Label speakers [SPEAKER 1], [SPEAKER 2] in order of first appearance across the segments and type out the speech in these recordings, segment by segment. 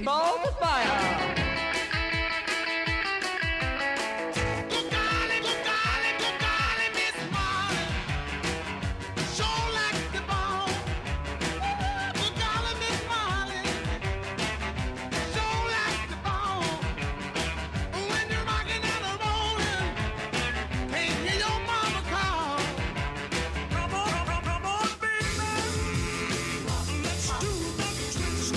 [SPEAKER 1] ball to fire.
[SPEAKER 2] Let's do the twist.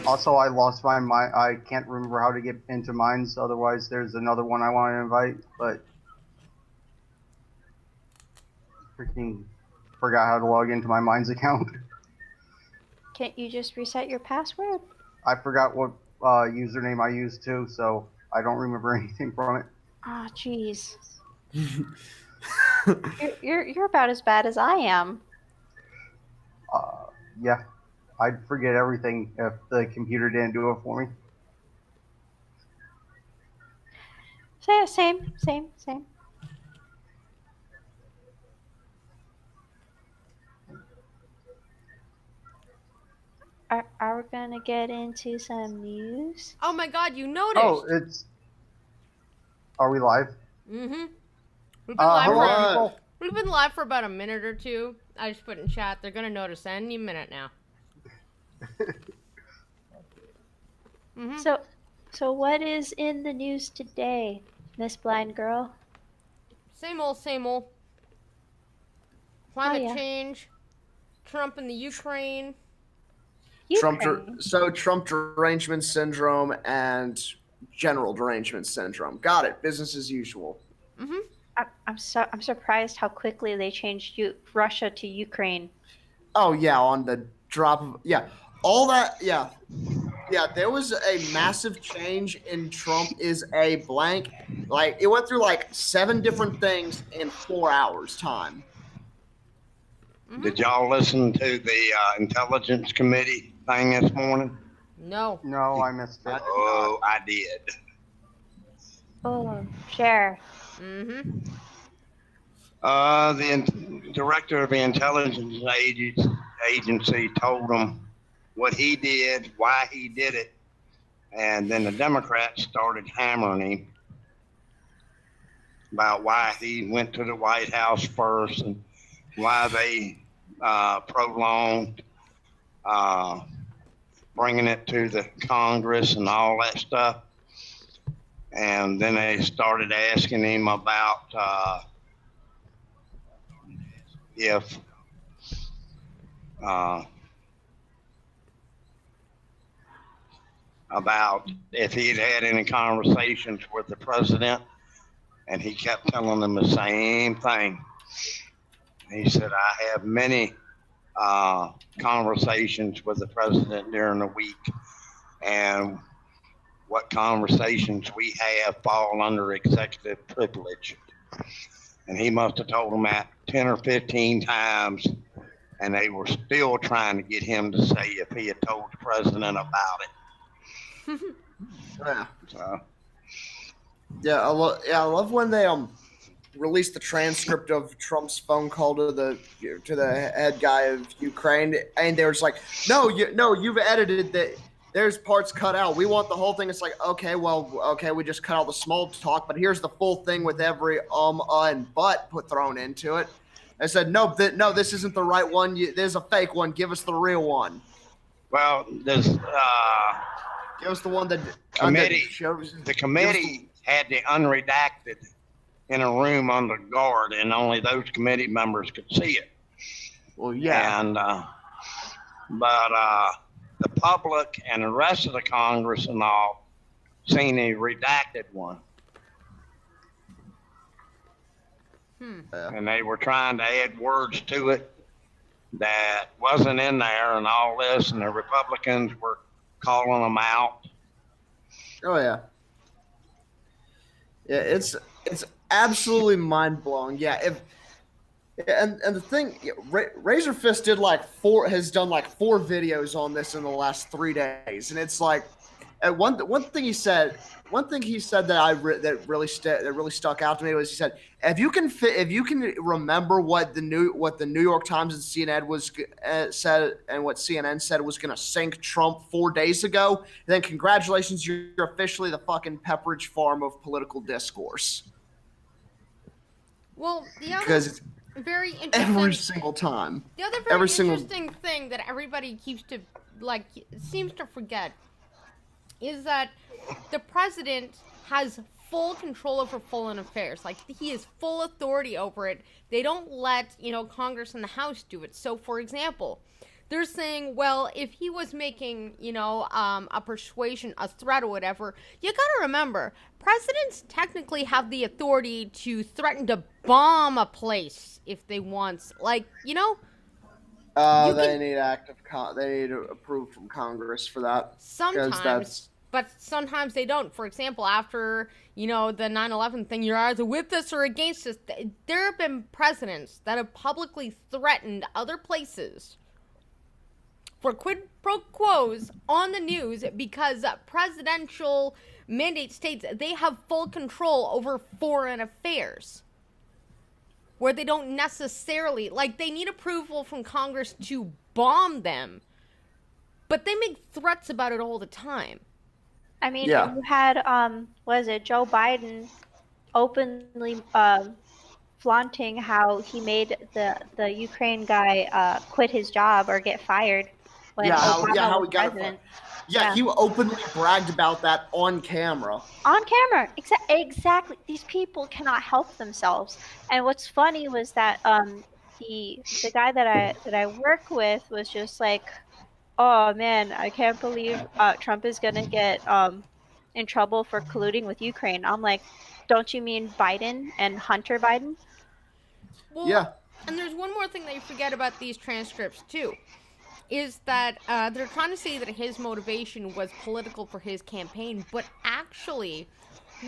[SPEAKER 1] Also, I lost my mind. I can't remember how to get into mines. Otherwise, there's another one I want to invite, but freaking forgot how to log into my mines account.
[SPEAKER 2] Can't you just reset your password?
[SPEAKER 1] I forgot what username I used too, so I don't remember anything from it.
[SPEAKER 2] Ah, jeez. You're about as bad as I am.
[SPEAKER 1] Yeah, I'd forget everything if the computer didn't do it for me.
[SPEAKER 2] So yeah, same. Are we gonna get into some news?
[SPEAKER 3] Oh my God, you noticed?
[SPEAKER 1] Oh, Are we live?
[SPEAKER 3] Mm-hmm.
[SPEAKER 1] Hello,
[SPEAKER 3] We've been live for about a minute or two. I just put in chat. They're gonna notice any minute now. Mm-hmm.
[SPEAKER 2] So what is in the news today, Miss Blind Girl?
[SPEAKER 3] Same old, same old. Climate change. Trump in the Ukraine.
[SPEAKER 4] Trump derangement syndrome and general derangement syndrome. Got it. Business as usual.
[SPEAKER 3] Mm-hmm.
[SPEAKER 2] I'm surprised how quickly they changed Russia to Ukraine.
[SPEAKER 4] Oh yeah, on the drop of all that there was a massive change in Trump is a blank. Like it went through like 7 different things in 4 hours time.
[SPEAKER 5] Mm-hmm. Did y'all listen to the Intelligence Committee thing this morning?
[SPEAKER 3] No,
[SPEAKER 1] I missed it.
[SPEAKER 5] Oh, I did.
[SPEAKER 2] Oh, share.
[SPEAKER 3] Mm-hmm.
[SPEAKER 5] The director of the intelligence agency told him what he did, why he did it, and then the Democrats started hammering him about why he went to the White House first and why they prolonged bringing it to the Congress and all that stuff. And then they started asking him about if he had any conversations with the president, and he kept telling them the same thing. He said, I have many conversations with the president during the week, and what conversations we have fall under executive privilege. And he must have told them that 10 or 15 times, and they were still trying to get him to say if he had told the president about it.
[SPEAKER 4] Yeah.
[SPEAKER 5] So.
[SPEAKER 4] Yeah, I love when they released the transcript of Trump's phone call to the head guy of Ukraine, and they were just like, no, you've edited that. There's parts cut out. We want the whole thing. It's like, okay, we just cut all the small talk, but here's the full thing with every and but thrown into it. I said, no, this isn't the right one. There's a fake one. Give us the real one.
[SPEAKER 5] Well, there's
[SPEAKER 4] give us the one that
[SPEAKER 5] committee. The committee had the unredacted in a room under guard, and only those committee members could see it.
[SPEAKER 4] Well, yeah.
[SPEAKER 5] And but the public and the rest of the Congress and all seen a redacted one. And they were trying to add words to it that wasn't in there and all this, and the Republicans were calling them out.
[SPEAKER 4] Oh yeah. Yeah, it's absolutely mind blowing. Yeah, and the thing, Razor Fist has done like 4 videos on this in the last 3 days, and it's like, one thing he said that really stuck out to me was he said, if you can remember what the New York Times and CNN said and what CNN said was going to sink Trump 4 days ago, then congratulations, you're officially the fucking Pepperidge Farm of political discourse.
[SPEAKER 3] Well,
[SPEAKER 4] because very interesting. Every single time.
[SPEAKER 3] The other very interesting thing that everybody seems to forget is that the president has full control over foreign affairs. Like, he has full authority over it. They don't let, Congress and the House do it. So, for example, they're saying, well, if he was making, a persuasion, a threat or whatever, you gotta remember, presidents technically have the authority to threaten to bomb a place if they want. Like, you
[SPEAKER 4] They
[SPEAKER 3] can
[SPEAKER 4] need they need approval from Congress for that.
[SPEAKER 3] sometimes, but sometimes they don't. For example, after, the 9/11 thing, you're either with us or against us. There have been presidents that have publicly threatened other places for quid pro quos on the news because presidential mandate states they have full control over foreign affairs. Where they don't necessarily, they need approval from Congress to bomb them, but they make threats about it all the time.
[SPEAKER 2] I mean,
[SPEAKER 4] Yeah.
[SPEAKER 2] you had Joe Biden openly flaunting how he made the Ukraine guy quit his job or get fired when Obama
[SPEAKER 4] how
[SPEAKER 2] was
[SPEAKER 4] he got it.
[SPEAKER 2] president.
[SPEAKER 4] Yeah, he openly bragged about that on camera.
[SPEAKER 2] On camera, exactly. These people cannot help themselves. And what's funny was that the guy that I work with was just like, oh man, I can't believe Trump is gonna get in trouble for colluding with Ukraine. I'm like, don't you mean Biden and Hunter Biden?
[SPEAKER 3] Well,
[SPEAKER 4] Yeah.
[SPEAKER 3] And there's one more thing that you forget about these transcripts too, is that they're trying to say that his motivation was political for his campaign, but actually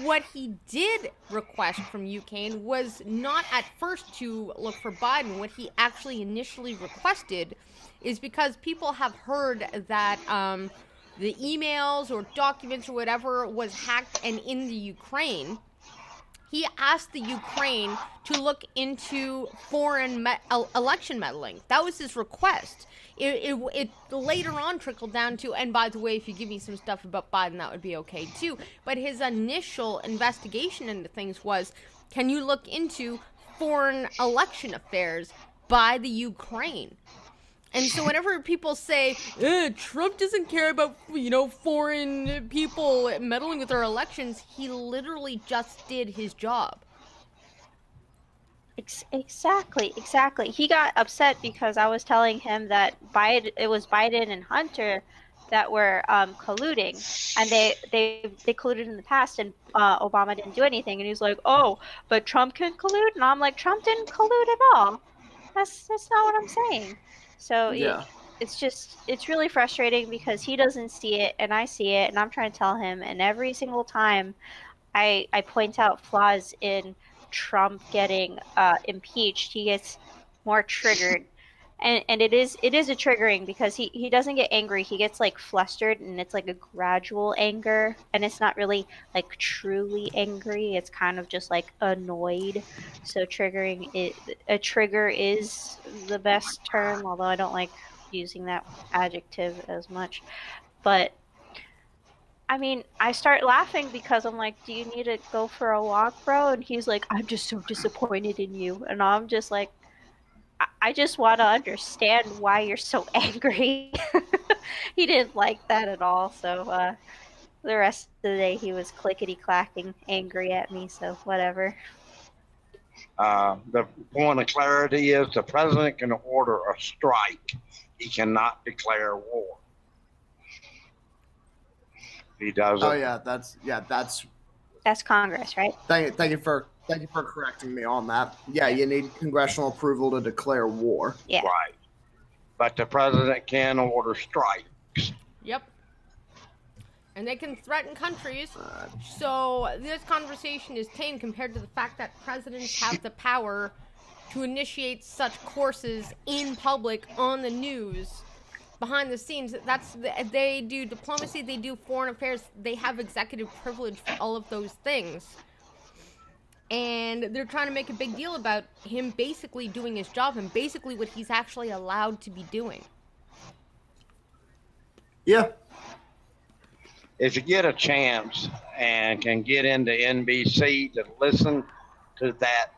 [SPEAKER 3] what he did request from Ukraine was not at first to look for Biden. What he actually initially requested is because people have heard that the emails or documents or whatever was hacked and in the Ukraine. He asked the Ukraine to look into foreign election meddling. That was his request. It later on trickled down to, and by the way, if you give me some stuff about Biden, that would be okay too. But his initial investigation into things was, can you look into foreign election affairs by the Ukraine? And so whenever people say, Trump doesn't care about, foreign people meddling with our elections, he literally just did his job.
[SPEAKER 2] Exactly. He got upset because I was telling him that it was Biden and Hunter that were colluding, and they colluded in the past, and Obama didn't do anything, and he's like, oh, but Trump can collude, and I'm like, Trump didn't collude at all. That's not what I'm saying. So
[SPEAKER 4] Yeah.
[SPEAKER 2] it's really frustrating because he doesn't see it and I see it, and I'm trying to tell him, and every single time I point out flaws in Trump getting impeached, he gets more triggered. And it is a triggering because he doesn't get angry, he gets flustered, and it's like a gradual anger, and it's not really truly angry, it's kind of just annoyed. So a trigger is the best term, although I don't like using that adjective as much. But I mean, I start laughing because I'm like, do you need to go for a walk, bro? And he's like, I'm just so disappointed in you. And I'm just like, I just want to understand why you're so angry. He didn't like that at all. So the rest of the day he was clickety-clacking angry at me. So whatever.
[SPEAKER 5] The point of clarity is the president can order a strike. He cannot declare war. He does.
[SPEAKER 4] Oh yeah, that's
[SPEAKER 2] Congress, right?
[SPEAKER 4] Thank you for correcting me on that. Yeah, you need congressional approval to declare war.
[SPEAKER 2] Yeah.
[SPEAKER 5] Right. But the president can order strikes.
[SPEAKER 3] Yep. And they can threaten countries. So this conversation is tame compared to the fact that presidents have the power to initiate such courses in public on the news. Behind the scenes, they do diplomacy, they do foreign affairs, they have executive privilege for all of those things. And they're trying to make a big deal about him basically doing his job and basically what he's actually allowed to be doing.
[SPEAKER 4] Yeah.
[SPEAKER 5] If you get a chance and can get into NBC to listen to that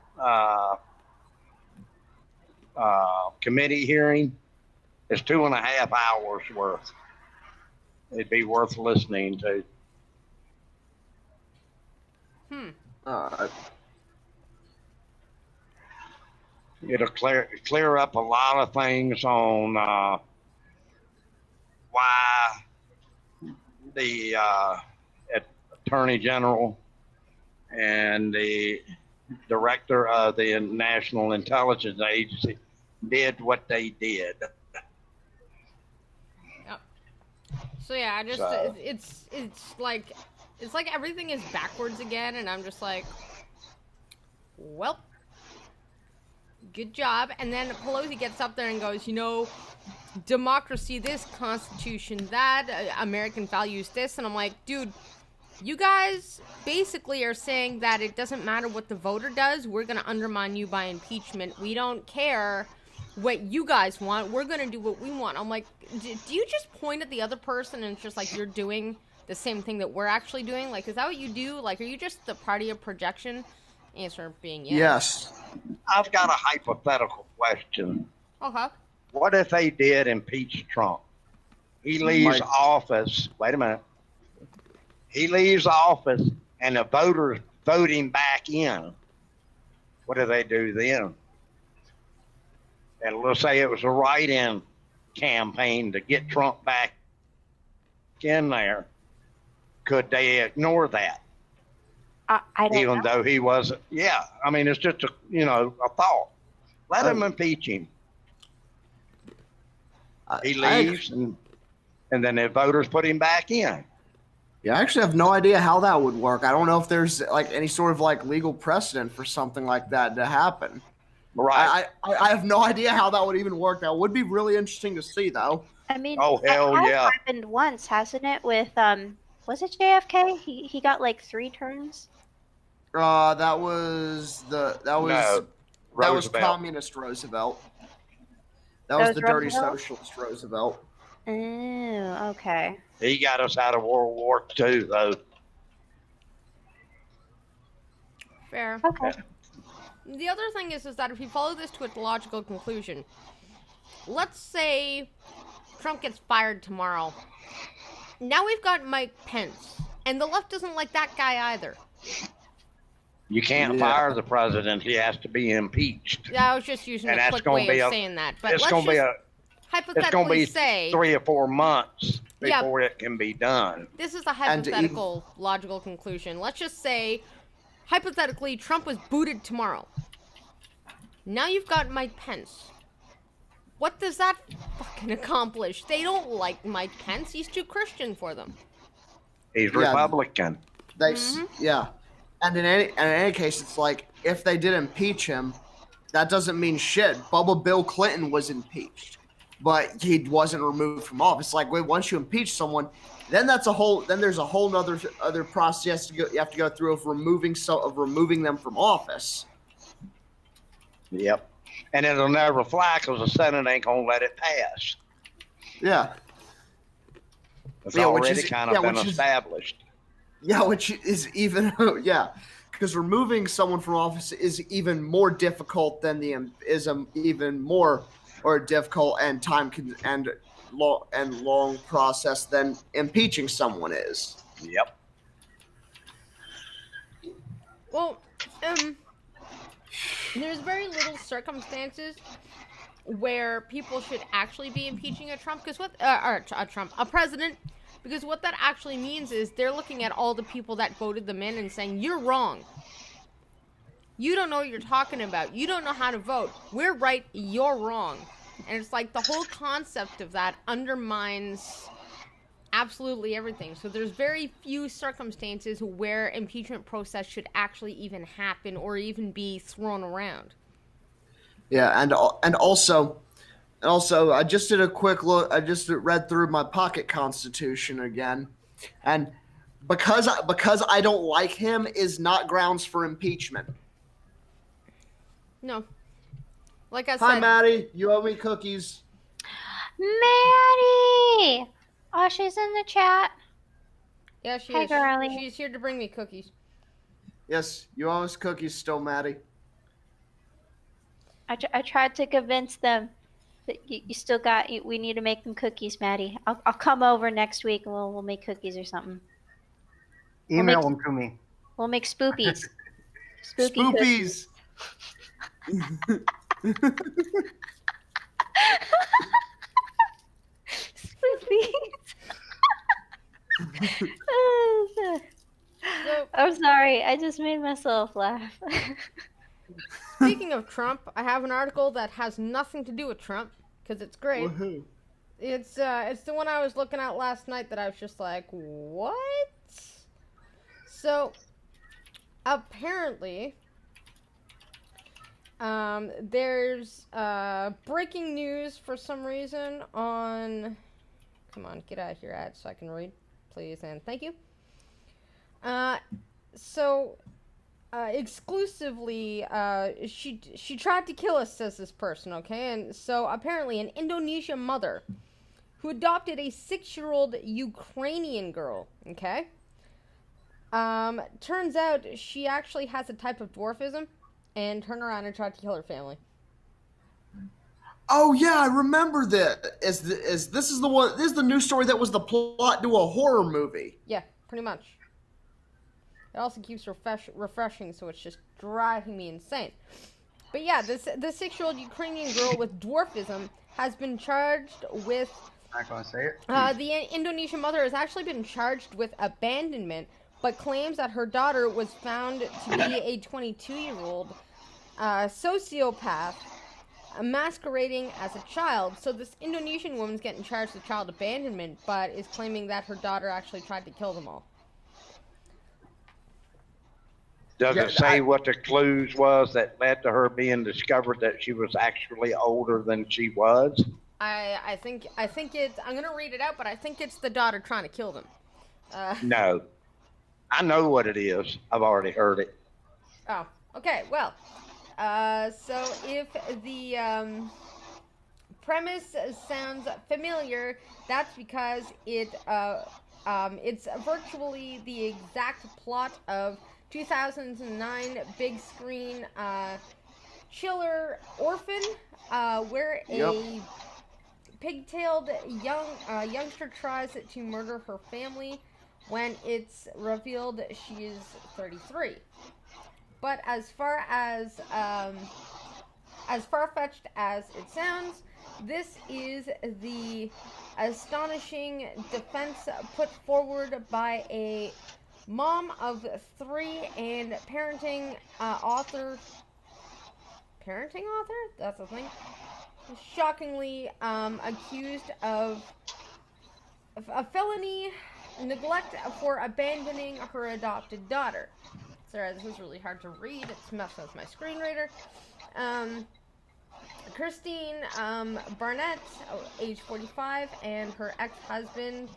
[SPEAKER 5] committee hearing, it's 2.5 hours worth. It'd be worth listening to. It'll clear up a lot of things on why the Attorney General and the Director of the National Intelligence Agency did what they did.
[SPEAKER 3] So yeah, I just
[SPEAKER 5] So-
[SPEAKER 3] it's like everything is backwards again, and I'm just like, well, good job. And then Pelosi gets up there and goes, democracy this, constitution that, American values this, and I'm like, dude, you guys basically are saying that it doesn't matter what the voter does, we're gonna undermine you by impeachment. We don't care what you guys want, we're gonna do what we want. I'm like, do you just point at the other person and it's just like you're doing the same thing that we're actually doing? Like, is that what you do? Like, are you just the party of projection? Answer being yes.
[SPEAKER 4] Yes.
[SPEAKER 5] I've got a hypothetical question.
[SPEAKER 3] Okay.
[SPEAKER 5] What if they did impeach Trump? He leaves
[SPEAKER 4] Mike.
[SPEAKER 5] office. Wait a minute. He leaves office, and the voters vote him back in. What do they do then? And let's say it was a write-in campaign to get Trump back in there. Could they ignore that?
[SPEAKER 2] I don't
[SPEAKER 5] Even
[SPEAKER 2] know.
[SPEAKER 5] though he wasn't? Yeah, I mean, it's just a thought. Let him impeach him. He leaves, and then the voters put him back in.
[SPEAKER 4] Yeah, I actually have no idea how that would work. I don't know if there's like any sort of like legal precedent for something like that to happen.
[SPEAKER 5] Right.
[SPEAKER 4] I have no idea how that would even work. That would be really interesting to see, though.
[SPEAKER 2] I mean,
[SPEAKER 5] Oh, hell
[SPEAKER 2] that has
[SPEAKER 5] yeah.
[SPEAKER 2] happened once, hasn't it? With was it JFK? He got like 3 terms.
[SPEAKER 4] That was
[SPEAKER 5] No,
[SPEAKER 4] that was
[SPEAKER 5] Roosevelt.
[SPEAKER 4] communist Roosevelt. That was
[SPEAKER 2] was
[SPEAKER 4] the dirty
[SPEAKER 2] Roosevelt?
[SPEAKER 4] socialist Roosevelt.
[SPEAKER 2] Oh, okay.
[SPEAKER 5] He got us out of World War II, though.
[SPEAKER 3] Fair.
[SPEAKER 2] Okay.
[SPEAKER 3] The other thing is that if you follow this to its logical conclusion, let's say Trump gets fired tomorrow. Now we've got Mike Pence, and the left doesn't like that guy either.
[SPEAKER 5] You can't
[SPEAKER 4] Yeah.
[SPEAKER 5] fire the president. He has to be impeached.
[SPEAKER 3] Yeah, I was just using
[SPEAKER 5] And
[SPEAKER 3] a
[SPEAKER 5] that's
[SPEAKER 3] quick
[SPEAKER 5] gonna
[SPEAKER 3] way
[SPEAKER 5] be
[SPEAKER 3] of
[SPEAKER 5] a-
[SPEAKER 3] saying that. But
[SPEAKER 5] It's
[SPEAKER 3] let's
[SPEAKER 5] going to be
[SPEAKER 3] just
[SPEAKER 5] it's going to
[SPEAKER 3] hypothetically
[SPEAKER 5] be
[SPEAKER 3] say
[SPEAKER 5] 3 or 4 months
[SPEAKER 3] Yeah.
[SPEAKER 5] before it can be done.
[SPEAKER 3] this is a
[SPEAKER 4] And to
[SPEAKER 3] hypothetical logical conclusion. Let's just say, hypothetically, Trump was booted tomorrow. Now you've got Mike Pence. What does that fucking accomplish? They don't like Mike Pence. He's too Christian for them.
[SPEAKER 5] He's
[SPEAKER 4] Yeah.
[SPEAKER 5] Republican.
[SPEAKER 4] Yeah, and in any case, it's like if they did impeach him, that doesn't mean shit. Bubba Bill Clinton was impeached, but he wasn't removed from office. Like, wait, once you impeach someone, then there's a whole other process you have to go through of removing them from office.
[SPEAKER 5] Yep. And it'll never fly because the Senate ain't going to let it pass.
[SPEAKER 4] Yeah,
[SPEAKER 5] It's
[SPEAKER 4] Yeah, which
[SPEAKER 5] already
[SPEAKER 4] is-
[SPEAKER 5] kind
[SPEAKER 4] yeah,
[SPEAKER 5] of been
[SPEAKER 4] which is-
[SPEAKER 5] established.
[SPEAKER 4] yeah, which is even because removing someone from office is even more difficult than even more or difficult and long process than impeaching someone is.
[SPEAKER 5] Yep.
[SPEAKER 3] Well, there's very little circumstances where people should actually be impeaching a Trump, because a president, because what that actually means is they're looking at all the people that voted them in and saying, you're wrong. You don't know what you're talking about. You don't know how to vote. We're right, you're wrong. And it's like the whole concept of that undermines absolutely everything. So there's very few circumstances where impeachment process should actually even happen or even be thrown around.
[SPEAKER 4] Yeah, and also, I just did a quick look. I just read through my pocket constitution again, and because I don't like him is not grounds for impeachment.
[SPEAKER 3] No. Like I
[SPEAKER 4] Hi,
[SPEAKER 3] said,
[SPEAKER 4] Maddie. You owe me cookies.
[SPEAKER 2] Maddie! Oh, she's in the chat.
[SPEAKER 3] yeah, she
[SPEAKER 2] Hi,
[SPEAKER 3] is.
[SPEAKER 2] girlie.
[SPEAKER 3] She's here to bring me cookies.
[SPEAKER 4] Yes, you owe us cookies still, Maddie.
[SPEAKER 2] I tried to convince them that you still got. We need to make them cookies, Maddie. I'll come over next week and we'll make cookies or something.
[SPEAKER 1] Email
[SPEAKER 2] make-
[SPEAKER 1] them to me.
[SPEAKER 2] We'll make spoopies. Spooky cookies.
[SPEAKER 4] Spoopies.
[SPEAKER 2] Spoopy. sorry. I just made myself laugh.
[SPEAKER 3] Speaking of Trump, I have an article that has nothing to do with Trump because it's great.
[SPEAKER 4] Woohoo.
[SPEAKER 3] It's the one I was looking at last night that I was just like, what? So apparently, there's breaking news for some reason on. Come on, get out of here, ad, so I can read, please and thank you. So. Exclusively, she tried to kill us, says this person, okay? And so apparently an Indonesian mother who adopted a 6-year-old Ukrainian girl, okay? Turns out she actually has a type of dwarfism and turned around and tried to kill her family.
[SPEAKER 4] Oh yeah, I remember that. This is the news story that was the plot to a horror movie.
[SPEAKER 3] Yeah, pretty much. It also keeps refreshing, so it's just driving me insane. But yeah, the 6-year-old Ukrainian girl with dwarfism has been charged with.
[SPEAKER 1] Not gonna say it.
[SPEAKER 3] The Indonesian mother has actually been charged with abandonment, but claims that her daughter was found to be a 22-year-old sociopath masquerading as a child. So this Indonesian woman's getting charged with child abandonment, but is claiming that her daughter actually tried to kill them all.
[SPEAKER 5] Does
[SPEAKER 4] Yeah,
[SPEAKER 5] it say what the clues was that led to her being discovered that she was actually older than she was?
[SPEAKER 3] I think it's. I'm gonna read it out, but I think it's the daughter trying to kill them.
[SPEAKER 5] No. I know what it is. I've already heard it.
[SPEAKER 3] Oh, okay. Well, so if the premise sounds familiar, that's because it's virtually the exact plot of 2009 big screen chiller Orphan, where a pigtailed youngster tries to murder her family when it's revealed she is 33. But as far-fetched as it sounds, this is the astonishing defense put forward by a mom of 3 and parenting author. Parenting author? That's a thing. Shockingly accused of a felony neglect for abandoning her adopted daughter. Sorry, this is really hard to read. It's messing with my screen reader. Christine Barnett, age 45, and her ex-husband,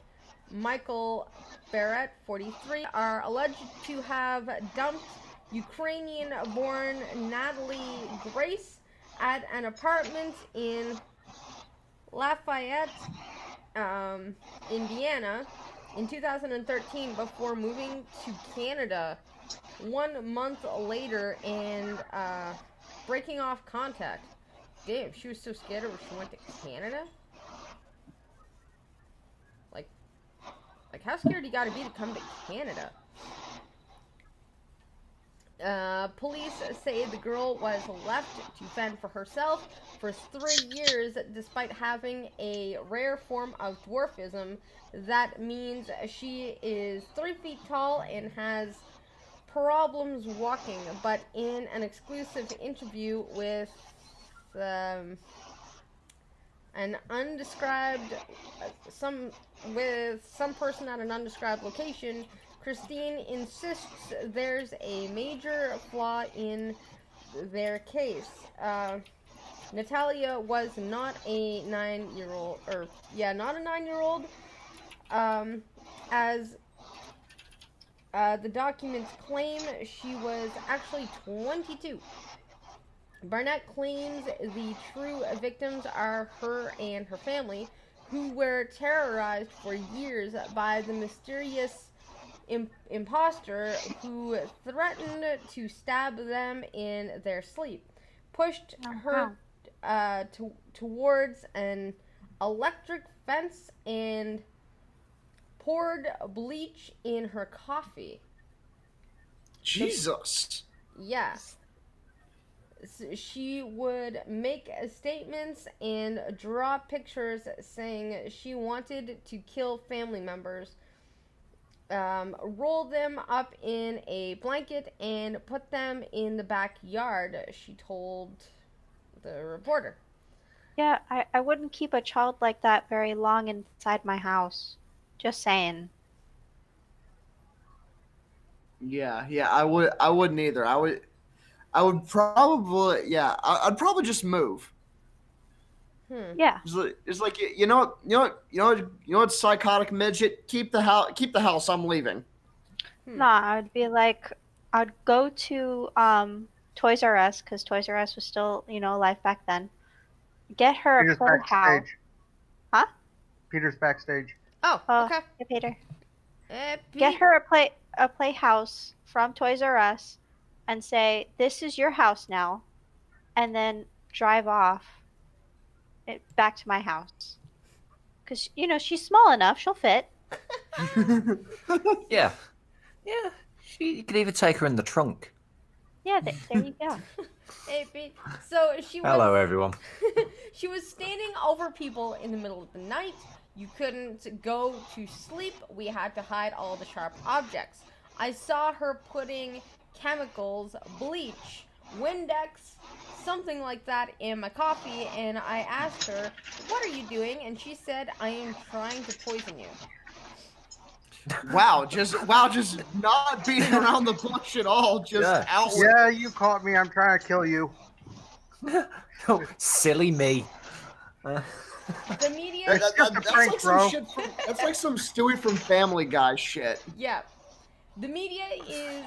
[SPEAKER 3] Michael Barrett, 43, are alleged to have dumped Ukrainian-born Natalie Grace at an apartment in Lafayette, Indiana, in 2013 before moving to Canada 1 month later and breaking off contact. Damn, she was so scared of her she went to Canada? Like how scared you gotta be to come to Canada? Police say the girl was left to fend for herself for 3 years despite having a rare form of dwarfism. That means she is 3 feet tall and has problems walking, but in an exclusive interview with an undescribed some person at an undescribed location, Christine insists there's a major flaw in their case. Natalia was not a 9-year-old, not a 9-year-old, as the documents claim she was actually 22. Barnett claims the true victims are her and her family, who were terrorized for years by the mysterious imposter who threatened to stab them in their sleep, pushed her towards an electric fence, and poured bleach in her coffee.
[SPEAKER 4] Jesus.
[SPEAKER 3] Yes. She would make statements and draw pictures saying she wanted to kill family members. roll them up in a blanket and put them in the backyard, she told the reporter.
[SPEAKER 2] Yeah, I wouldn't keep a child like that very long inside my house. Just saying.
[SPEAKER 4] Yeah, I wouldn't either. I would probably, yeah, I'd probably just move.
[SPEAKER 2] Yeah.
[SPEAKER 4] It's like you know what, psychotic midget, keep the house. I'm leaving.
[SPEAKER 2] No, I'd be like, I'd go to Toys R Us, because Toys R Us was still, alive back then. Get her a
[SPEAKER 1] Peter's
[SPEAKER 2] playhouse.
[SPEAKER 1] backstage.
[SPEAKER 2] Huh?
[SPEAKER 1] Peter's backstage.
[SPEAKER 3] Oh,
[SPEAKER 2] Oh,
[SPEAKER 3] okay.
[SPEAKER 2] hey, Peter.
[SPEAKER 3] Pete.
[SPEAKER 2] Get her a playhouse from Toys R Us, and say, "This is your house now," and then drive off back to my house. Because she's small enough; she'll fit.
[SPEAKER 6] Yeah. Yeah. You could even take her in the trunk.
[SPEAKER 2] Yeah, there you go.
[SPEAKER 3] Hey, Pete. So she was.
[SPEAKER 6] Hello, everyone.
[SPEAKER 3] She was standing over people in the middle of the night. You couldn't go to sleep. We had to hide all the sharp objects. I saw her putting chemicals, bleach, Windex, something like that in my coffee, and I asked her, "What are you doing?" And she said, "I am trying to poison you."
[SPEAKER 4] Wow, just not beating around the bush at all. Just out.
[SPEAKER 1] Yeah, you caught me. I'm trying to kill you.
[SPEAKER 6] Oh, silly me.
[SPEAKER 3] The media.
[SPEAKER 1] It's just a prank,
[SPEAKER 4] like
[SPEAKER 1] bro.
[SPEAKER 4] some shit that's like some Stewie from Family Guy shit.
[SPEAKER 3] Yeah. The media is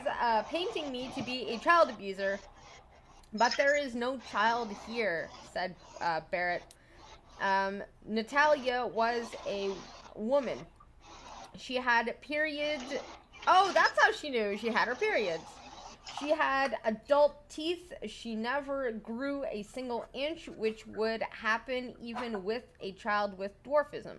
[SPEAKER 3] painting me to be a child abuser, but there is no child here, said Barrett. Natalia was a woman. She had periods. Oh, that's how she knew she had her periods. She had adult teeth. She never grew a single inch, which would happen even with a child with dwarfism.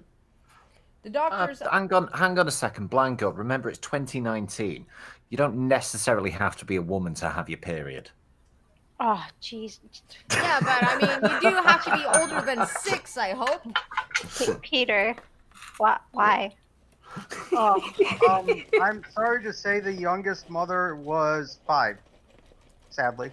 [SPEAKER 3] The doctors.
[SPEAKER 6] Hang on a second. Blind girl, remember it's 2019. You don't necessarily have to be a woman to have your period.
[SPEAKER 2] Oh, jeez.
[SPEAKER 3] Yeah, but I mean, you do have to be older than 6, I hope.
[SPEAKER 2] Peter, why?
[SPEAKER 1] Oh, I'm sorry to say the youngest mother was 5. Sadly.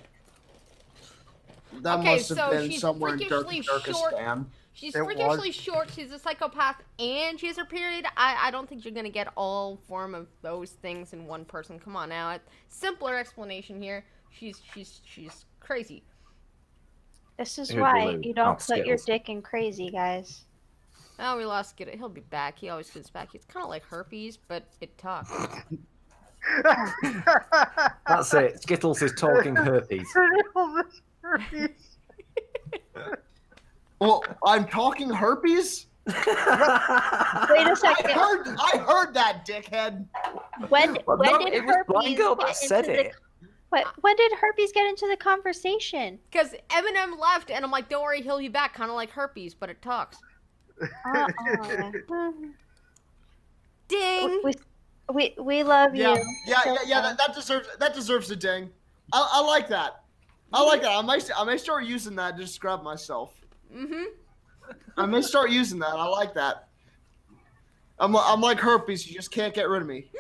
[SPEAKER 4] That
[SPEAKER 3] Okay,
[SPEAKER 4] must have
[SPEAKER 3] so
[SPEAKER 4] been
[SPEAKER 3] she's
[SPEAKER 4] somewhere in
[SPEAKER 3] freakishly short.
[SPEAKER 4] Turkestan.
[SPEAKER 3] She's
[SPEAKER 1] It
[SPEAKER 3] freakishly
[SPEAKER 1] was.
[SPEAKER 3] short. She's a psychopath, and she has her period. I don't think you're gonna get all form of those things in one person. Come on now. Simpler explanation here. She's crazy.
[SPEAKER 2] This is
[SPEAKER 6] Who'd
[SPEAKER 2] why
[SPEAKER 6] you lose?
[SPEAKER 2] you don't
[SPEAKER 6] Oh,
[SPEAKER 2] put your
[SPEAKER 6] Skittles.
[SPEAKER 2] dick in crazy, guys.
[SPEAKER 3] Oh, we lost Skittle. He'll be back. He always comes back. It's kind of like herpes, but it talks.
[SPEAKER 6] That's it. Skittles is talking herpes.
[SPEAKER 4] Well, I'm talking herpes.
[SPEAKER 2] Wait a second.
[SPEAKER 4] I heard that, dickhead.
[SPEAKER 2] When
[SPEAKER 6] Well, no,
[SPEAKER 2] did
[SPEAKER 6] it was Blind
[SPEAKER 2] herpes
[SPEAKER 6] Girl
[SPEAKER 2] get
[SPEAKER 6] that said
[SPEAKER 2] into
[SPEAKER 6] it.
[SPEAKER 2] when did herpes get into the conversation?
[SPEAKER 3] Because M&M left, and I'm like, don't worry, he'll be back. Kind of like herpes, but it talks. Ding!
[SPEAKER 2] We love you.
[SPEAKER 4] Yeah. That deserves a ding. I like that. I like that. I may start using that to describe myself.
[SPEAKER 3] Mm-hmm.
[SPEAKER 4] I may start using that. I like that. I'm like herpes. You just can't get rid of me.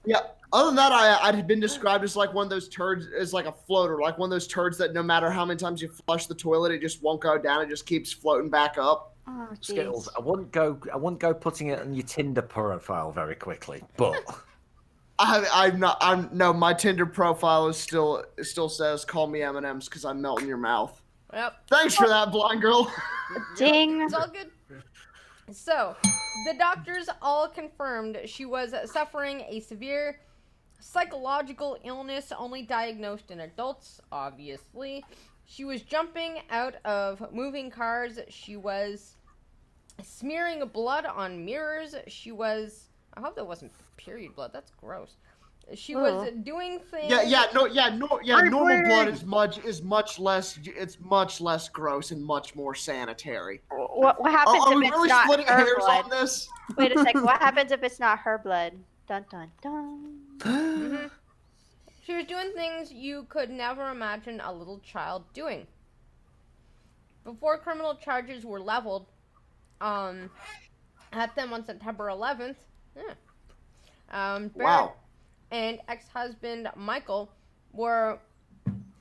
[SPEAKER 4] Yeah. Other than that, I'd been described as like one of those turds, as like a floater, like one of those turds that no matter how many times you flush the toilet, it just won't go down. It just keeps floating back up.
[SPEAKER 2] Oh,
[SPEAKER 6] Skittles,
[SPEAKER 2] jeez.
[SPEAKER 6] I wouldn't go putting it on your Tinder profile very quickly, but
[SPEAKER 4] No, my Tinder profile is still says call me M&Ms because I'm melting your mouth.
[SPEAKER 3] Yep.
[SPEAKER 4] Thanks for that, blind girl.
[SPEAKER 2] Ding.
[SPEAKER 3] It's all good. So, the doctors all confirmed she was suffering a severe psychological illness only diagnosed in adults, obviously. She was jumping out of moving cars. She was smearing blood on mirrors. She was... I hope that wasn't period blood. That's gross. She was doing things...
[SPEAKER 4] Normal blood is much less. It's much less gross and much more sanitary.
[SPEAKER 2] What happens
[SPEAKER 4] Are
[SPEAKER 2] if
[SPEAKER 4] we
[SPEAKER 2] it's
[SPEAKER 4] really
[SPEAKER 2] not
[SPEAKER 4] splitting
[SPEAKER 2] her
[SPEAKER 4] hairs
[SPEAKER 2] blood?
[SPEAKER 4] on this?
[SPEAKER 2] Wait a second. What happens if it's not her blood? Dun dun dun.
[SPEAKER 3] Mhm. She was doing things you could never imagine a little child doing. Before criminal charges were leveled at them on September 11th, Barrett
[SPEAKER 4] Wow.
[SPEAKER 3] and ex-husband Michael were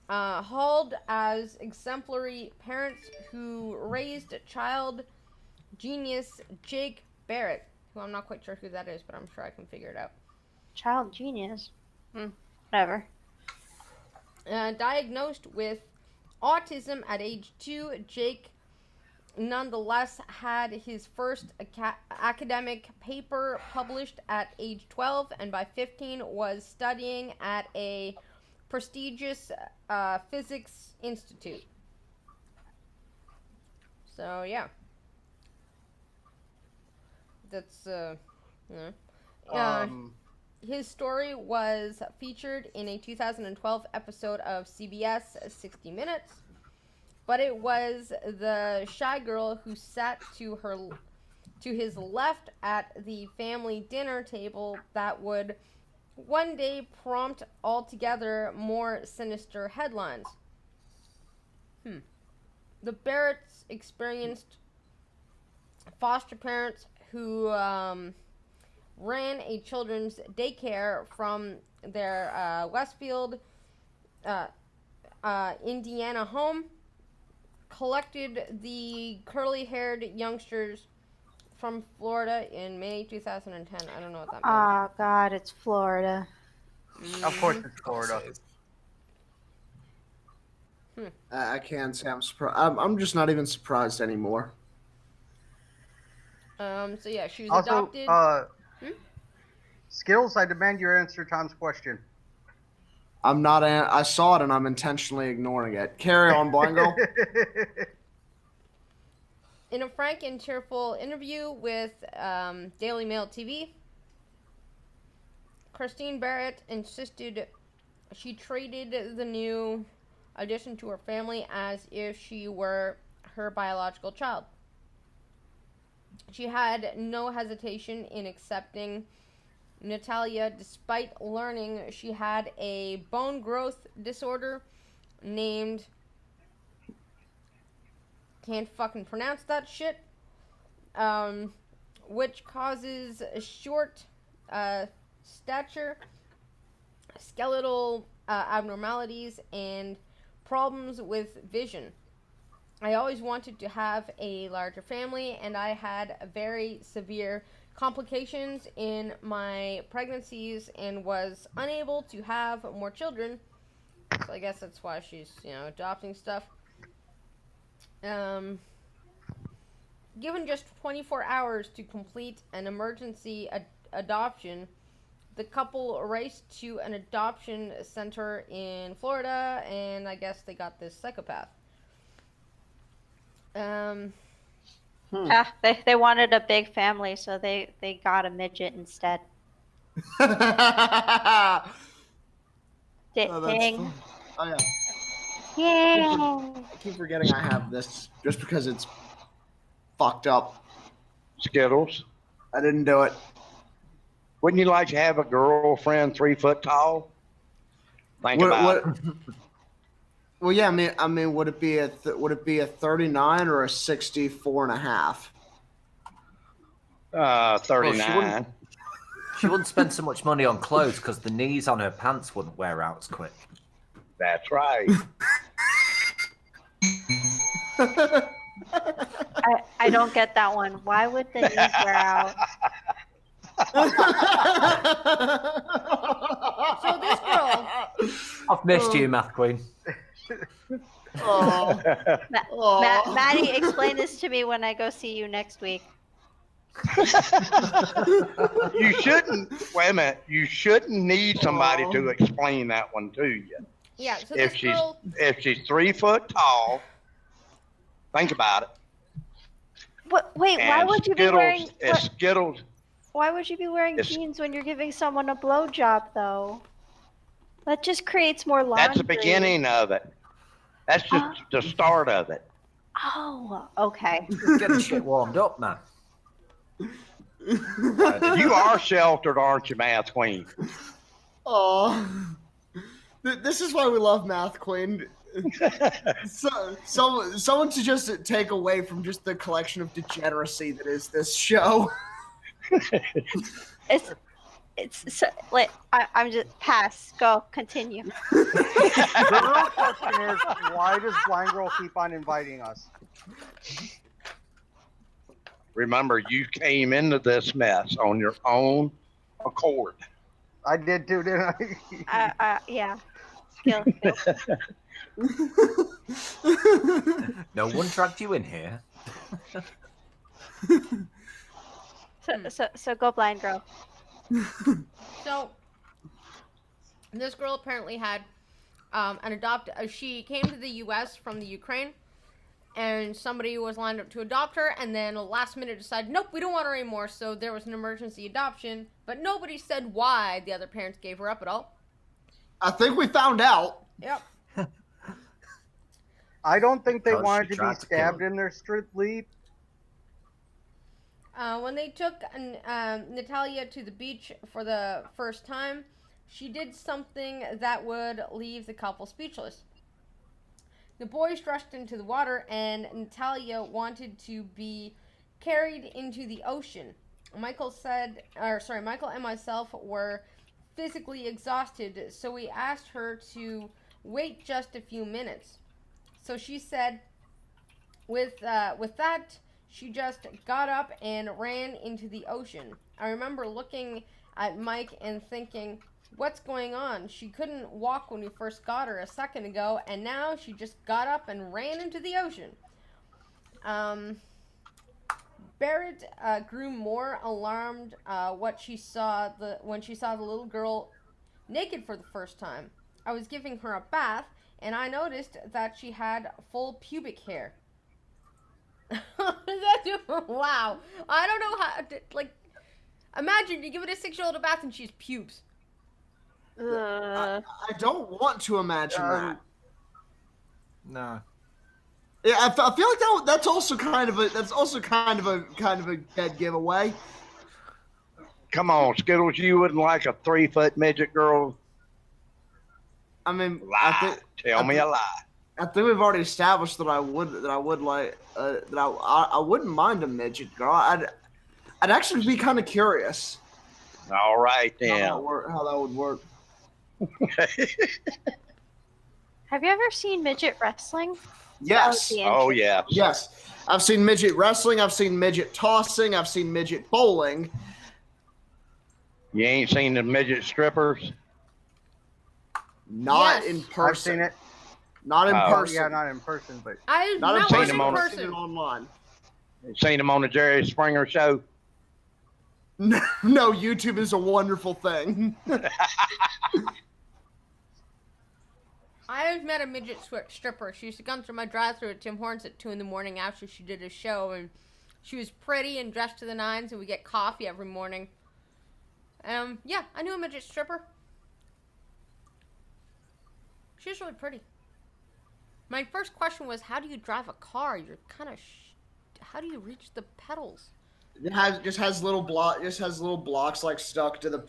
[SPEAKER 3] hauled as exemplary parents who raised child genius Jake Barrett, who I'm not quite sure who that is, but I'm sure I can figure it out.
[SPEAKER 2] Child genius. Whatever.
[SPEAKER 3] Diagnosed with autism at age 2, Jake nonetheless had his first academic paper published at age 12, and by 15 was studying at a prestigious physics institute. So yeah, that's his story was featured in a 2012 episode of CBS 60 Minutes, but it was the shy girl who sat to his left at the family dinner table that would one day prompt altogether more sinister headlines. The Barretts experienced foster parents who ran a children's daycare from their Westfield, Indiana home, collected the curly-haired youngsters from Florida in May 2010. I don't know what that means.
[SPEAKER 2] Oh, God, it's Florida.
[SPEAKER 1] Of course, it's Florida.
[SPEAKER 4] I can't say I'm surprised. I'm just not even surprised anymore.
[SPEAKER 3] So yeah, she was
[SPEAKER 1] Also,
[SPEAKER 3] adopted.
[SPEAKER 1] Skills, I demand your answer Tom's question.
[SPEAKER 4] I'm not. I saw it and I'm intentionally ignoring it. Carry on, Blango.
[SPEAKER 3] In a frank and cheerful interview with Daily Mail TV, Christine Barrett insisted she treated the new addition to her family as if she were her biological child. She had no hesitation in accepting Natalia despite learning she had a bone growth disorder named, can't fucking pronounce that shit, which causes a short stature, skeletal abnormalities, and problems with vision. I always wanted to have a larger family, and I had very severe complications in my pregnancies and was unable to have more children. So I guess that's why she's, adopting stuff. Given just 24 hours to complete an emergency adoption, the couple raced to an adoption center in Florida, and I guess they got this psychopath.
[SPEAKER 2] They wanted a big family, so they got a midget instead.
[SPEAKER 4] Oh, that's
[SPEAKER 2] Dang.
[SPEAKER 4] fun. Oh yeah.
[SPEAKER 2] Yeah.
[SPEAKER 4] I keep forgetting I have this just because it's fucked up.
[SPEAKER 5] Skittles.
[SPEAKER 4] I didn't do it.
[SPEAKER 5] Wouldn't you like to have a girlfriend 3 foot tall? Think about it.
[SPEAKER 4] Well, yeah. I mean, would it be a 39 or a 64.5?
[SPEAKER 5] 39.
[SPEAKER 6] She wouldn't spend so much money on clothes because the knees on her pants wouldn't wear out as quick.
[SPEAKER 5] That's right.
[SPEAKER 2] I don't get that one. Why would the knees wear out?
[SPEAKER 3] So this girl,
[SPEAKER 6] I've missed you, Math Queen.
[SPEAKER 4] Oh.
[SPEAKER 2] Maddie, explain this to me when I go see you next week.
[SPEAKER 5] You shouldn't. Wait a minute. You shouldn't need somebody to explain that one to you.
[SPEAKER 3] yeah. So this girl,
[SPEAKER 5] If she's 3 foot tall, think about it.
[SPEAKER 2] Wait, why
[SPEAKER 5] And
[SPEAKER 2] would you be
[SPEAKER 5] Skittles-
[SPEAKER 2] wearing?
[SPEAKER 5] it's Skittles.
[SPEAKER 2] Why would you be wearing
[SPEAKER 5] It's-
[SPEAKER 2] jeans when you're giving someone a blowjob, though? That just creates more laundry.
[SPEAKER 5] That's the beginning of it. That's just the start of it.
[SPEAKER 2] Oh, okay.
[SPEAKER 6] Just getting shit warmed up, man.
[SPEAKER 5] You are sheltered, aren't you, Math Queen?
[SPEAKER 4] Oh. This is why we love Math Queen. Someone to just take away from just the collection of degeneracy that is this show.
[SPEAKER 2] It's so, like I'm just pass. Go continue.
[SPEAKER 1] The real question is, why does Blind Girl keep on inviting us?
[SPEAKER 5] Remember, you came into this mess on your own accord.
[SPEAKER 1] I did too, didn't I?
[SPEAKER 2] Yeah. Skill.
[SPEAKER 6] No one dragged you in here.
[SPEAKER 2] So go blind girl.
[SPEAKER 3] So this girl apparently had she came to the U.S. from the Ukraine, and somebody was lined up to adopt her, and then last minute decided, nope, we don't want her anymore. So there was an emergency adoption, but nobody said why the other parents gave her up at all.
[SPEAKER 4] I think we found out.
[SPEAKER 3] Yep.
[SPEAKER 1] I don't think they
[SPEAKER 6] Because
[SPEAKER 1] wanted
[SPEAKER 6] she
[SPEAKER 1] to be
[SPEAKER 6] tried to kill
[SPEAKER 1] stabbed
[SPEAKER 6] him.
[SPEAKER 1] in their sleep.
[SPEAKER 3] When they took Natalia to the beach for the first time, she did something that would leave the couple speechless. The boys rushed into the water, and Natalia wanted to be carried into the ocean. Michael and myself were physically exhausted, so we asked her to wait just a few minutes. So she said, with that, she just got up and ran into the ocean. I remember looking at Mike and thinking, what's going on? She couldn't walk when we first got her a second ago, and now she just got up and ran into the ocean. Barrett grew more alarmed when she saw the little girl naked for the first time. I was giving her a bath, and I noticed that she had full pubic hair. Wow. I don't know how, imagine you give it a 6-year-old a bath and she has pubes.
[SPEAKER 4] I don't want to imagine that.
[SPEAKER 6] No.
[SPEAKER 4] Yeah, I feel like that's also kind of a dead giveaway.
[SPEAKER 5] Come on, Skittles, you wouldn't like a 3-foot midget girl?
[SPEAKER 4] I mean,
[SPEAKER 5] Lie. Tell me a lie.
[SPEAKER 4] I think we've already established that I would like that I wouldn't mind a midget girl. I'd actually be kind of curious.
[SPEAKER 5] All right, then.
[SPEAKER 4] How that would work.
[SPEAKER 2] Have you ever seen midget wrestling?
[SPEAKER 4] Yes.
[SPEAKER 5] Oh, yeah.
[SPEAKER 4] Yes. I've seen midget wrestling. I've seen midget tossing. I've seen midget bowling.
[SPEAKER 5] You ain't seen the midget strippers?
[SPEAKER 4] Not
[SPEAKER 3] Yes.
[SPEAKER 4] in person.
[SPEAKER 1] I've seen it.
[SPEAKER 4] Not in
[SPEAKER 5] Oh.
[SPEAKER 4] person.
[SPEAKER 1] Yeah, not in person, but
[SPEAKER 3] I've
[SPEAKER 4] Not in
[SPEAKER 3] not
[SPEAKER 5] seen
[SPEAKER 3] watched
[SPEAKER 4] person.
[SPEAKER 5] them on
[SPEAKER 3] in
[SPEAKER 5] a-
[SPEAKER 4] I've seen it
[SPEAKER 3] person.
[SPEAKER 4] online.
[SPEAKER 5] Seen them on the Jerry Springer show?
[SPEAKER 4] No, YouTube is a wonderful thing.
[SPEAKER 3] I have met a midget stripper. She used to come through my drive-thru at Tim Hortons at 2 a.m. after she did a show, and she was pretty and dressed to the nines, and we get coffee every morning. Yeah, I knew a midget stripper. She was really pretty. My first question was, how do you drive a car? You're kind of, how do you reach the pedals?
[SPEAKER 4] It has little blocks like stuck to the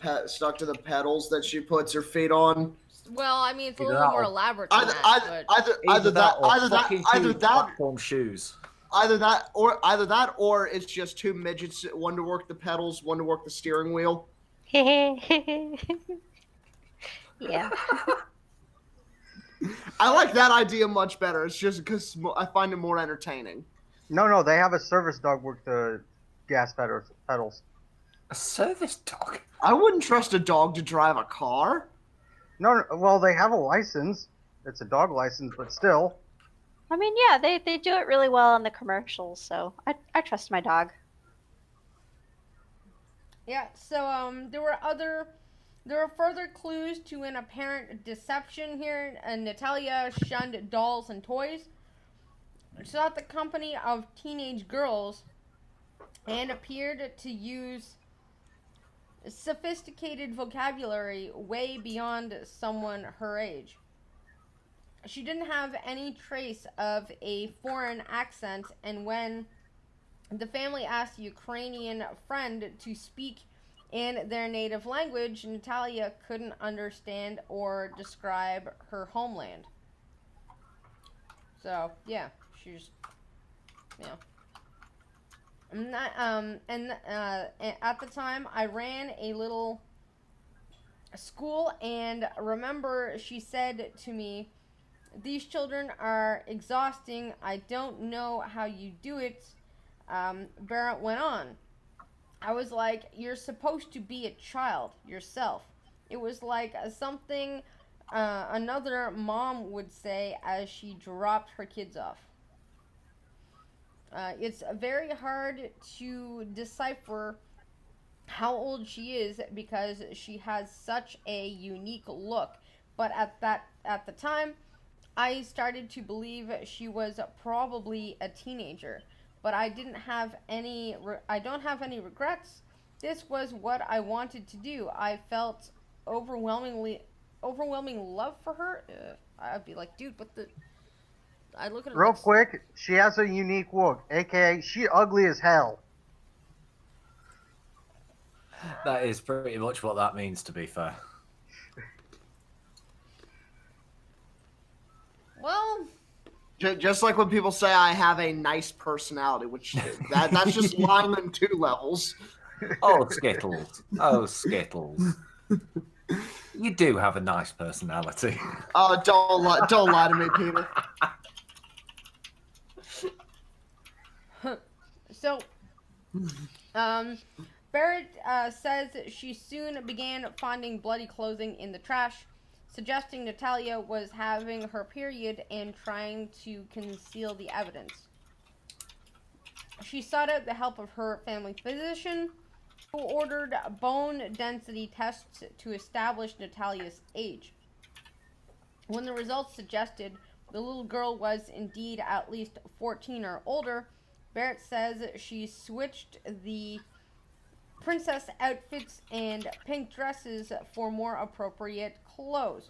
[SPEAKER 4] pedals that she puts her feet on.
[SPEAKER 3] Well, I mean, it's a
[SPEAKER 6] Either
[SPEAKER 3] little
[SPEAKER 6] that
[SPEAKER 3] more
[SPEAKER 6] or-
[SPEAKER 3] elaborate than that, but
[SPEAKER 6] Either platform shoes.
[SPEAKER 4] Either that or it's just two midgets, one to work the pedals, one to work the steering wheel.
[SPEAKER 2] Yeah.
[SPEAKER 4] I like that idea much better. It's just because I find it more entertaining.
[SPEAKER 1] no, they have a service dog work the gas pedals.
[SPEAKER 6] A service dog?
[SPEAKER 4] I wouldn't trust a dog to drive a car.
[SPEAKER 1] No, well, they have a license. It's a dog license, but still.
[SPEAKER 2] I mean, yeah, they do it really well in the commercials, so I trust my dog.
[SPEAKER 3] yeah. So there were further clues to an apparent deception here. Natalia shunned dolls and toys. She sought the company of teenage girls and appeared to use sophisticated vocabulary way beyond someone her age. She didn't have any trace of a foreign accent, and when the family asked a Ukrainian friend to speak in their native language, Natalia couldn't understand or describe her homeland. So, yeah, she's, At the time, I ran a little school, and remember, she said to me, "These children are exhausting. I don't know how you do it." Barrett went on. I was like, "You're supposed to be a child yourself." It was like something another mom would say as she dropped her kids off. It's very hard to decipher how old she is because she has such a unique look. But at the time, I started to believe she was probably a teenager. But I don't have any regrets. This was what I wanted to do. I felt overwhelming love for her. I'd be like, dude, what the? I look at her
[SPEAKER 1] Real
[SPEAKER 3] like,
[SPEAKER 1] quick, she has a unique look, aka she ugly as hell.
[SPEAKER 6] That is pretty much what that means, to be fair.
[SPEAKER 3] well,
[SPEAKER 4] Just like when people say I have a nice personality, which that's just Lyman 2 levels.
[SPEAKER 6] Oh, Skittles. Oh, Skittles. You do have a nice personality.
[SPEAKER 4] Oh, don't lie to me, Peter.
[SPEAKER 3] So, Barrett says she soon began finding bloody clothing in the trash, suggesting Natalia was having her period and trying to conceal the evidence. She sought out the help of her family physician, who ordered bone density tests to establish Natalia's age. When the results suggested the little girl was indeed at least 14 or older, Barrett says she switched the princess outfits and pink dresses for more appropriate clothes.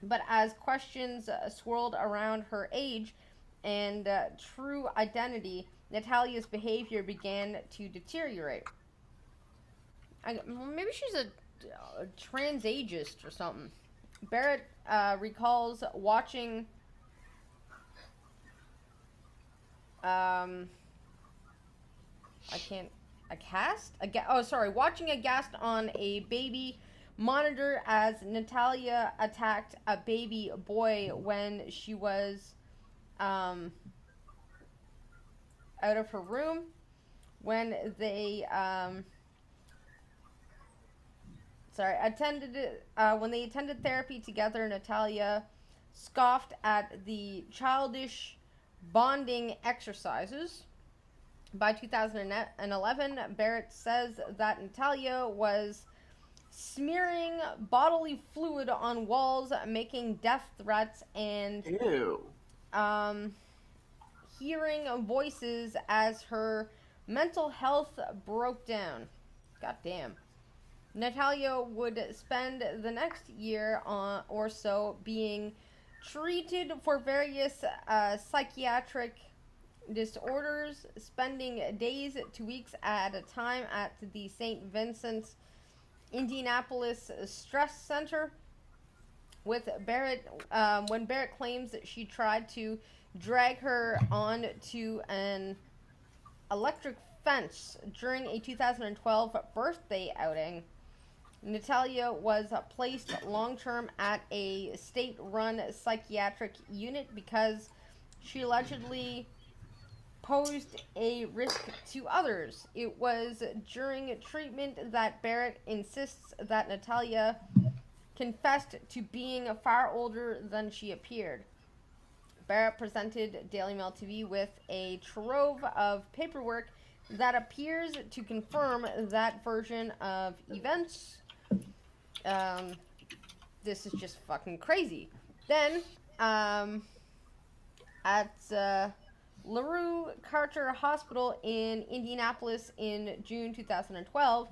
[SPEAKER 3] But as questions swirled around her age and true identity, Natalia's behavior began to deteriorate. Maybe she's a transageist or something. Barrett recalls watching watching a guest on a baby monitor as Natalia attacked a baby boy when she was out of her room. When they attended therapy together, Natalia scoffed at the childish bonding exercises. By 2011, Barrett says that Natalia was smearing bodily fluid on walls, making death threats, and
[SPEAKER 4] Ew.
[SPEAKER 3] hearing voices as her mental health broke down. God damn. Natalia would spend the next year or so being treated for various psychiatric disorders, spending days to weeks at a time at the St. Vincent's Indianapolis Stress Center. With Barrett, when Barrett claims that she tried to drag her onto an electric fence during a 2012 birthday outing, Natalia was placed long-term at a state-run psychiatric unit because she allegedly posed a risk to others. It was during treatment that Barrett insists that Natalia confessed to being far older than she appeared. Barrett presented Daily Mail TV with a trove of paperwork that appears to confirm that version of events. This is just fucking crazy. Then, at LaRue Carter Hospital in Indianapolis in June 2012,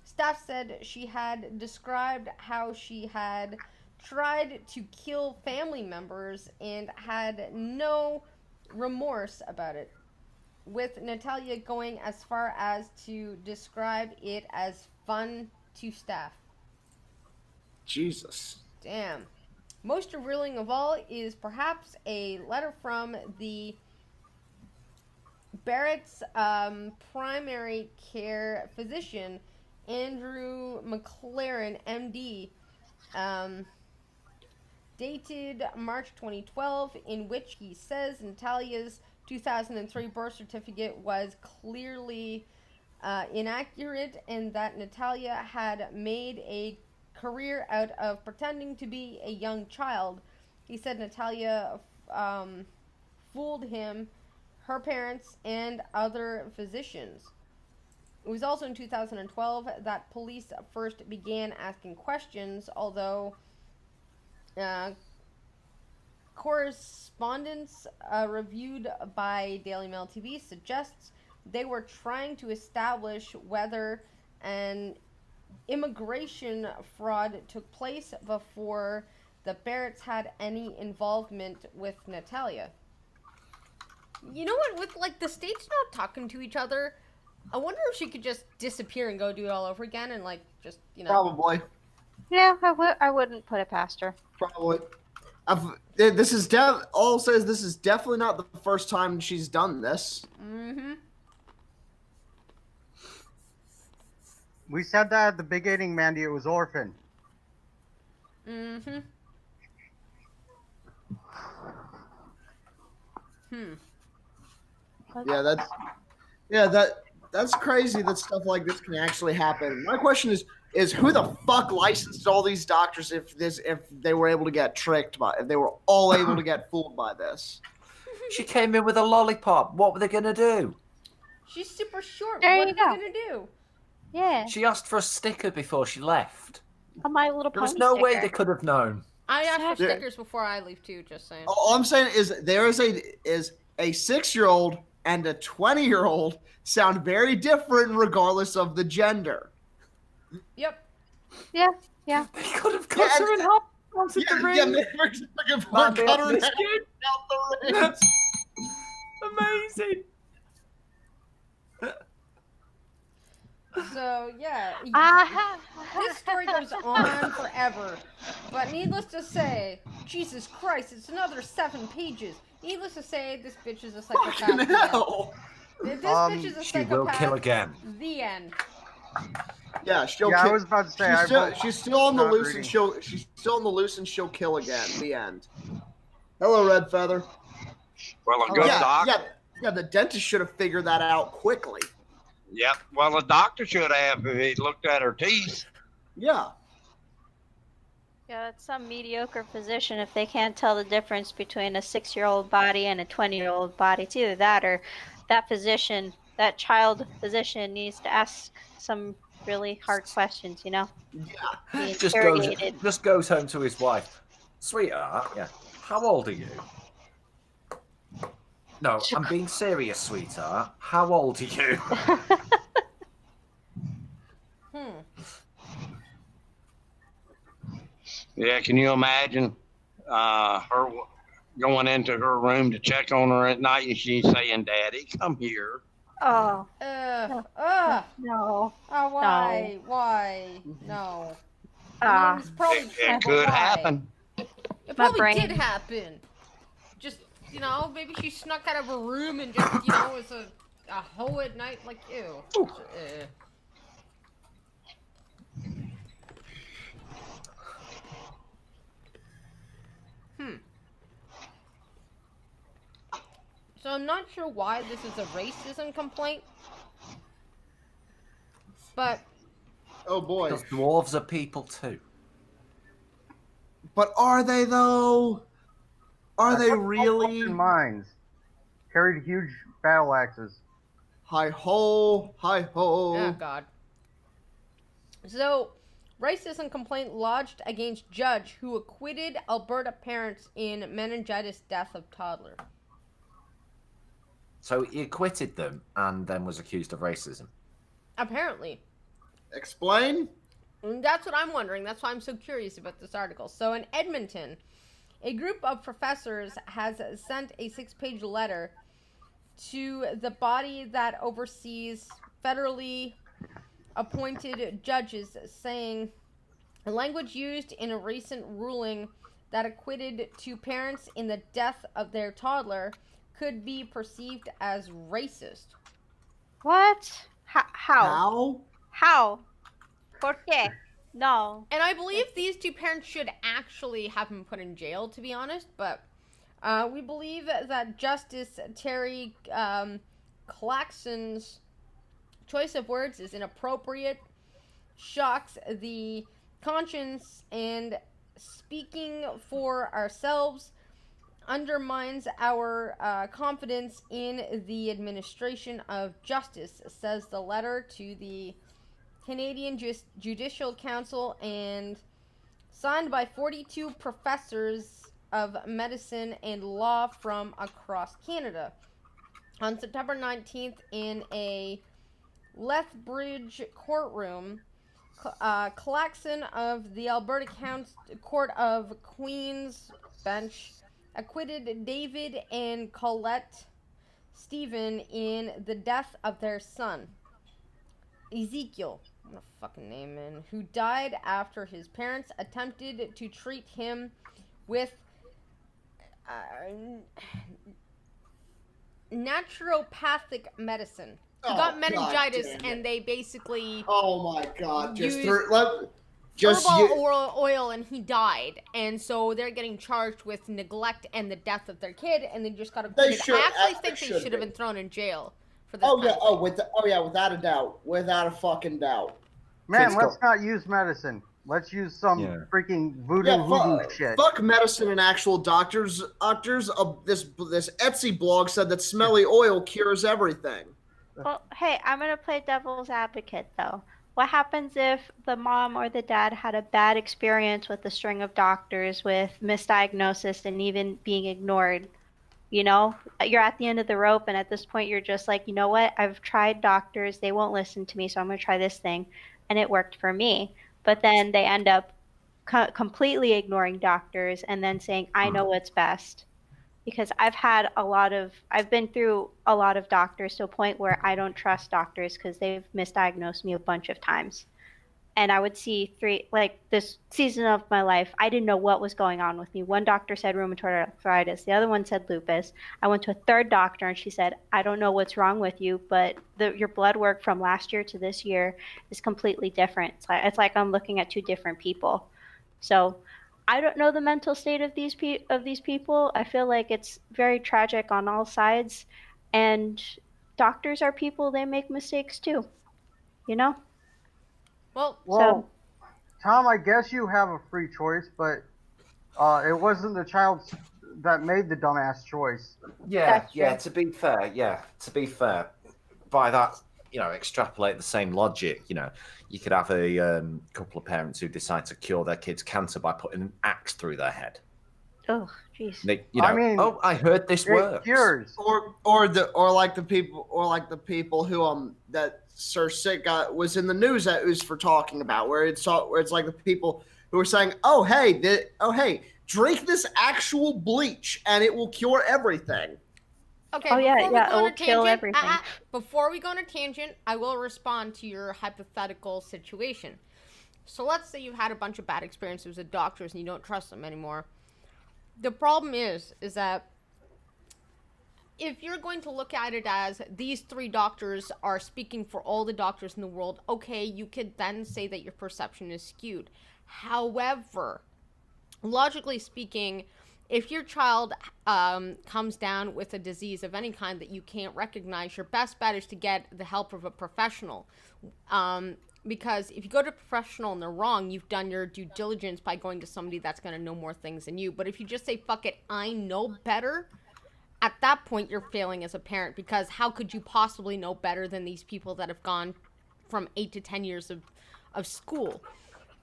[SPEAKER 3] staff said she had described how she had tried to kill family members and had no remorse about it, with Natalia going as far as to describe it as fun to staff.
[SPEAKER 4] Jesus.
[SPEAKER 3] Damn. Most revealing of all is perhaps a letter from the Barrett's primary care physician, Andrew McLaren, MD, dated March 2012, in which he says Natalia's 2003 birth certificate was clearly inaccurate and that Natalia had made a career out of pretending to be a young child. He said Natalia fooled him, her parents, and other physicians. It was also in 2012 that police first began asking questions, although correspondence reviewed by Daily Mail TV suggests they were trying to establish whether an immigration fraud took place before the Barretts had any involvement with Natalia. You know what? With like the states not talking to each other, I wonder if she could just disappear and go do it all over again and like just
[SPEAKER 4] Probably.
[SPEAKER 2] Yeah, I wouldn't put it past her.
[SPEAKER 4] Probably. This is all says this is definitely not the first time she's done this.
[SPEAKER 3] Mm-hmm.
[SPEAKER 1] We said that at the beginning, Mandy. It was orphan.
[SPEAKER 3] Mm-hmm.
[SPEAKER 4] That's crazy that stuff like this can actually happen. My question is who the fuck licensed all these doctors if they were able to get tricked if they were all able to get fooled by this?
[SPEAKER 6] She came in with a lollipop. What were they going to do?
[SPEAKER 3] She's super short.
[SPEAKER 2] There
[SPEAKER 3] What
[SPEAKER 2] you
[SPEAKER 3] are
[SPEAKER 2] go.
[SPEAKER 3] they gonna do?
[SPEAKER 2] Yeah,
[SPEAKER 6] She asked for a sticker before she left.
[SPEAKER 2] a My Little
[SPEAKER 6] There
[SPEAKER 2] Pony
[SPEAKER 6] was no way
[SPEAKER 2] sticker.
[SPEAKER 6] they could have known.
[SPEAKER 3] I asked for
[SPEAKER 2] Exactly.
[SPEAKER 3] stickers before I leave too. Just saying.
[SPEAKER 4] All I'm saying is there is a 6-year-old and a 20-year-old sound very different regardless of the gender.
[SPEAKER 3] Yep.
[SPEAKER 2] Yeah.
[SPEAKER 6] They could have cut her in half onto the ring.
[SPEAKER 4] Cut her in half out the ring.
[SPEAKER 6] That's amazing.
[SPEAKER 3] So yeah,
[SPEAKER 2] Ah.
[SPEAKER 3] this story goes on forever. But needless to say, Jesus Christ, it's another 7 pages. Needless to say, this bitch is a psychopath.
[SPEAKER 4] Fucking
[SPEAKER 3] The end.
[SPEAKER 4] hell.
[SPEAKER 3] This bitch is a
[SPEAKER 6] She will
[SPEAKER 3] psychopath.
[SPEAKER 6] kill again.
[SPEAKER 3] The end.
[SPEAKER 4] Yeah, she'll
[SPEAKER 1] Yeah,
[SPEAKER 4] kill.
[SPEAKER 1] I was about to say.
[SPEAKER 4] She's still on the
[SPEAKER 1] not
[SPEAKER 4] loose,
[SPEAKER 1] reading.
[SPEAKER 4] and she's still on the loose, and she'll kill again. The end. Hello, Red Feather.
[SPEAKER 5] Well, a
[SPEAKER 1] Oh,
[SPEAKER 5] good
[SPEAKER 4] yeah,
[SPEAKER 5] doctor.
[SPEAKER 4] yeah. The dentist should have figured that out quickly.
[SPEAKER 5] Yep. Well, the doctor should have if he looked at her teeth.
[SPEAKER 4] Yeah.
[SPEAKER 2] Yeah, it's some mediocre physician if they can't tell the difference between a 6-year-old body and a 20-year-old body. It's either that or that physician, that child physician, needs to ask some really hard questions, you know?
[SPEAKER 4] Yeah.
[SPEAKER 2] Be
[SPEAKER 6] Just
[SPEAKER 2] interrogated.
[SPEAKER 6] goes home to his wife. Sweetheart, yeah. How old are you? No, I'm being serious, sweetheart. How old are you?
[SPEAKER 5] Yeah, can you imagine her going into her room to check on her at night and she's saying, "Daddy, come here."
[SPEAKER 2] Oh,
[SPEAKER 3] No.
[SPEAKER 2] no.
[SPEAKER 3] Oh, why? Why? No.
[SPEAKER 2] Ah.
[SPEAKER 3] It's probably
[SPEAKER 5] It could
[SPEAKER 3] why?
[SPEAKER 5] happen.
[SPEAKER 3] It
[SPEAKER 2] My
[SPEAKER 3] probably
[SPEAKER 2] brain.
[SPEAKER 3] did happen. Just, maybe she snuck out of her room and just, was a hoe at night. Like, ew. So I'm not sure why this is a racism complaint. But
[SPEAKER 4] Oh boy.
[SPEAKER 6] Because dwarves are people too.
[SPEAKER 4] But are they though? Are they really?
[SPEAKER 1] Mines carried huge battle axes.
[SPEAKER 4] Hi ho, hi ho.
[SPEAKER 3] oh god. So, racism complaint lodged against judge who acquitted Alberta parents in meningitis death of toddler.
[SPEAKER 6] So he acquitted them and then was accused of racism.
[SPEAKER 3] Apparently.
[SPEAKER 4] Explain.
[SPEAKER 3] And that's what I'm wondering. That's why I'm so curious about this article. So in Edmonton, a group of professors has sent a 6-page letter to the body that oversees federally appointed judges saying the language used in a recent ruling that acquitted 2 parents in the death of their toddler could be perceived as racist.
[SPEAKER 2] What? How?
[SPEAKER 4] How?
[SPEAKER 2] How? ¿Por qué? No.
[SPEAKER 3] And I believe these two parents should actually have him put in jail, to be honest, but we believe that Justice Terry Claxon's choice of words is inappropriate, shocks the conscience, and speaking for ourselves undermines our confidence in the administration of justice, says the letter to the Canadian Judicial Council and signed by 42 professors of medicine and law from across Canada. On September 19th, in a Lethbridge courtroom, Claxon of the Alberta Court of Queen's Bench acquitted David and Colette Stephen in the death of their son, Ezekiel, I'm gonna fucking name him, who died after his parents attempted to treat him with naturopathic medicine. He got meningitis, and they basically
[SPEAKER 4] Oh my god!
[SPEAKER 3] herbal oil, and he died. And so they're getting charged with neglect and the death of their kid, and they just got acquitted. I actually think they should have been thrown in jail for this.
[SPEAKER 4] Without a doubt, without a fucking doubt.
[SPEAKER 1] Man, let's not use medicine. Let's use some freaking voodoo shit.
[SPEAKER 4] Fuck medicine and actual doctors. This Etsy blog said that smelly oil cures everything.
[SPEAKER 2] Well, hey, I'm gonna play devil's advocate though. What happens if the mom or the dad had a bad experience with a string of doctors with misdiagnosis and even being ignored? You know, you're at the end of the rope, and at this point you're just like, you know what? I've tried doctors, they won't listen to me, so I'm gonna try this thing, and it worked for me. But then they end up completely ignoring doctors and then saying, I know what's best. Because I've been through a lot of doctors to a point where I don't trust doctors because they've misdiagnosed me a bunch of times. And I would see this season of my life, I didn't know what was going on with me. One doctor said rheumatoid arthritis. The other one said lupus. I went to a third doctor and she said, I don't know what's wrong with you, but your blood work from last year to this year is completely different. It's like I'm looking at two different people. So I don't know the mental state of these people. I feel like it's very tragic on all sides. And doctors are people, they make mistakes too. You know?
[SPEAKER 1] Well, Tom, I guess you have a free choice, but it wasn't the child that made the dumbass choice.
[SPEAKER 6] Yeah. To be fair, by that, extrapolate the same logic. You could have a couple of parents who decide to cure their kid's cancer by putting an axe through their head.
[SPEAKER 2] Oh, jeez.
[SPEAKER 6] I heard this works.
[SPEAKER 1] Cures.
[SPEAKER 4] Or like the people who that Sir Sick was in the news that was for talking about, where it's like the people who are saying, hey, drink this actual bleach and it will cure everything.
[SPEAKER 3] Okay.
[SPEAKER 2] Oh yeah, it will kill everything.
[SPEAKER 3] Before we go on a tangent, I will respond to your hypothetical situation. So let's say you've had a bunch of bad experiences with doctors and you don't trust them anymore. The problem is that if you're going to look at it as these three doctors are speaking for all the doctors in the world, okay, you could then say that your perception is skewed. However, logically speaking, if your child comes down with a disease of any kind that you can't recognize, your best bet is to get the help of a professional. Because if you go to a professional and they're wrong, you've done your due diligence by going to somebody that's going to know more things than you. But if you just say, fuck it, I know better, at that point you're failing as a parent, because how could you possibly know better than these people that have gone from 8 to 10 years of school?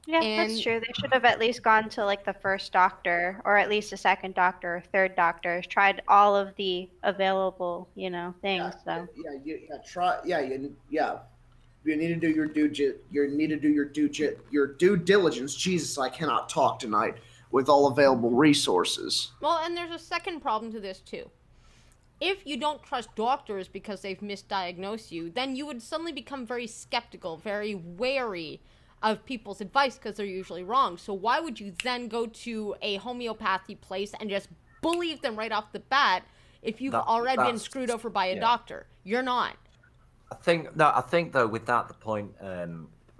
[SPEAKER 2] Yeah, that's true. They should have at least gone to the first doctor, or at least a second doctor, or third doctor, tried all of the available, things.
[SPEAKER 4] You need to do your due diligence. Jesus, I cannot talk tonight with all available resources.
[SPEAKER 3] Well, and there's a second problem to this too. If you don't trust doctors because they've misdiagnosed you, then you would suddenly become very skeptical, very wary of people's advice because they're usually wrong. So why would you then go to a homeopathy place and just believe them right off the bat if you've
[SPEAKER 6] That-
[SPEAKER 3] already been
[SPEAKER 6] that's-
[SPEAKER 3] screwed over by a
[SPEAKER 6] yeah.
[SPEAKER 3] doctor. You're not.
[SPEAKER 6] I think though with that the point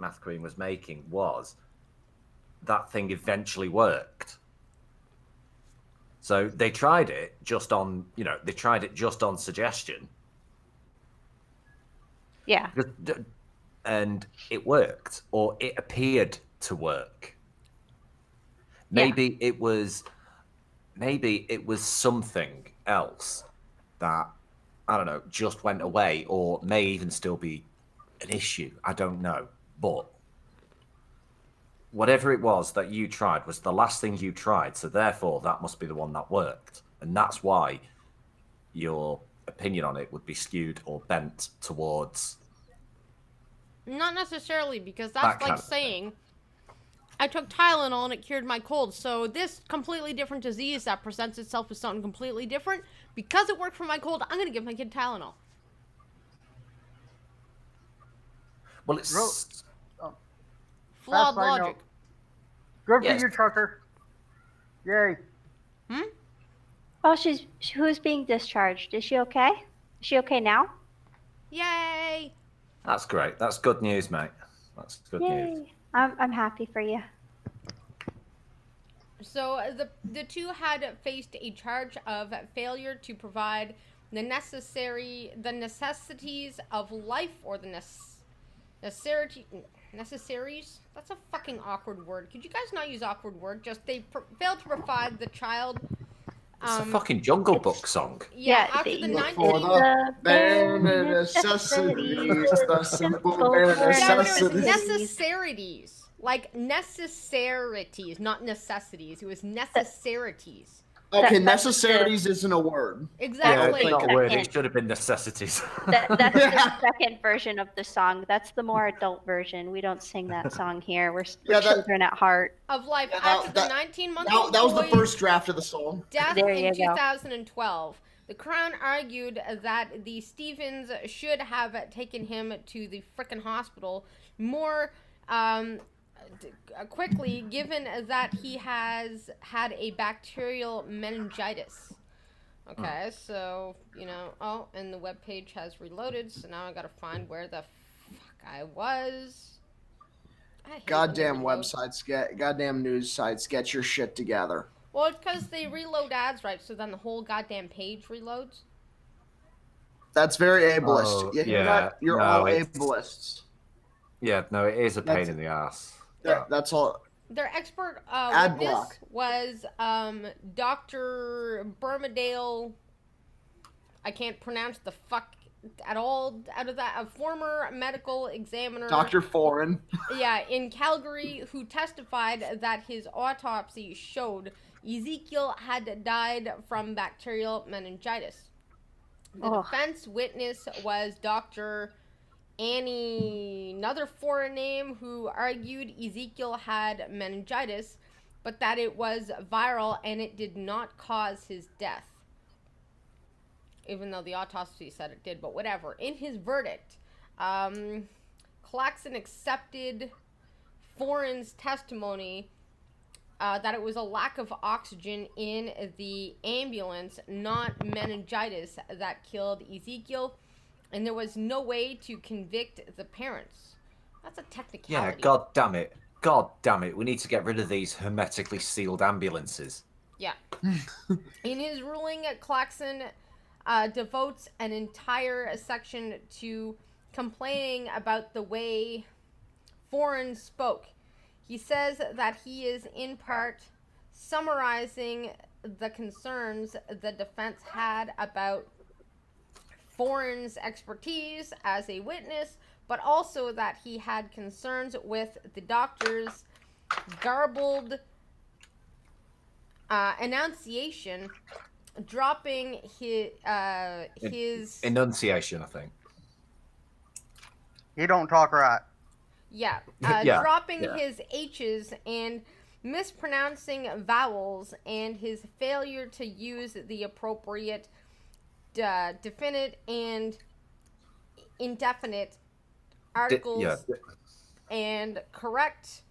[SPEAKER 6] Math Queen was making was that thing eventually worked. So they tried it just on suggestion.
[SPEAKER 2] Yeah.
[SPEAKER 6] And it worked, or it appeared to work. Maybe it was something else that, I don't know, just went away, or may even still be an issue. I don't know. But whatever it was that you tried was the last thing you tried, so therefore that must be the one that worked. And that's why your opinion on it would be skewed or bent towards...
[SPEAKER 3] Not necessarily, because
[SPEAKER 6] That
[SPEAKER 3] that's
[SPEAKER 6] kind
[SPEAKER 3] like
[SPEAKER 6] of thing.
[SPEAKER 3] saying I took Tylenol and it cured my cold. So this completely different disease that presents itself as something completely different, because it worked for my cold, I'm going to give my kid Tylenol.
[SPEAKER 6] Well, it's...
[SPEAKER 3] Flawed
[SPEAKER 1] Fast side
[SPEAKER 3] logic.
[SPEAKER 1] note. Good
[SPEAKER 6] Yes.
[SPEAKER 1] for you, Trucker. Yay.
[SPEAKER 2] Oh, who's being discharged? Is she okay? Is she okay now?
[SPEAKER 3] Yay!
[SPEAKER 6] That's great. That's good news, mate. That's good news.
[SPEAKER 2] Yay! I'm happy for you.
[SPEAKER 3] So the two had faced a charge of failure to provide the necessities of life, or the necessaries. That's a fucking awkward word. Could you guys not use awkward word? Just they failed to provide the child.
[SPEAKER 6] It's a fucking Jungle Book song.
[SPEAKER 3] Yeah, after
[SPEAKER 2] the-
[SPEAKER 3] the
[SPEAKER 2] Look
[SPEAKER 3] 19...
[SPEAKER 4] For the bare necessities, the simple bare
[SPEAKER 3] Yeah, but it was
[SPEAKER 4] necessities.
[SPEAKER 3] necessarities. Like necessarities, not necessities. It was necessarities.
[SPEAKER 4] Okay,
[SPEAKER 2] that's
[SPEAKER 4] necessarities isn't a word.
[SPEAKER 3] Exactly.
[SPEAKER 6] it's not
[SPEAKER 2] Second.
[SPEAKER 6] a word. It should have been necessities.
[SPEAKER 2] That's the second version of the song. That's the more adult version. We don't sing that song here. We're
[SPEAKER 4] Yeah, that-
[SPEAKER 2] children at heart.
[SPEAKER 3] Of life
[SPEAKER 4] Yeah,
[SPEAKER 3] after
[SPEAKER 4] that-
[SPEAKER 3] the 19-month-old
[SPEAKER 4] That was the
[SPEAKER 3] boy's
[SPEAKER 4] first draft of the song.
[SPEAKER 3] death
[SPEAKER 2] There
[SPEAKER 3] in
[SPEAKER 2] you go.
[SPEAKER 3] 2012. The Crown argued that the Stevens should have taken him to the frickin' hospital more quickly, given that he has had a bacterial meningitis. Okay, so, oh, and the webpage has reloaded, so now I gotta find where the fuck I was. I hate when they
[SPEAKER 4] Goddamn
[SPEAKER 3] reload.
[SPEAKER 4] websites, goddamn news sites, get your shit together.
[SPEAKER 3] Well, it's because they reload ads, right? So then the whole goddamn page reloads.
[SPEAKER 4] That's very ableist.
[SPEAKER 6] Oh,
[SPEAKER 4] you hear
[SPEAKER 6] yeah.
[SPEAKER 4] that? You're
[SPEAKER 6] No,
[SPEAKER 4] all
[SPEAKER 6] it's-
[SPEAKER 4] ableists.
[SPEAKER 6] Yeah, no, it is a pain
[SPEAKER 4] That's-
[SPEAKER 6] in the ass.
[SPEAKER 4] That's all.
[SPEAKER 3] Their expert
[SPEAKER 4] Ad
[SPEAKER 3] witness
[SPEAKER 4] block.
[SPEAKER 3] was Dr. Bermadale. I can't pronounce the fuck at all out of that. A former medical examiner.
[SPEAKER 4] Dr. Foreign.
[SPEAKER 3] Yeah, in Calgary, who testified that his autopsy showed Ezekiel had died from bacterial meningitis. The
[SPEAKER 2] Ugh.
[SPEAKER 3] defense witness was Dr. Annie, another foreign name, who argued Ezekiel had meningitis, but that it was viral and it did not cause his death. Even though the autopsy said it did, but whatever. In his verdict, Claxon accepted Foreign's testimony that it was a lack of oxygen in the ambulance, not meningitis, that killed Ezekiel, and there was no way to convict the parents. That's a
[SPEAKER 6] Yeah,
[SPEAKER 3] technicality.
[SPEAKER 6] god damn it. God damn it. We need to get rid of these hermetically sealed ambulances.
[SPEAKER 3] Yeah. In his ruling, Claxon devotes an entire section to complaining about the way Foreign spoke. He says that he is in part summarizing the concerns the defense had about Foreign's expertise as a witness, but also that he had concerns with the doctor's garbled enunciation, dropping his
[SPEAKER 6] Enunciation, I think.
[SPEAKER 1] He don't talk right.
[SPEAKER 3] yeah,
[SPEAKER 6] Yeah,
[SPEAKER 3] dropping
[SPEAKER 6] yeah.
[SPEAKER 3] his H's and mispronouncing vowels, and his failure to use the appropriate definite and indefinite articles
[SPEAKER 6] Yeah.
[SPEAKER 3] and correct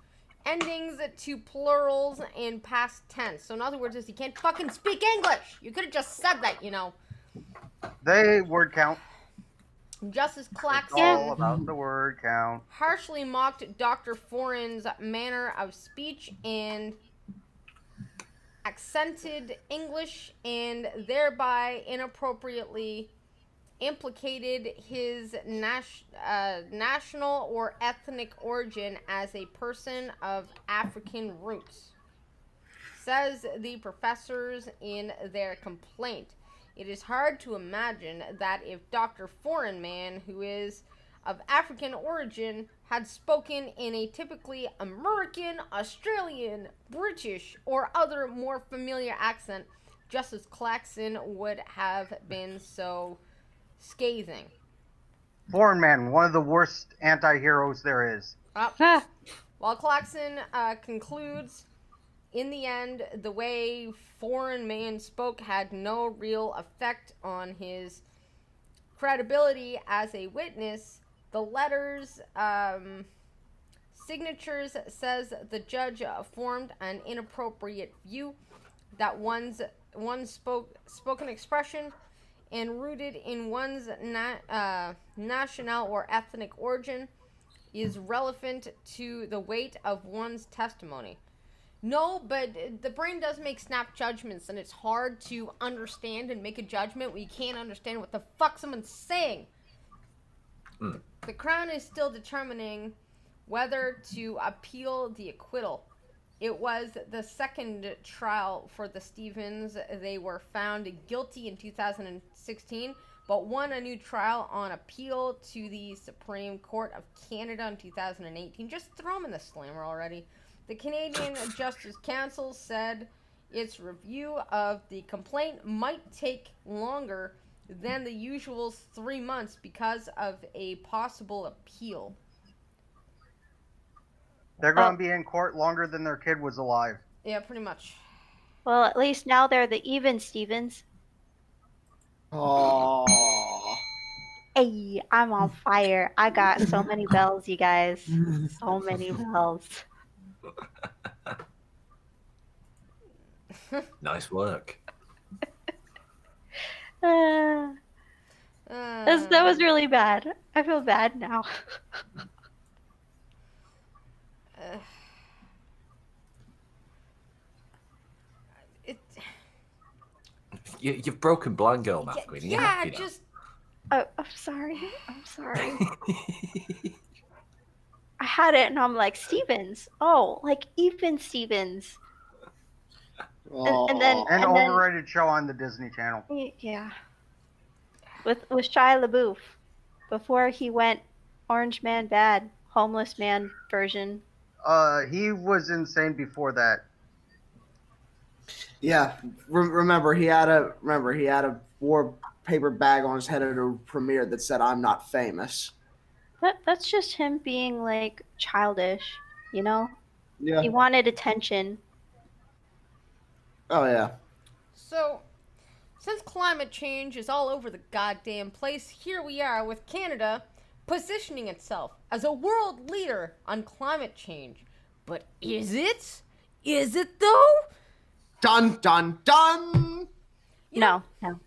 [SPEAKER 3] endings to plurals and past tense. So in other words, is he can't fucking speak English. You could have just said that,
[SPEAKER 1] They word count.
[SPEAKER 3] Justice
[SPEAKER 1] It's
[SPEAKER 3] Claxon
[SPEAKER 1] all about the word count.
[SPEAKER 3] harshly mocked Dr. Foreign's manner of speech and accented English, and thereby inappropriately implicated his national or ethnic origin as a person of African roots, says the professors in their complaint. It is hard to imagine that if Dr. Foreign Man, who is of African origin, had spoken in a typically American, Australian, British, or other more familiar accent, Justice Claxon would have been so scathing.
[SPEAKER 1] Foreign Man, one of the worst anti-heroes there is.
[SPEAKER 3] While Claxon concludes, in the end, the way Foreign Man spoke had no real effect on his credibility as a witness. The letter's signatures says the judge formed an inappropriate view that one's spoken expression and rooted in one's national or ethnic origin is relevant to the weight of one's testimony. No, but the brain does make snap judgments, and it's hard to understand and make a judgment when you can't understand what the fuck someone's saying. The Crown is still determining whether to appeal the acquittal. It was the second trial for the Stevens. They were found guilty in 2016, but won a new trial on appeal to the Supreme Court of Canada in 2018. Just throw them in the slammer already. The Canadian Justice Council said its review of the complaint might take longer than the usual 3 months because of a possible appeal.
[SPEAKER 1] They're going to be in court longer than their kid was alive.
[SPEAKER 3] Yeah, pretty much.
[SPEAKER 2] Well, at least now they're the even Stevens.
[SPEAKER 4] Oh.
[SPEAKER 2] Hey, I'm on fire. I got so many bells, you guys. So many bells.
[SPEAKER 6] Nice work.
[SPEAKER 2] That was really bad. I feel bad now.
[SPEAKER 6] You've broken Blind Girl Math, Queen.
[SPEAKER 3] Yeah,
[SPEAKER 6] you know.
[SPEAKER 3] just
[SPEAKER 2] I'm sorry. I'm sorry. I had it and I'm like, Stevens. Oh, like even Stevens. And then
[SPEAKER 1] An overrated show on the Disney Channel.
[SPEAKER 2] Yeah. With Shia LaBeouf. Before he went Orange Man Bad, homeless man version.
[SPEAKER 1] He was insane before that.
[SPEAKER 4] Yeah, remember he had a war paper bag on his head at a premiere that said "I'm not famous."
[SPEAKER 2] That's just him being like childish, you know?
[SPEAKER 4] Yeah.
[SPEAKER 2] He wanted attention.
[SPEAKER 4] Oh yeah.
[SPEAKER 3] so. Since climate change is all over the goddamn place, here we are with Canada positioning itself as a world leader on climate change. But is it? Is it though?
[SPEAKER 4] Dun dun dun.
[SPEAKER 2] No,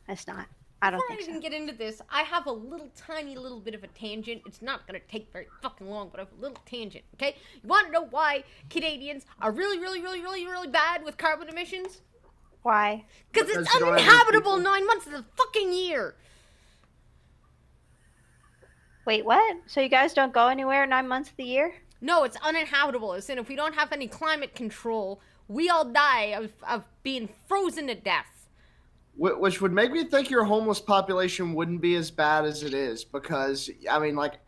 [SPEAKER 2] it's not. I don't
[SPEAKER 3] Before
[SPEAKER 2] think
[SPEAKER 3] I even
[SPEAKER 2] so.
[SPEAKER 3] get into this, I have a tiny little bit of a tangent. It's not going to take very fucking long, but I have a little tangent, okay? You want to know why Canadians are really, really, really, really, really bad with carbon emissions?
[SPEAKER 2] Why?
[SPEAKER 3] Because it's
[SPEAKER 4] Because you don't have any
[SPEAKER 3] uninhabitable
[SPEAKER 4] people.
[SPEAKER 3] 9 months of the fucking year.
[SPEAKER 2] Wait, what? So you guys don't go anywhere 9 months of the year?
[SPEAKER 3] No, it's uninhabitable. As in, if we don't have any climate control, we all die of being frozen to death.
[SPEAKER 4] Which would make me think your homeless population wouldn't be as bad as it is, because I mean, like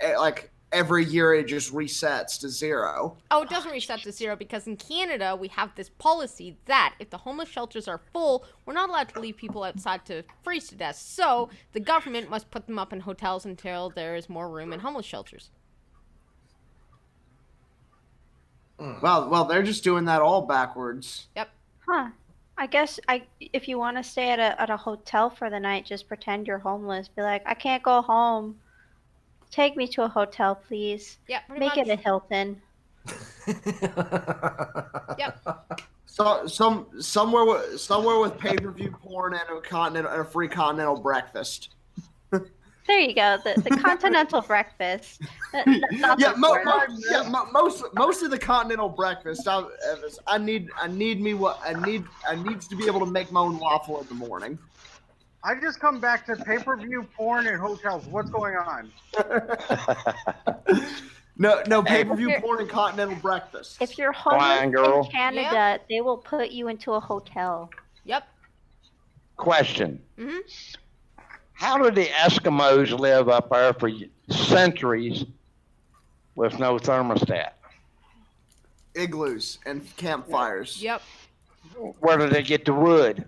[SPEAKER 4] every year it just resets to zero.
[SPEAKER 3] Oh, it doesn't reset to zero because in Canada we have this policy that if the homeless shelters are full, we're not allowed to leave people outside to freeze to death. So the government must put them up in hotels until there is more room in homeless shelters.
[SPEAKER 4] Well, they're just doing that all backwards.
[SPEAKER 3] Yep.
[SPEAKER 2] Huh. I guess if you want to stay at a hotel for the night, just pretend you're homeless. Be like, I can't go home. Take me to a hotel, please.
[SPEAKER 3] Yep. Pretty
[SPEAKER 2] Make
[SPEAKER 3] much.
[SPEAKER 2] it a Hilton.
[SPEAKER 3] Yep.
[SPEAKER 4] Somewhere with pay-per-view porn and a free continental breakfast.
[SPEAKER 2] There you go. The continental breakfast. Not
[SPEAKER 4] Yeah,
[SPEAKER 2] the porn.
[SPEAKER 4] most of the continental breakfast. I need to be able to make my own waffle in the morning.
[SPEAKER 1] I just come back to pay-per-view porn and hotels. What's going on?
[SPEAKER 4] No pay-per-view porn and continental breakfast.
[SPEAKER 2] If you're
[SPEAKER 5] Flying
[SPEAKER 2] homeless
[SPEAKER 5] girl.
[SPEAKER 2] in Canada, they will put you into a hotel.
[SPEAKER 3] Yep.
[SPEAKER 5] Question.
[SPEAKER 3] Mhm.
[SPEAKER 5] How did the Eskimos live up there for centuries with no thermostat?
[SPEAKER 4] Igloos and campfires.
[SPEAKER 3] Yep.
[SPEAKER 5] Where did they get the wood?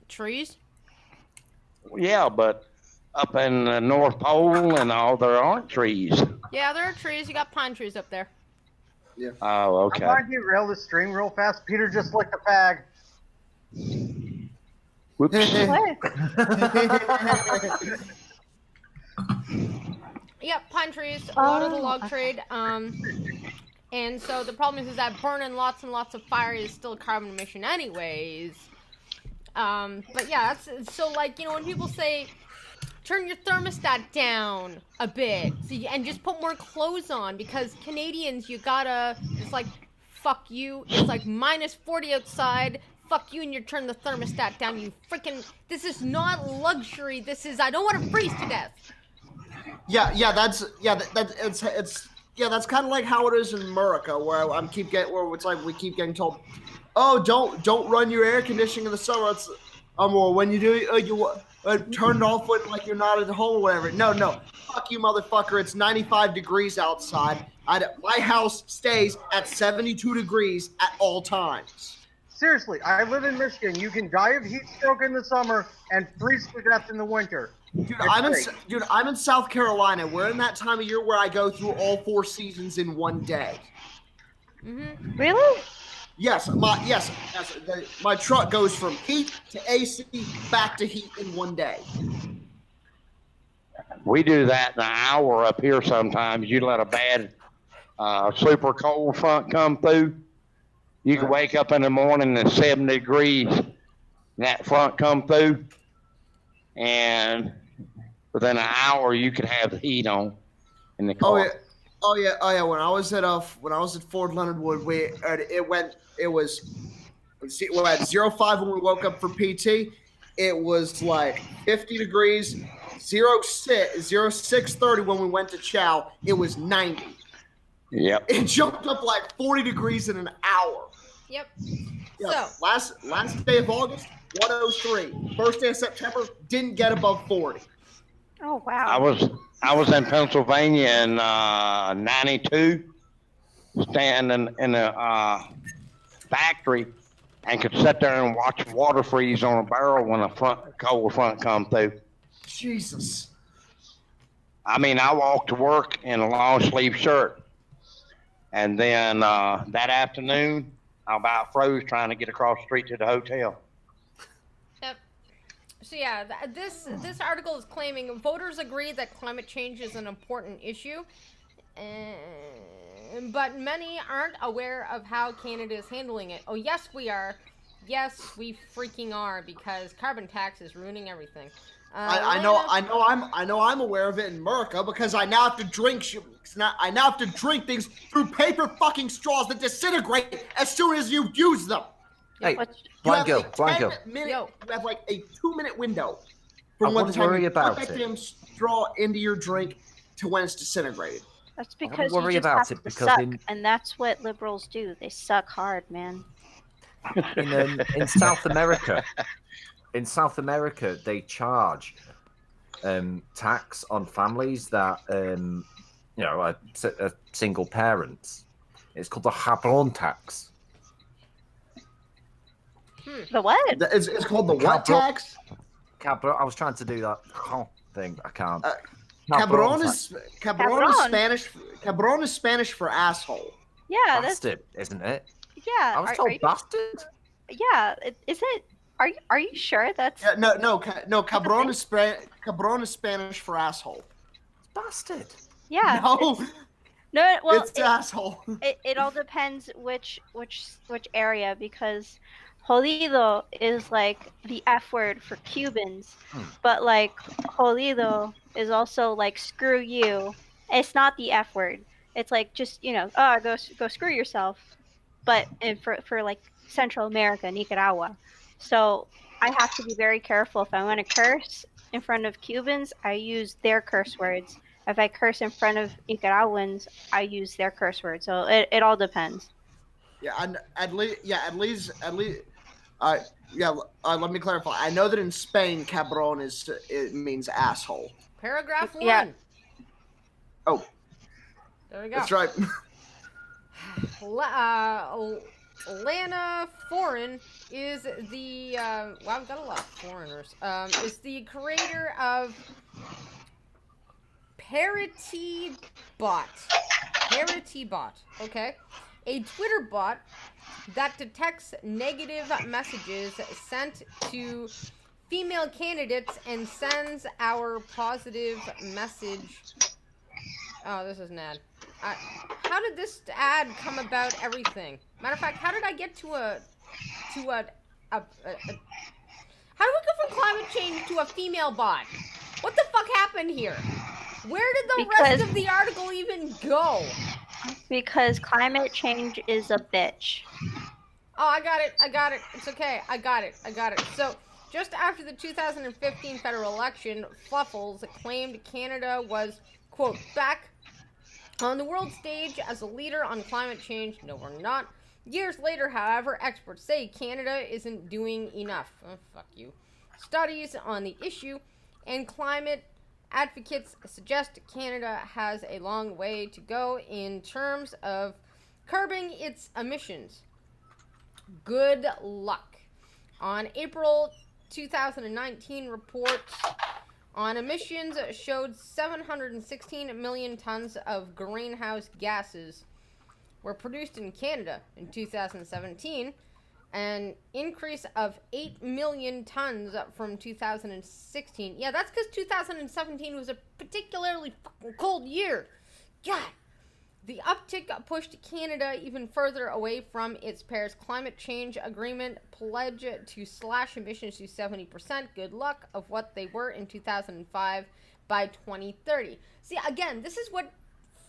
[SPEAKER 3] Trees.
[SPEAKER 5] Yeah, but up in the North Pole and all, there aren't trees.
[SPEAKER 3] Yeah, there are trees. You got pine trees up there.
[SPEAKER 5] Oh, okay.
[SPEAKER 1] I'm trying to derail this stream real fast. Peter just licked a fag.
[SPEAKER 5] Whoops.
[SPEAKER 3] Yep, pine trees. A lot of the log trade. And so the problem is that burning lots and lots of fire is still carbon emission anyways. But yeah, that's so like, you know, when people say turn your thermostat down a bit and just put more clothes on, because Canadians, you gotta, it's like, fuck you, it's like -40 outside, fuck you, and you turn the thermostat down, you freaking, this is not luxury, this is, I don't want to freeze to death.
[SPEAKER 4] That's kind of like how it is in America, where it's like we keep getting told, oh, don't run your air conditioning in the summer. It's well, when you do, you turn it off when like you're not at home or whatever. No, fuck you, motherfucker. It's 95 degrees outside. My house stays at 72 degrees at all times.
[SPEAKER 1] Seriously, I live in Michigan. You can die of heat stroke in the summer and freeze to death in the winter.
[SPEAKER 4] Dude, I'm in South Carolina. We're in that time of year where I go through all 4 seasons in one day.
[SPEAKER 3] Mm-hmm.
[SPEAKER 2] Really?
[SPEAKER 4] Yes, my truck goes from heat to AC back to heat in one day.
[SPEAKER 5] We do that in an hour up here sometimes. You let a bad super cold front come through. You can wake up in the morning and it's 70 degrees and that front come through. And within an hour you could have the heat on in the car.
[SPEAKER 4] Oh yeah. When I was at Fort Leonard Wood, it was 05 when we woke up for PT. It was like 50 degrees. 06:30 when we went to Chow. It was 90.
[SPEAKER 5] Yep.
[SPEAKER 4] It jumped up like 40 degrees in an hour.
[SPEAKER 3] Yep.
[SPEAKER 4] Yeah,
[SPEAKER 3] So
[SPEAKER 4] last day of August, 103. First day of September, didn't get above 40.
[SPEAKER 2] Oh wow.
[SPEAKER 5] I was in Pennsylvania in 92, standing in a factory, and could sit there and watch water freeze on a barrel when a cold front come through.
[SPEAKER 4] Jesus.
[SPEAKER 5] I mean, I walked to work in a long sleeve shirt, and then that afternoon, I about froze trying to get across the street to the hotel.
[SPEAKER 3] So yeah, this article is claiming voters agree that climate change is an important issue, but many aren't aware of how Canada is handling it. Oh yes, we are. Yes, we freaking are, because carbon tax is ruining everything.
[SPEAKER 4] I know I'm aware of it in America because I now have to drink things through paper fucking straws that disintegrate as soon as you use them.
[SPEAKER 6] Hey,
[SPEAKER 4] Blanco.
[SPEAKER 3] Yo.
[SPEAKER 4] You have like a 2-minute window from
[SPEAKER 6] I
[SPEAKER 4] when the
[SPEAKER 6] wouldn't
[SPEAKER 4] time
[SPEAKER 6] worry
[SPEAKER 4] you
[SPEAKER 6] about
[SPEAKER 4] put that
[SPEAKER 6] it.
[SPEAKER 4] damn straw into your drink to when it's disintegrated.
[SPEAKER 2] That's because
[SPEAKER 6] worry
[SPEAKER 2] you just
[SPEAKER 6] about
[SPEAKER 2] have
[SPEAKER 6] it
[SPEAKER 2] to
[SPEAKER 6] because
[SPEAKER 2] suck,
[SPEAKER 6] in-
[SPEAKER 2] and that's what liberals do. They suck hard, man.
[SPEAKER 6] In South America, they charge tax on families that are single parents. It's called the Habron tax.
[SPEAKER 2] The what?
[SPEAKER 4] It's called the what tax?
[SPEAKER 6] Cabron. I was trying to do that thing. I can't.
[SPEAKER 4] Cabron
[SPEAKER 6] tax.
[SPEAKER 4] is
[SPEAKER 2] Cabron.
[SPEAKER 4] Spanish. Cabron is Spanish for asshole.
[SPEAKER 2] Yeah, that's
[SPEAKER 6] Bastard, isn't it?
[SPEAKER 2] yeah.
[SPEAKER 6] I was
[SPEAKER 2] are
[SPEAKER 6] told
[SPEAKER 2] you,
[SPEAKER 6] bastard.
[SPEAKER 2] yeah, is it? Are you sure that's?
[SPEAKER 4] Yeah, no. Cabron is Spanish for asshole.
[SPEAKER 6] Bastard.
[SPEAKER 2] Yeah.
[SPEAKER 4] No.
[SPEAKER 2] No, well,
[SPEAKER 4] it's asshole.
[SPEAKER 2] it all depends which area, because jodido is like the F word for Cubans, but like jodido is also like screw you. It's not the F word. It's like just go screw yourself. But for like Central America, Nicaragua, so I have to be very careful if I want to curse in front of Cubans. I use their curse words. If I curse in front of Nicaraguans, I use their curse words. So it all depends.
[SPEAKER 4] Yeah, and at least, let me clarify. I know that in Spain, cabron it means asshole.
[SPEAKER 3] Paragraph 1.
[SPEAKER 2] Yeah.
[SPEAKER 4] Oh,
[SPEAKER 3] There we go.
[SPEAKER 4] that's right.
[SPEAKER 3] Lana Foreign is the wow, we've got a lot of foreigners. Is the creator of ParityBot. ParityBot, okay? A Twitter bot that detects negative messages sent to female candidates and sends our positive message. Oh, this is an ad. How did this ad come about everything? Matter of fact, how did I get to a how do we go from climate change to a female bot? What the fuck happened here? Where did the rest of the article even go?
[SPEAKER 2] Because climate change is a bitch.
[SPEAKER 3] Oh, I got it. It's okay. I got it. So, just after the 2015 federal election, Fluffles claimed Canada was, quote, back on the world stage as a leader on climate change. No, we're not. Years later, however, experts say Canada isn't doing enough. Oh, fuck you. Studies on the issue and climate advocates suggest Canada has a long way to go in terms of curbing its emissions. Good luck. On April 2019, reports on emissions showed 716 million tons of greenhouse gases were produced in Canada in 2017, an increase of 8 million tons from 2016. Yeah, that's because 2017 was a particularly fucking cold year. God. The uptick pushed Canada even further away from its Paris Climate Change Agreement pledge to slash emissions to 70%. Good luck of what they were in 2005 by 2030. See, again, this is what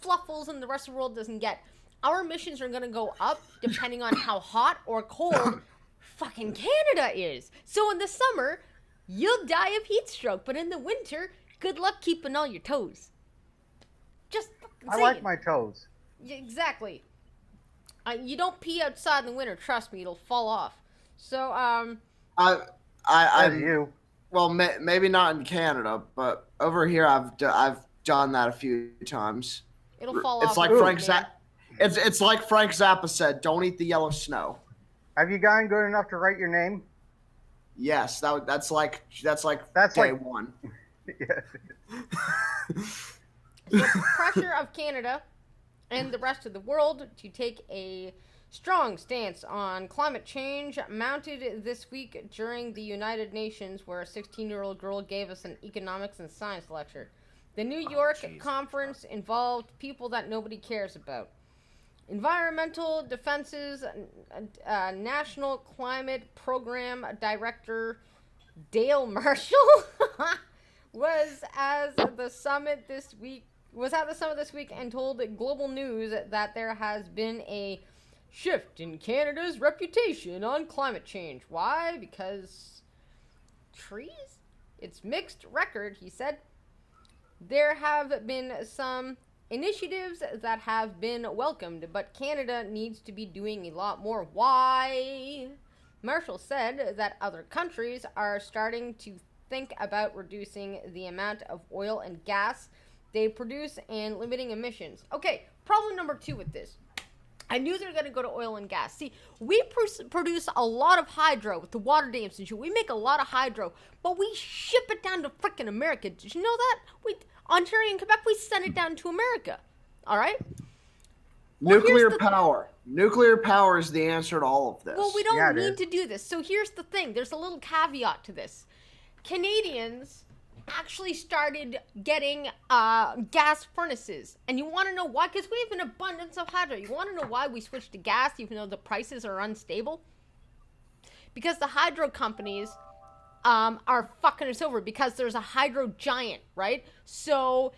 [SPEAKER 3] Fluffles and the rest of the world doesn't get. Our emissions are going to go up depending on how hot or cold fucking Canada is. So in the summer, you'll die of heat stroke, but in the winter, good luck keeping all your toes. Just fucking
[SPEAKER 1] I
[SPEAKER 3] saying.
[SPEAKER 1] like my toes.
[SPEAKER 3] Yeah, exactly. You don't pee outside in the winter. Trust me, it'll fall off. So,
[SPEAKER 1] As you.
[SPEAKER 4] Well, maybe not in Canada, but over here I've done that a few times.
[SPEAKER 3] it'll fall off.
[SPEAKER 4] It's like It's like Frank Zappa said, "Don't eat the yellow snow."
[SPEAKER 1] Have you gotten good enough to write your name?
[SPEAKER 4] Yes, that's like day one.
[SPEAKER 3] The pressure of Canada and the rest of the world to take a strong stance on climate change mounted this week during the United Nations, where a 16-year-old girl gave us an economics and science lecture. The New York conference involved people that nobody cares about. Environmental Defense's National Climate Program Director Dale Marshall was at the summit this week and told Global News that there has been a shift in Canada's reputation on climate change. Why? Because trees? It's mixed record, he said. There have been some initiatives that have been welcomed, but Canada needs to be doing a lot more. Why? Marshall said that other countries are starting to think about reducing the amount of oil and gas they produce and limiting emissions. Okay, problem number 2 with this. I knew they were going to go to oil and gas. See, we produce a lot of hydro with the water dams and shit. We make a lot of hydro, but we ship it down to frickin' America. Did you know that? Ontario and Quebec, we send it down to America. All right? Well,
[SPEAKER 4] Nuclear power. Nuclear power is the answer to all of this.
[SPEAKER 3] Well, we don't need to do this. So here's the thing. There's a little caveat to this. Canadians actually started getting gas furnaces. And you want to know why? Because we have an abundance of hydro. You want to know why we switched to gas even though the prices are unstable? Because the hydro companies are fucking us over because there's a hydro giant, right? So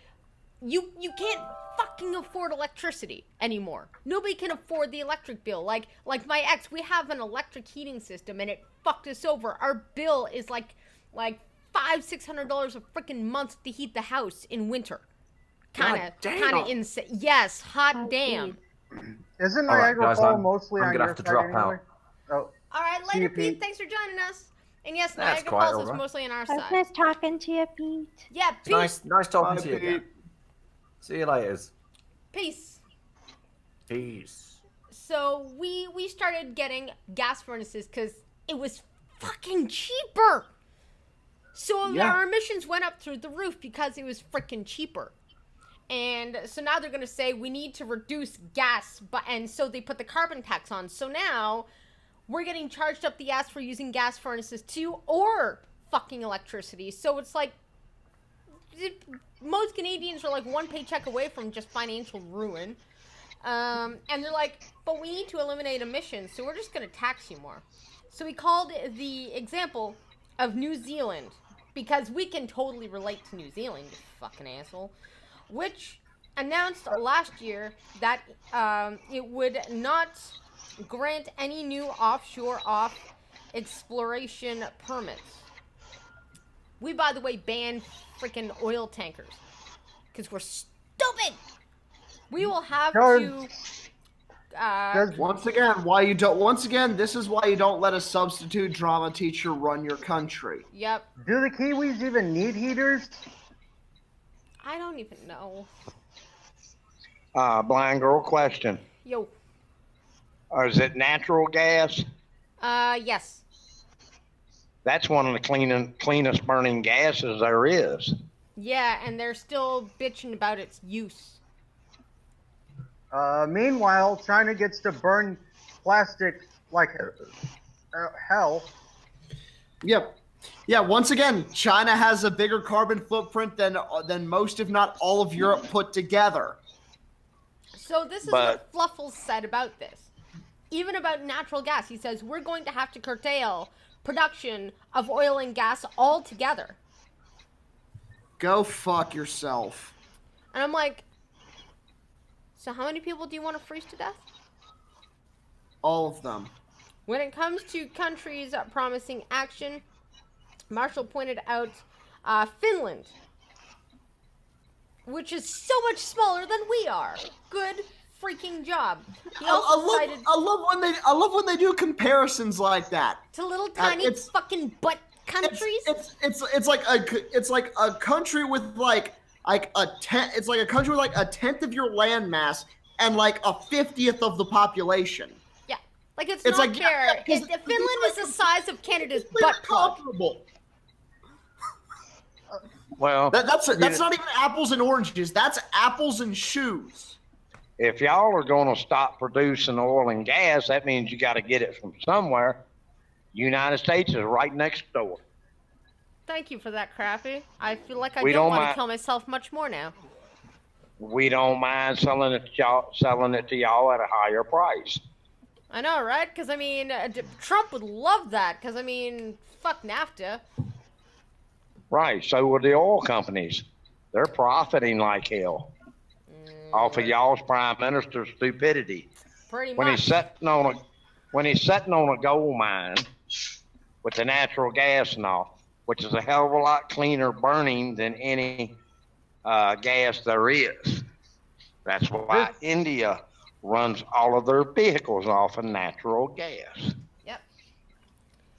[SPEAKER 3] you can't fucking afford electricity anymore. Nobody can afford the electric bill. Like my ex, we have an electric heating system and it fucked us over. Our bill is like $500-$600 a freaking month to heat the house in winter. Kind of insane. Yes, hot damn.
[SPEAKER 1] Isn't
[SPEAKER 6] All right,
[SPEAKER 1] Niagara
[SPEAKER 6] guys,
[SPEAKER 1] Falls
[SPEAKER 6] I'm
[SPEAKER 1] mostly
[SPEAKER 6] gonna
[SPEAKER 1] on your
[SPEAKER 6] have to
[SPEAKER 1] side
[SPEAKER 6] drop
[SPEAKER 1] anyway?
[SPEAKER 6] out.
[SPEAKER 1] Oh,
[SPEAKER 3] All right,
[SPEAKER 1] See
[SPEAKER 3] later,
[SPEAKER 1] you,
[SPEAKER 3] Pete.
[SPEAKER 1] Pete.
[SPEAKER 3] Thanks for joining us. And yes,
[SPEAKER 6] That's
[SPEAKER 3] Niagara
[SPEAKER 6] quite
[SPEAKER 3] Falls is
[SPEAKER 6] alright.
[SPEAKER 3] mostly on our
[SPEAKER 2] It was
[SPEAKER 3] side.
[SPEAKER 2] nice talking to you, Pete.
[SPEAKER 3] Yeah,
[SPEAKER 6] It's
[SPEAKER 3] peace.
[SPEAKER 6] nice talking
[SPEAKER 4] Bye,
[SPEAKER 6] to you again.
[SPEAKER 4] Pete.
[SPEAKER 6] See you later.
[SPEAKER 3] Peace.
[SPEAKER 6] Peace.
[SPEAKER 3] So we started getting gas furnaces because it was fucking cheaper. So
[SPEAKER 4] Yeah.
[SPEAKER 3] our emissions went up through the roof because it was freaking cheaper. And so now they're going to say we need to reduce gas, and so they put the carbon tax on. So now we're getting charged up the ass for using gas furnaces too, or fucking electricity. So it's like most Canadians are like one paycheck away from just financial ruin. And they're like, but we need to eliminate emissions, so we're just going to tax you more. So we called the example of New Zealand, because we can totally relate to New Zealand, you fucking asshole, which announced last year that it would not grant any new offshore exploration permits. We, by the way, banned freaking oil tankers because we're stupid. We will have to.
[SPEAKER 4] Once again, this is why you don't let a substitute drama teacher run your country.
[SPEAKER 3] Yep.
[SPEAKER 1] do the Kiwis even need heaters?
[SPEAKER 3] I don't even know.
[SPEAKER 5] Blind girl question.
[SPEAKER 3] Yo.
[SPEAKER 5] Is it natural gas?
[SPEAKER 3] Yes.
[SPEAKER 5] That's one of the cleanest burning gases there is.
[SPEAKER 3] Yeah, and they're still bitching about its use.
[SPEAKER 1] Meanwhile, China gets to burn plastic like hell.
[SPEAKER 4] Yep. Yeah, once again, China has a bigger carbon footprint than most, if not all, of Europe put together.
[SPEAKER 3] So this is what Fluffles said about this. Even about natural gas, he says, we're going to have to curtail production of oil and gas altogether.
[SPEAKER 4] Go fuck yourself.
[SPEAKER 3] And I'm like, so how many people do you want to freeze to death?
[SPEAKER 4] All of them.
[SPEAKER 3] When it comes to countries promising action, Marshall pointed out Finland, which is so much smaller than we are. Good freaking job. He also cited
[SPEAKER 4] I love when they do comparisons like that.
[SPEAKER 3] to little tiny fucking butt countries.
[SPEAKER 4] It's like a country with like a tenth. It's like a country with like a tenth of your land mass and like a 50th of the population.
[SPEAKER 3] Yeah, like it's
[SPEAKER 4] It's
[SPEAKER 3] not
[SPEAKER 4] like,
[SPEAKER 3] fair.
[SPEAKER 4] yeah, 'cause
[SPEAKER 3] Finland is the size of Canada's
[SPEAKER 4] They're
[SPEAKER 3] butt plug.
[SPEAKER 4] comparable.
[SPEAKER 5] Well,
[SPEAKER 4] That's not even apples and oranges. That's apples and shoes.
[SPEAKER 5] if y'all are going to stop producing oil and gas, that means you got to get it from somewhere. United States is right next door.
[SPEAKER 3] Thank you for that, Crappy. I feel like I
[SPEAKER 5] We
[SPEAKER 3] don't
[SPEAKER 5] don't
[SPEAKER 3] want to
[SPEAKER 5] mind-
[SPEAKER 3] kill myself much more now.
[SPEAKER 5] We don't mind selling it to y'all at a higher price.
[SPEAKER 3] I know, right? Because, I mean, Trump would love that. Because, I mean, fuck NAFTA.
[SPEAKER 5] Right, so would the oil companies. They're profiting like hell off of y'all's prime minister's stupidity.
[SPEAKER 3] Pretty
[SPEAKER 5] When
[SPEAKER 3] much.
[SPEAKER 5] he's sitting on a gold mine with the natural gas and all, which is a hell of a lot cleaner burning than any gas there is. That's why India runs all of their vehicles off of natural gas.
[SPEAKER 3] Yep.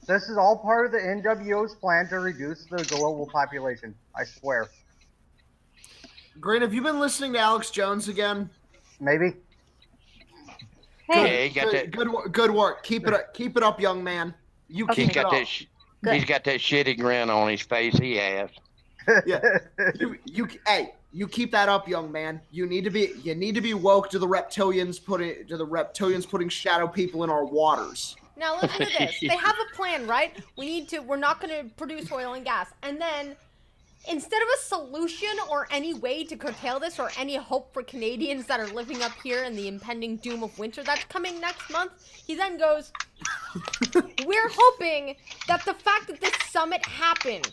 [SPEAKER 1] This is all part of the NWO's plan to reduce the global population. I swear.
[SPEAKER 4] Green, have you been listening to Alex Jones again?
[SPEAKER 1] Maybe.
[SPEAKER 2] Hey,
[SPEAKER 5] Yeah, he got that.
[SPEAKER 4] Good work. Keep it up, young man. You
[SPEAKER 5] He's
[SPEAKER 4] keep it
[SPEAKER 5] got
[SPEAKER 4] up.
[SPEAKER 5] that. He's got that shitty grin on his face. He has.
[SPEAKER 4] Yeah. You keep that up, young man. You need to be woke to the reptilians putting shadow people in our waters.
[SPEAKER 3] Now, listen to this. They have a plan, right? We're not going to produce oil and gas. And then instead of a solution or any way to curtail this or any hope for Canadians that are living up here in the impending doom of winter that's coming next month, he then goes, we're hoping that the fact that this summit happened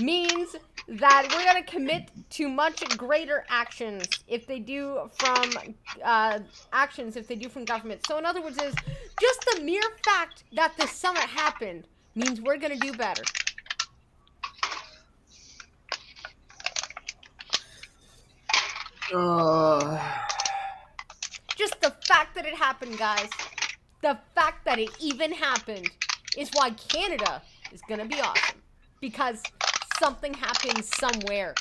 [SPEAKER 3] means that we're going to commit to much greater actions if they do from government. So in other words is just the mere fact that the summit happened means we're going to do better. Just the fact that it happened, guys. The fact that it even happened is why Canada is gonna be awesome. Because something happened somewhere.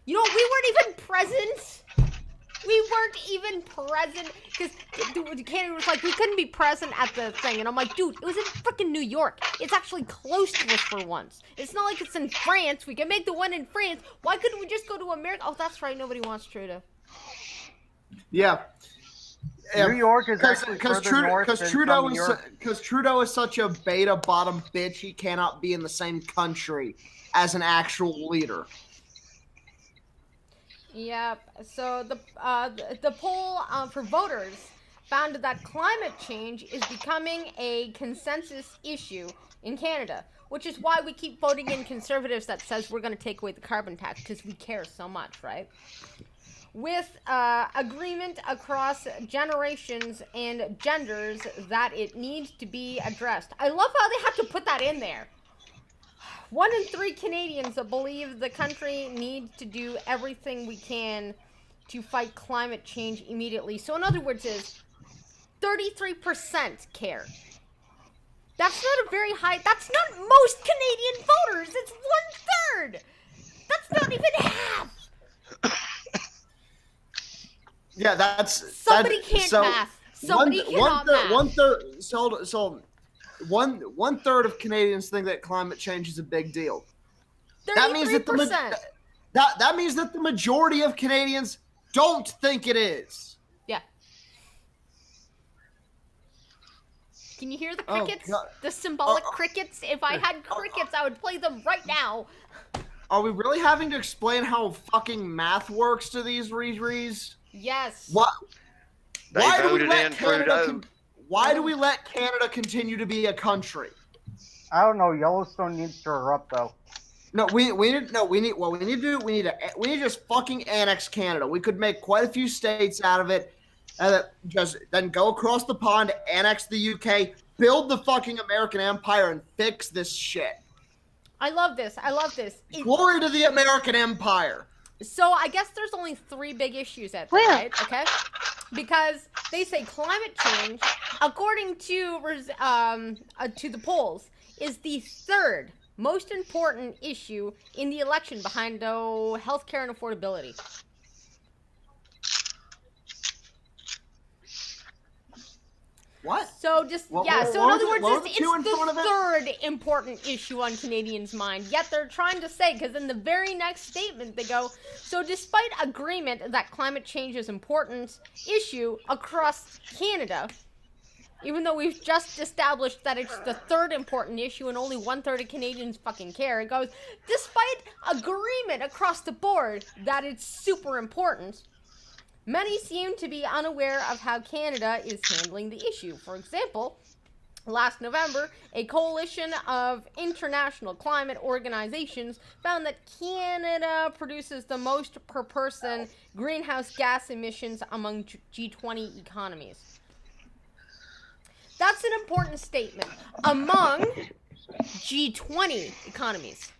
[SPEAKER 3] You know, we weren't even present. We weren't even present. Because Canada was like, we couldn't be present at the thing. And I'm like, dude, it was in freaking New York. It's actually close to us for once. It's not like it's in France. We can make the one in France. Why couldn't we just go to America? Oh, that's right. Nobody wants Trudeau.
[SPEAKER 4] Yeah.
[SPEAKER 1] New York is actually further north than
[SPEAKER 4] Trudeau
[SPEAKER 1] Europe.
[SPEAKER 4] because Trudeau is such a beta bottom bitch. He cannot be in the same country as an actual leader.
[SPEAKER 3] Yep. So the poll for voters found that climate change is becoming a consensus issue in Canada, which is why we keep voting in conservatives that says we're going to take away the carbon tax because we care so much, right? With agreement across generations and genders that it needs to be addressed. I love how they have to put that in there. 1 in 3 Canadians believe the country needs to do everything we can to fight climate change immediately. So in other words is 33% care. That's not a very high, that's not most Canadian voters. It's 1/3. That's not even half.
[SPEAKER 4] Yeah, that's
[SPEAKER 3] Somebody can't math. Somebody cannot math.
[SPEAKER 4] One third of Canadians think that climate change is a big deal.
[SPEAKER 3] 33%.
[SPEAKER 4] That means that the majority of Canadians don't think it is.
[SPEAKER 3] Yeah. Can you hear the crickets? The symbolic crickets? If I had crickets, I would play them right now.
[SPEAKER 4] Are we really having to explain how fucking math works to these Rees?
[SPEAKER 3] Yes.
[SPEAKER 4] What?
[SPEAKER 7] They voted in Trudeau.
[SPEAKER 4] Why do we let Canada continue to be a country?
[SPEAKER 1] I don't know. Yellowstone needs to erupt though.
[SPEAKER 4] No, we need to just fucking annex Canada. We could make quite a few states out of it, and just then go across the pond, annex the UK, build the fucking American empire, and fix this shit.
[SPEAKER 3] I love this.
[SPEAKER 4] Glory to the American empire.
[SPEAKER 3] So I guess there's only 3 big issues at that, right? Okay? Because they say climate change, according to the polls, is the 3rd most important issue in the election behind healthcare and affordability.
[SPEAKER 4] What?
[SPEAKER 3] So in other words, it's the
[SPEAKER 4] third
[SPEAKER 3] 3rd important issue on Canadians' mind. Yet they're trying to say, because in the very next statement they go, so despite agreement that climate change is an important issue across Canada, even though we've just established that it's the 3rd important issue and only 1/3 of Canadians fucking care, it goes, despite agreement across the board that it's super important, many seem to be unaware of how Canada is handling the issue. For example, last November, a coalition of international climate organizations found that Canada produces the most per person greenhouse gas emissions among G20 economies. That's an important statement. Among G20 economies.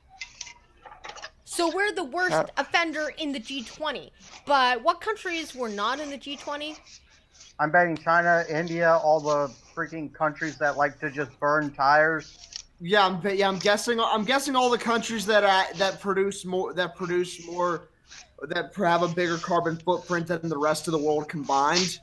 [SPEAKER 3] So we're the worst offender in the G20. But what countries were not in the G20?
[SPEAKER 1] I'm betting China, India, all the freaking countries that like to just burn tires.
[SPEAKER 4] I'm guessing all the countries that have a bigger carbon footprint than the rest of the world combined.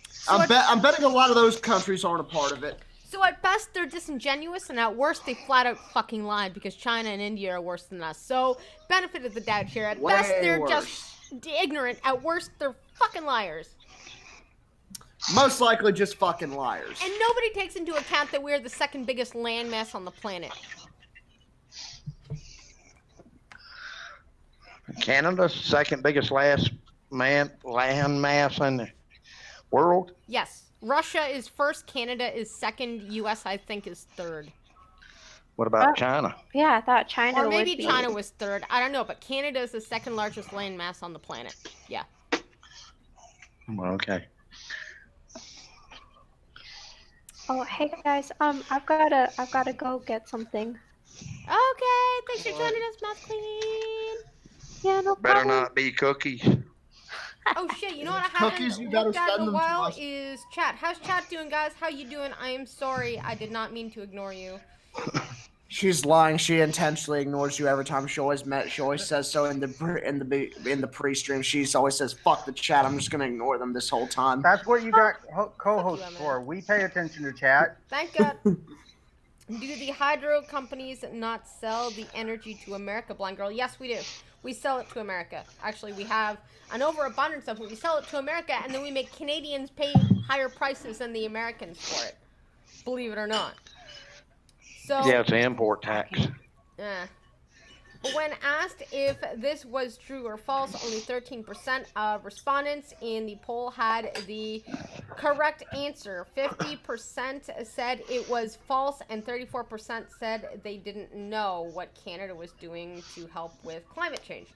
[SPEAKER 3] So
[SPEAKER 4] I'm betting a lot of those countries aren't a part of it.
[SPEAKER 3] So at best, they're disingenuous, and at worst, they flat out fucking lied because China and India are worse than us. So, benefit of the doubt here. At best, they're just ignorant. At worst, they're fucking liars.
[SPEAKER 4] Most likely just fucking liars.
[SPEAKER 3] And nobody takes into account that we're the 2nd biggest landmass on the planet.
[SPEAKER 5] Canada's second biggest land mass in the world.
[SPEAKER 3] Yes. Russia is first, Canada is second, US I think is third.
[SPEAKER 5] What about China?
[SPEAKER 2] Yeah, I thought China
[SPEAKER 3] Or maybe
[SPEAKER 2] would be.
[SPEAKER 3] China was third. I don't know, but Canada is the second largest land mass on the planet. Yeah.
[SPEAKER 5] Okay.
[SPEAKER 2] Oh, hey guys, I've gotta go get something.
[SPEAKER 3] Okay, thanks for joining us, Mouth Queen.
[SPEAKER 2] Yeah, no
[SPEAKER 5] Better
[SPEAKER 2] problem.
[SPEAKER 5] not be cookies.
[SPEAKER 3] Oh shit, you know what I haven't
[SPEAKER 4] Cookies, you better
[SPEAKER 3] looked at
[SPEAKER 4] send
[SPEAKER 3] in a
[SPEAKER 4] them to
[SPEAKER 3] while
[SPEAKER 4] us.
[SPEAKER 3] is chat. How's chat doing, guys? How you doing? I am sorry, I did not mean to ignore you.
[SPEAKER 4] She's lying. She intentionally ignores you every time. She always says so in the pre-stream. She always says, "Fuck the chat. I'm just gonna ignore them this whole time."
[SPEAKER 1] That's what you got co-hosts
[SPEAKER 3] Fuck you,
[SPEAKER 1] for. We pay attention to chat.
[SPEAKER 3] Thank God. Do the hydro companies not sell the energy to America, Blind Girl? Yes, we do. We sell it to America. Actually, we have an overabundance of it. We sell it to America, and then we make Canadians pay higher prices than the Americans for it. Believe it or not. So,
[SPEAKER 5] Yeah, it's an import tax.
[SPEAKER 3] When asked if this was true or false, only 13% of respondents in the poll had the correct answer. 50% said it was false, and 34% said they didn't know what Canada was doing to help with climate change.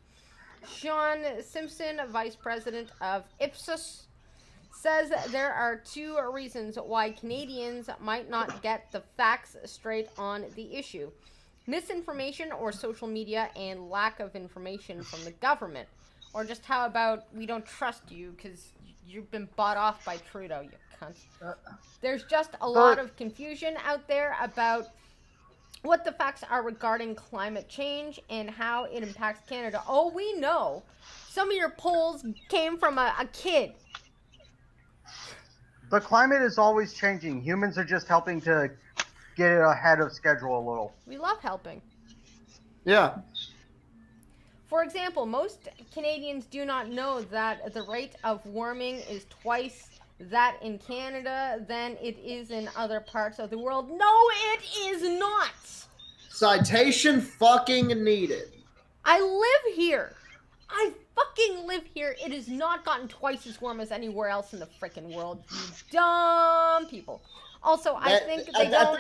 [SPEAKER 3] Sean Simpson, vice president of Ipsos, says there are two reasons why Canadians might not get the facts straight on the issue: misinformation or social media, and lack of information from the government. Or just how about we don't trust you because you've been bought off by Trudeau, you cunt. There's just a lot of confusion out there about what the facts are regarding climate change and how it impacts Canada. Oh, we know. Some of your polls came from a kid.
[SPEAKER 1] The climate is always changing. Humans are just helping to get it ahead of schedule a little.
[SPEAKER 3] We love helping.
[SPEAKER 4] Yeah.
[SPEAKER 3] For example, most Canadians do not know that the rate of warming is twice that in Canada than it is in other parts of the world. No, it is not.
[SPEAKER 4] Citation fucking needed.
[SPEAKER 3] I live here. I fucking live here. It has not gotten twice as warm as anywhere else in the frickin' world. You dumb people. Also, I think they don't.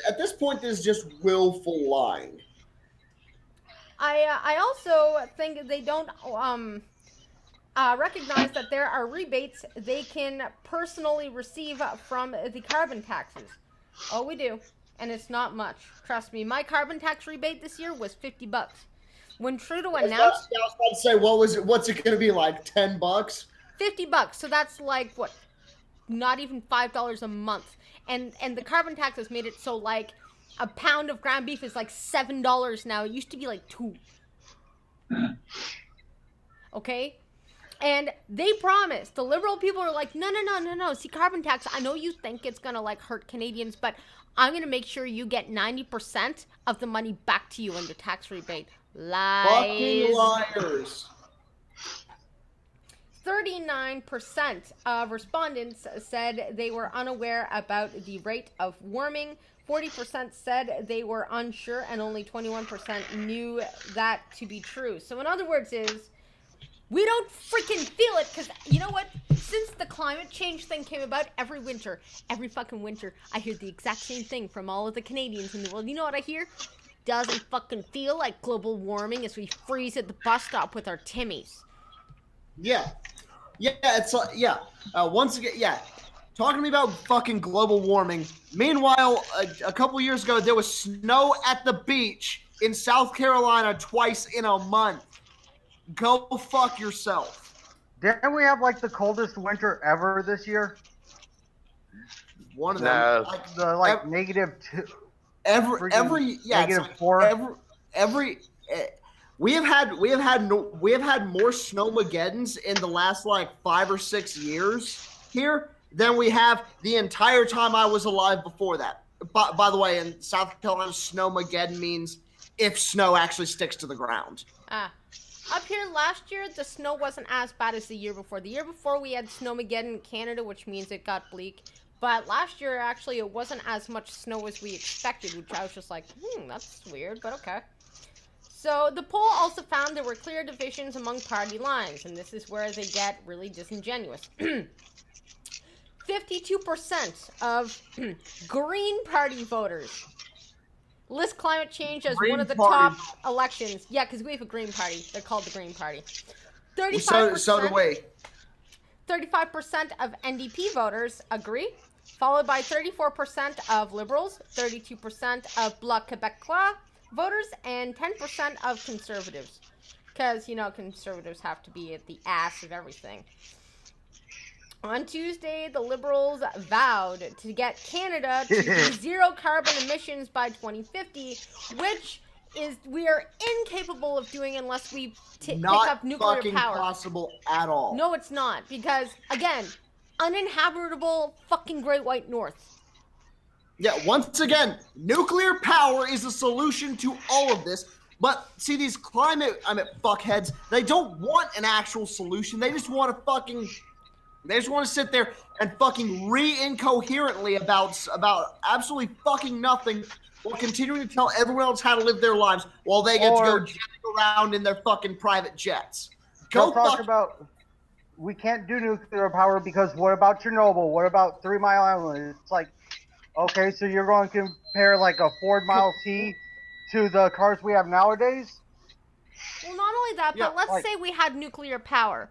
[SPEAKER 4] At this point, this is just willful lying.
[SPEAKER 3] I also think they don't recognize that there are rebates they can personally receive from the carbon taxes. Oh, we do. And it's not much. Trust me, my carbon tax rebate this year was $50. When Trudeau announced...
[SPEAKER 4] I was about to say, what's it going to be, like $10?
[SPEAKER 3] $50. So that's like, what, not even $5 a month. And the carbon tax has made it so, like, a pound of ground beef is like $7 now. It used to be like $2. Okay? And they promised. The liberal people are like, no. See, carbon tax, I know you think it's going to, like, hurt Canadians, but I'm going to make sure you get 90% of the money back to you in the tax rebate. Lies.
[SPEAKER 4] Fucking liars.
[SPEAKER 3] 39% of respondents said they were unaware about the rate of warming. 40% said they were unsure, and only 21% knew that to be true. So in other words is, we don't freaking feel it, because you know what? Since the climate change thing came about, every fucking winter, I hear the exact same thing from all of the Canadians in the world. You know what I hear? Doesn't fucking feel like global warming as we freeze at the bus stop with our Timmies.
[SPEAKER 4] Yeah. Yeah, it's like, yeah. Once again, yeah. Talking to me about fucking global warming. Meanwhile, a couple years ago, there was snow at the beach in South Carolina twice in a month. Go fuck yourself.
[SPEAKER 1] Didn't we have like the coldest winter ever this year?
[SPEAKER 4] One of them.
[SPEAKER 5] No.
[SPEAKER 1] Like the like -2.
[SPEAKER 4] Every yeah,
[SPEAKER 1] negative
[SPEAKER 4] like
[SPEAKER 1] 4.
[SPEAKER 4] we have had more snowmageddons in the last like 5 or 6 years here than we have the entire time I was alive before that. By the way, in South Carolina, snowmageddon means if snow actually sticks to the ground.
[SPEAKER 3] Up here last year, the snow wasn't as bad as the year before. The year before, we had snowmageddon in Canada, which means it got bleak. But last year, actually, it wasn't as much snow as we expected, which I was just like, that's weird, but okay. So the poll also found there were clear divisions among party lines, and this is where they get really disingenuous. 52% of Green Party voters list climate change as one of the top elections. Yeah, because we have a Green Party. They're called the Green Party. 35%.
[SPEAKER 4] So do we.
[SPEAKER 3] 35% of NDP voters agree, followed by 34% of Liberals, 32% of Bloc Québécois voters, and 10% of Conservatives. Because, you know, Conservatives have to be at the ass of everything. On Tuesday, the Liberals vowed to get Canada to zero carbon emissions by 2050, which is we are incapable of doing unless we pick up nuclear
[SPEAKER 4] fucking
[SPEAKER 3] power.
[SPEAKER 4] Possible at all.
[SPEAKER 3] No, it's not, because again, uninhabitable fucking Great White North.
[SPEAKER 4] Yeah, once again, nuclear power is a solution to all of this. But see, these fuckheads, they don't want an actual solution. They just want to sit there and fucking incoherently about absolutely fucking nothing, while continuing to tell everyone else how to live their lives while they get to go jetting around in their fucking private jets.
[SPEAKER 1] Go talk about we can't do nuclear power because what about Chernobyl? What about 3 Mile Island? It's like, okay, so you're going to compare like a Ford Model T to the cars we have nowadays?
[SPEAKER 3] Well, not only that, but let's say we had nuclear power.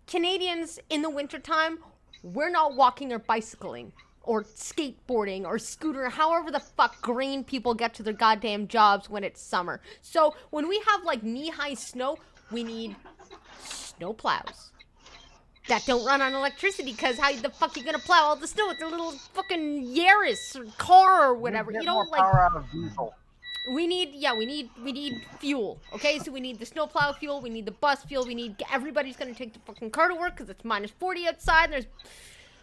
[SPEAKER 3] Canadians in the wintertime, we're not walking or bicycling or skateboarding or scooter, however the fuck green people get to their goddamn jobs when it's summer. So when we have like knee-high snow, we need snow plows that don't run on electricity, because how the fuck you gonna plow all the snow with a little fucking Yaris or car or whatever? You know, like
[SPEAKER 1] power out of diesel.
[SPEAKER 3] we need fuel. Okay, so we need the snowplow fuel, we need the bus fuel, everybody's gonna take the fucking car to work because it's minus 40 outside. And there's,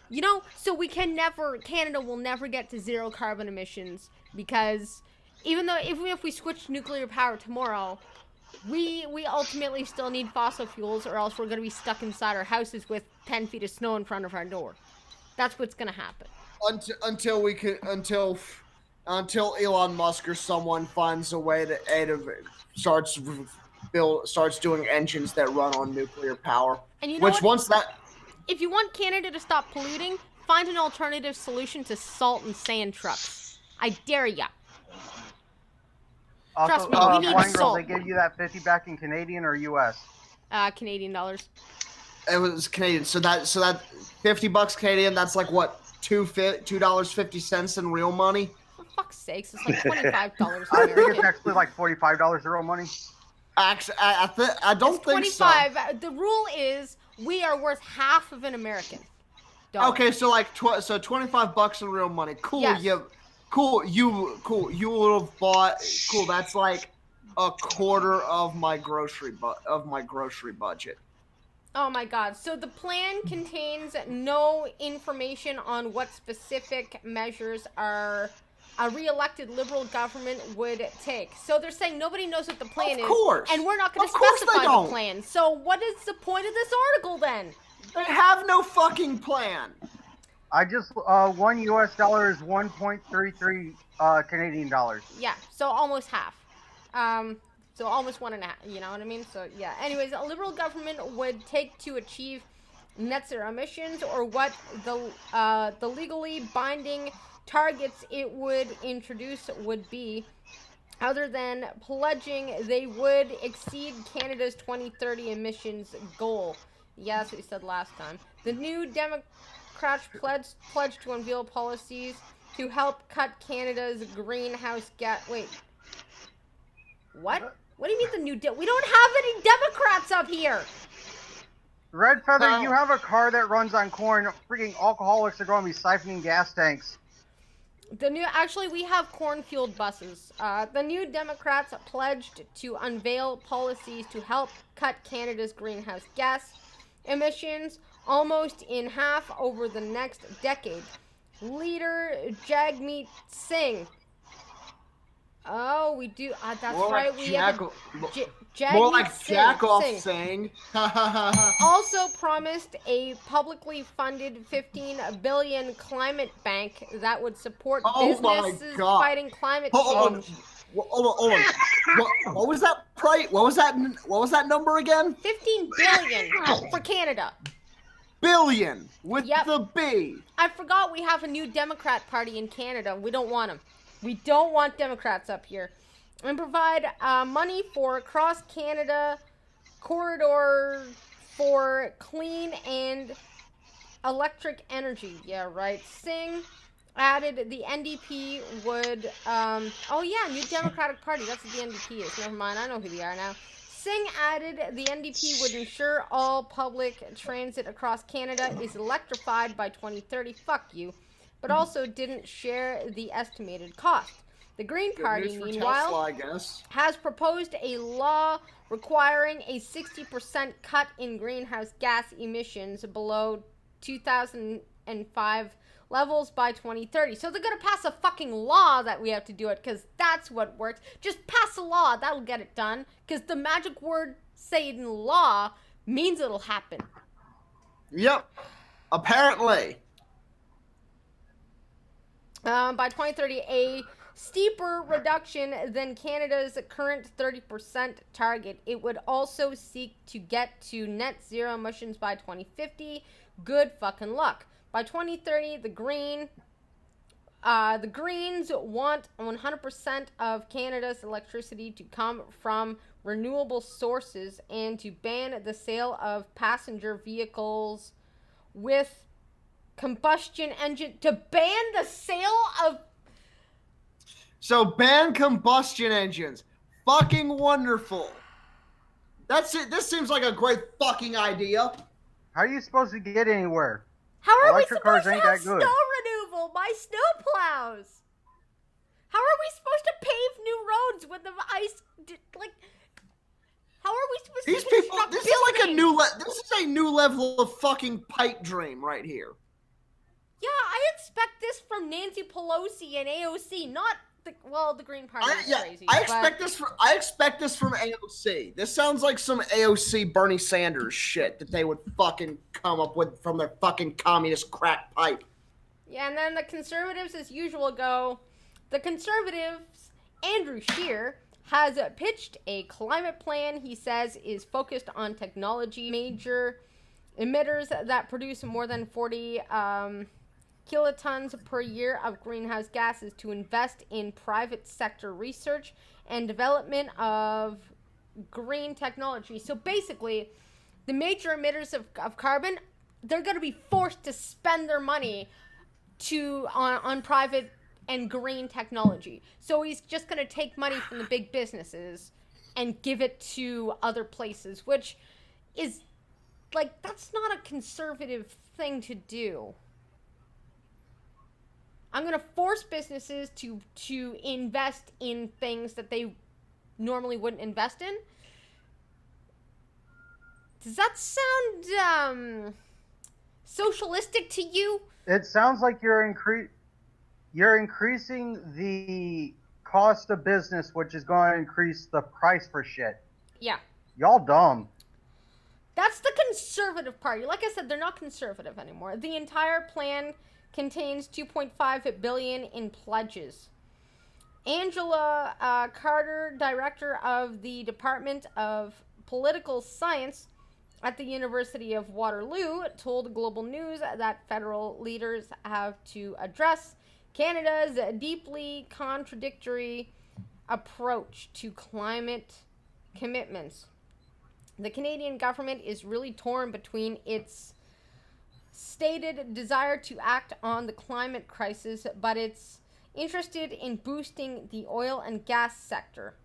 [SPEAKER 3] you know, so Canada will never get to zero carbon emissions, because even if we switch to nuclear power tomorrow, we ultimately still need fossil fuels, or else we're gonna be stuck inside our houses with 10 feet of snow in front of our door. That's what's gonna happen.
[SPEAKER 4] Until Elon Musk or someone finds a way to starts doing engines that run on nuclear power.
[SPEAKER 3] And you know if you want Canada to stop polluting, find an alternative solution to salt and sand trucks. I dare ya. Trust me, we need salt.
[SPEAKER 1] They give you that 50 back in Canadian or US?
[SPEAKER 3] Canadian dollars.
[SPEAKER 4] It was Canadian. So that $50 Canadian, that's like what, $2.50 in real money?
[SPEAKER 3] For fuck's sakes, it's like $25
[SPEAKER 1] I think it's actually like $45 real money.
[SPEAKER 4] Actually, I don't think so.
[SPEAKER 3] 25. The rule is we are worth half of an American dollar.
[SPEAKER 4] Okay, so like $25 in real money. Cool.
[SPEAKER 3] Yes.
[SPEAKER 4] Yeah. Cool. You would have bought. Cool. That's like a quarter of my grocery budget.
[SPEAKER 3] Oh my god. So the plan contains no information on what specific measures a re-elected Liberal government would take. So they're saying nobody knows what the plan is. Of course. And we're not going to specify the plan. So what is the point of this article then?
[SPEAKER 4] They have no fucking plan.
[SPEAKER 1] I just, $1 is 1.33 Canadian dollars.
[SPEAKER 3] Yeah, so almost half. So almost 1.5, you know what I mean? So yeah, anyways, a Liberal government would take to achieve net zero emissions, or what the legally binding targets it would introduce would be, other than pledging they would exceed Canada's 2030 emissions goal. Yeah, that's what we said last time. The new Democrats pledged to unveil policies to help cut Canada's greenhouse gas. Wait. What? What do you mean the new we don't have any Democrats up here!
[SPEAKER 1] Red Feather, you have a car that runs on corn. Freaking alcoholics are going to be siphoning gas tanks.
[SPEAKER 3] Actually, we have corn-fueled buses. The new Democrats pledged to unveil policies to help cut Canada's greenhouse gas emissions almost in half over the next decade. Leader Jagmeet Singh. Oh, we do. That's more right. We have
[SPEAKER 4] more like Jack-off Singh.
[SPEAKER 3] Also promised a publicly funded $15 billion climate bank that would support businesses fighting climate change.
[SPEAKER 4] Hold on. What was that price? What was that number again?
[SPEAKER 3] 15 billion for Canada.
[SPEAKER 4] Billion with
[SPEAKER 3] Yep.
[SPEAKER 4] the B.
[SPEAKER 3] I forgot we have a new Democrat Party in Canada. We don't want them. We don't want Democrats up here. And provide money for cross-Canada corridor for clean and electric energy. Yeah, right. Singh added the NDP would... oh, yeah, new Democratic Party. That's what the NDP is. Never mind. I know who they are now. Singh added the NDP would ensure all public transit across Canada is electrified by 2030. Fuck you. But also didn't share the estimated cost. The Green Party, meanwhile,
[SPEAKER 4] Tesla, I guess,
[SPEAKER 3] has proposed a law requiring a 60% cut in greenhouse gas emissions below 2005 levels by 2030. So they're going to pass a fucking law that we have to do it, because that's what works. Just pass a law, that'll get it done, because the magic word saying law means it'll happen.
[SPEAKER 4] Yep. Apparently.
[SPEAKER 3] By 2030, a steeper reduction than Canada's current 30% target. It would also seek to get to net zero emissions by 2050. Good fucking luck. By 2030, the Greens want 100% of Canada's electricity to come from renewable sources and to ban the sale of passenger vehicles with combustion engine. To ban the sale of...
[SPEAKER 4] So ban combustion engines. Fucking wonderful. That's it. This seems like a great fucking idea.
[SPEAKER 1] How are you supposed to get anywhere?
[SPEAKER 3] How are
[SPEAKER 1] Electric
[SPEAKER 3] we supposed
[SPEAKER 1] cars
[SPEAKER 3] to
[SPEAKER 1] ain't
[SPEAKER 3] have
[SPEAKER 1] that good.
[SPEAKER 3] snow removal by snowplows? How are we supposed to pave new roads with the ice? How are we supposed
[SPEAKER 4] These
[SPEAKER 3] to
[SPEAKER 4] people.
[SPEAKER 3] construct
[SPEAKER 4] This is like a
[SPEAKER 3] buildings?
[SPEAKER 4] this is a new level of fucking pipe dream right here.
[SPEAKER 3] Yeah, I expect this from Nancy Pelosi and AOC, not the Green Party is crazy.
[SPEAKER 4] I expect this from AOC. This sounds like some AOC Bernie Sanders shit that they would fucking come up with from their fucking communist crack pipe.
[SPEAKER 3] Yeah, and then the Conservatives, as usual, go. The Conservatives, Andrew Scheer, has pitched a climate plan he says is focused on technology. Major emitters that produce more than 40 kilotons per year of greenhouse gases to invest in private sector research and development of green technology. So basically, the major emitters of carbon, they're going to be forced to spend their money on private and green technology. So he's just going to take money from the big businesses and give it to other places, which is, that's not a conservative thing to do. I'm going to force businesses to invest in things that they normally wouldn't invest in. Does that sound socialistic to you?
[SPEAKER 1] It sounds like you're increasing the cost of business, which is going to increase the price for shit.
[SPEAKER 3] Yeah.
[SPEAKER 1] Y'all dumb.
[SPEAKER 3] That's the Conservative Party. Like I said, they're not conservative anymore. The entire plan contains $2.5 billion in pledges. Angela Carter, director of the Department of Political Science at the University of Waterloo, told Global News that federal leaders have to address Canada's deeply contradictory approach to climate commitments. The Canadian government is really torn between its stated desire to act on the climate crisis, but it's interested in boosting the oil and gas sector.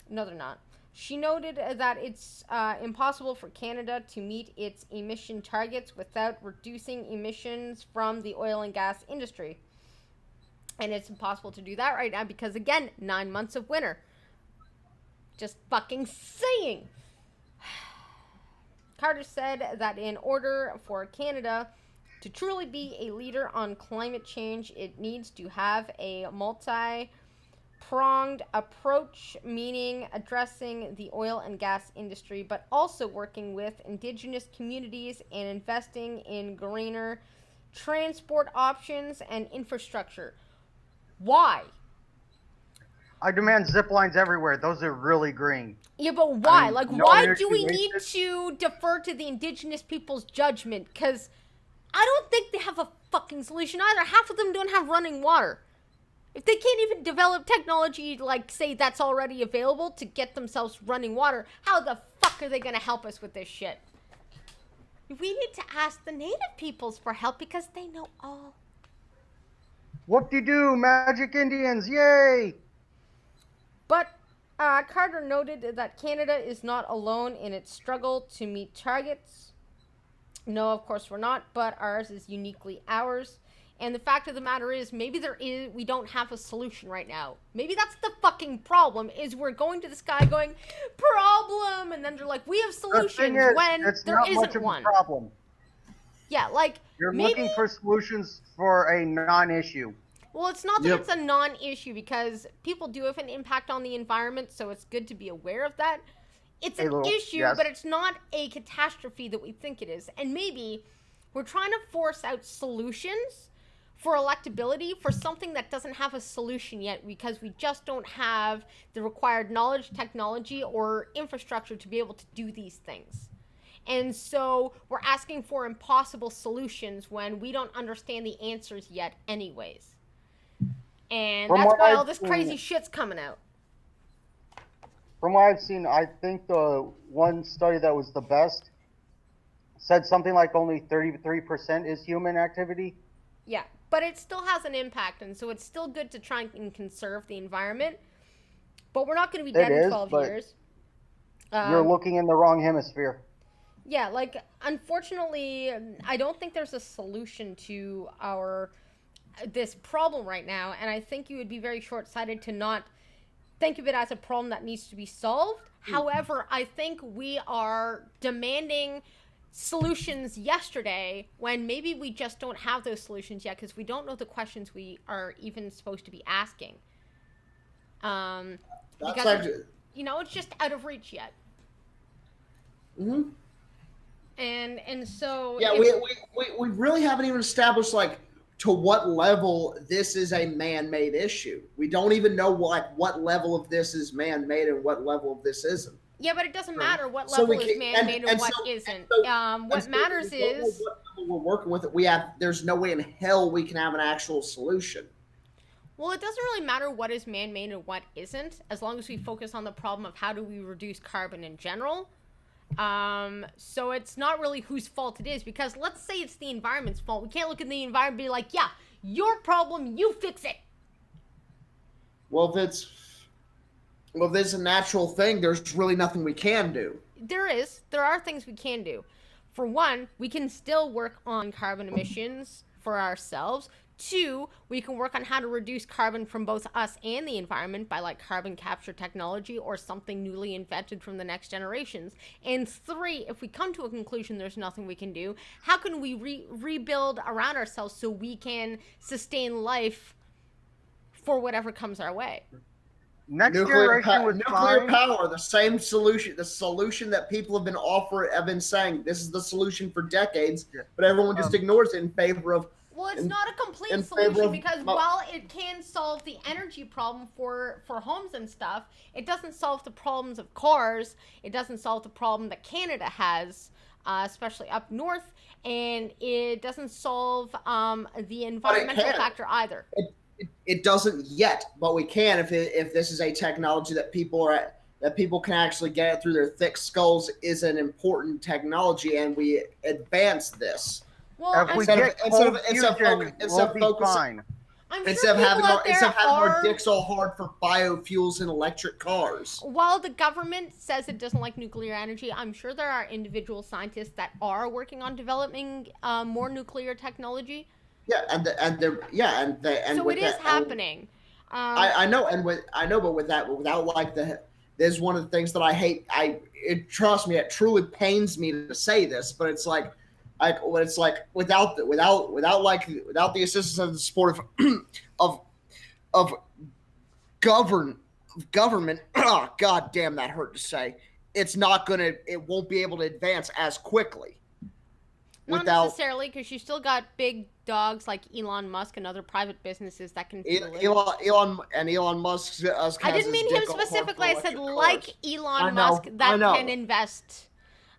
[SPEAKER 3] No, they're not. She noted that it's impossible for Canada to meet its emission targets without reducing emissions from the oil and gas industry. And it's impossible to do that right now because, again, 9 months of winter. Just fucking saying. Carter said that in order for Canada to truly be a leader on climate change, it needs to have a multi-pronged approach, meaning addressing the oil and gas industry, but also working with Indigenous communities and investing in greener transport options and infrastructure. Why?
[SPEAKER 1] I demand zip lines everywhere. Those are really green.
[SPEAKER 3] Yeah, but why?
[SPEAKER 1] mean,
[SPEAKER 3] Like,
[SPEAKER 1] no
[SPEAKER 3] why
[SPEAKER 1] energy
[SPEAKER 3] do we need
[SPEAKER 1] wasted.
[SPEAKER 3] to defer to the indigenous people's judgment? Because I don't think they have a fucking solution either. Half of them don't have running water. If they can't even develop technology, like, say, that's already available to get themselves running water, how the fuck are they going to help us with this shit? We need to ask the native peoples for help because they know all.
[SPEAKER 1] Whoop-de-doo, magic Indians, yay!
[SPEAKER 3] But Carter noted that Canada is not alone in its struggle to meet targets. No, of course we're not, but ours is uniquely ours. And the fact of the matter is, maybe we don't have a solution right now. Maybe that's the fucking problem, is we're going to the sky going, problem, and then they're like, we have
[SPEAKER 1] The
[SPEAKER 3] solutions
[SPEAKER 1] thing is,
[SPEAKER 3] when
[SPEAKER 1] it's
[SPEAKER 3] there
[SPEAKER 1] not much
[SPEAKER 3] isn't
[SPEAKER 1] of
[SPEAKER 3] one.
[SPEAKER 1] a problem.
[SPEAKER 3] Yeah, like,
[SPEAKER 1] You're
[SPEAKER 3] maybe,
[SPEAKER 1] looking for solutions for a non-issue.
[SPEAKER 3] well, it's not that
[SPEAKER 4] Yep.
[SPEAKER 3] it's a non-issue, because people do have an impact on the environment, so it's good to be aware of that. It's
[SPEAKER 1] A
[SPEAKER 3] an
[SPEAKER 1] little,
[SPEAKER 3] issue,
[SPEAKER 1] yes.
[SPEAKER 3] but it's not a catastrophe that we think it is. And maybe we're trying to force out solutions for electability for something that doesn't have a solution yet, because we just don't have the required knowledge, technology, or infrastructure to be able to do these things. And so we're asking for impossible solutions when we don't understand the answers yet anyways. And
[SPEAKER 1] From
[SPEAKER 3] that's
[SPEAKER 1] what
[SPEAKER 3] why
[SPEAKER 1] I've
[SPEAKER 3] all this
[SPEAKER 1] seen-
[SPEAKER 3] crazy shit's coming out.
[SPEAKER 1] From what I've seen, I think the one study that was the best said something like only 33% is human activity.
[SPEAKER 3] Yeah, but it still has an impact, and so it's still good to try and conserve the environment. But we're not going to be dead
[SPEAKER 1] It
[SPEAKER 3] in
[SPEAKER 1] is,
[SPEAKER 3] 12
[SPEAKER 1] but
[SPEAKER 3] years.
[SPEAKER 1] You're looking in the wrong hemisphere.
[SPEAKER 3] Yeah, like, unfortunately, I don't think there's a solution to this problem right now, and I think you would be very short-sighted to not think of it as a problem that needs to be solved. However, I think we are demanding solutions yesterday when maybe we just don't have those solutions yet because we don't know the questions we are even supposed to be asking.
[SPEAKER 4] That's
[SPEAKER 3] Because
[SPEAKER 4] actually.
[SPEAKER 3] it's just out of reach yet.
[SPEAKER 4] Mhm.
[SPEAKER 3] And so
[SPEAKER 4] Yeah, we really haven't even established like to what level this is a man-made issue. We don't even know what level of this is man-made and what level of this isn't.
[SPEAKER 3] Yeah, but it doesn't matter what
[SPEAKER 4] So
[SPEAKER 3] level
[SPEAKER 4] we
[SPEAKER 3] is
[SPEAKER 4] can-
[SPEAKER 3] man-made and what
[SPEAKER 4] so-
[SPEAKER 3] isn't.
[SPEAKER 4] so-
[SPEAKER 3] What
[SPEAKER 4] so
[SPEAKER 3] matters
[SPEAKER 4] we don't know
[SPEAKER 3] is...
[SPEAKER 4] what level we're working with. There's no way in hell we can have an actual solution.
[SPEAKER 3] Well, it doesn't really matter what is man-made and what isn't, as long as we focus on the problem of how do we reduce carbon in general. So it's not really whose fault it is, because let's say it's the environment's fault. We can't look at the environment and be like, yeah, your problem, you fix it.
[SPEAKER 4] Well, if it's a natural thing, there's really nothing we can do.
[SPEAKER 3] There are things we can do. For one, we can still work on carbon emissions for ourselves. Two, we can work on how to reduce carbon from both us and the environment by like carbon capture technology or something newly invented from the next generations. And three, if we come to a conclusion there's nothing we can do, how can we rebuild around ourselves so we can sustain life for whatever comes our way?
[SPEAKER 1] Next
[SPEAKER 4] Nuclear
[SPEAKER 1] generation was
[SPEAKER 4] nuclear
[SPEAKER 1] fine.
[SPEAKER 4] power, the same solution, the solution that people have been saying this is the solution for decades,
[SPEAKER 1] Yeah.
[SPEAKER 4] but everyone just ignores it in favor of.
[SPEAKER 3] Well, it's
[SPEAKER 4] in-
[SPEAKER 3] not a complete
[SPEAKER 4] in favor
[SPEAKER 3] solution
[SPEAKER 4] of-
[SPEAKER 3] because while it can solve the energy problem for homes and stuff, it doesn't solve the problems of cars. It doesn't solve the problem that Canada has, especially up north, and it doesn't solve the environmental
[SPEAKER 4] can.
[SPEAKER 3] factor either.
[SPEAKER 4] It doesn't yet, but we can if this is a technology that people can actually get it through their thick skulls is an important technology, and we advance this.
[SPEAKER 3] Well,
[SPEAKER 1] If
[SPEAKER 3] I'm,
[SPEAKER 1] we
[SPEAKER 4] Instead
[SPEAKER 1] get
[SPEAKER 4] of- instead of-
[SPEAKER 1] cold
[SPEAKER 4] instead of
[SPEAKER 1] fusion,
[SPEAKER 4] focus- instead
[SPEAKER 1] we'll
[SPEAKER 4] of
[SPEAKER 1] be
[SPEAKER 4] focusing-
[SPEAKER 1] fine.
[SPEAKER 3] I'm
[SPEAKER 4] Instead
[SPEAKER 3] sure
[SPEAKER 4] of having
[SPEAKER 3] people out there
[SPEAKER 4] our
[SPEAKER 3] are...
[SPEAKER 4] dicks all hard for biofuels and electric cars.
[SPEAKER 3] While the government says it doesn't like nuclear energy, I'm sure there are individual scientists that are working on developing more nuclear technology.
[SPEAKER 4] Yeah, and
[SPEAKER 3] So
[SPEAKER 4] with
[SPEAKER 3] it is
[SPEAKER 4] that-
[SPEAKER 3] happening.
[SPEAKER 4] I know, but without like this is one of the things that I hate. Trust me, it truly pains me to say this, but it's like without the assistance and the support of government. Oh, God damn, that hurt to say. It won't be able to advance as quickly.
[SPEAKER 3] Not
[SPEAKER 4] without
[SPEAKER 3] necessarily, because you still got big dogs like Elon Musk and other private businesses that can feel it.
[SPEAKER 4] Elon Musk.
[SPEAKER 3] I didn't mean him specifically. I said like Elon Musk that can invest.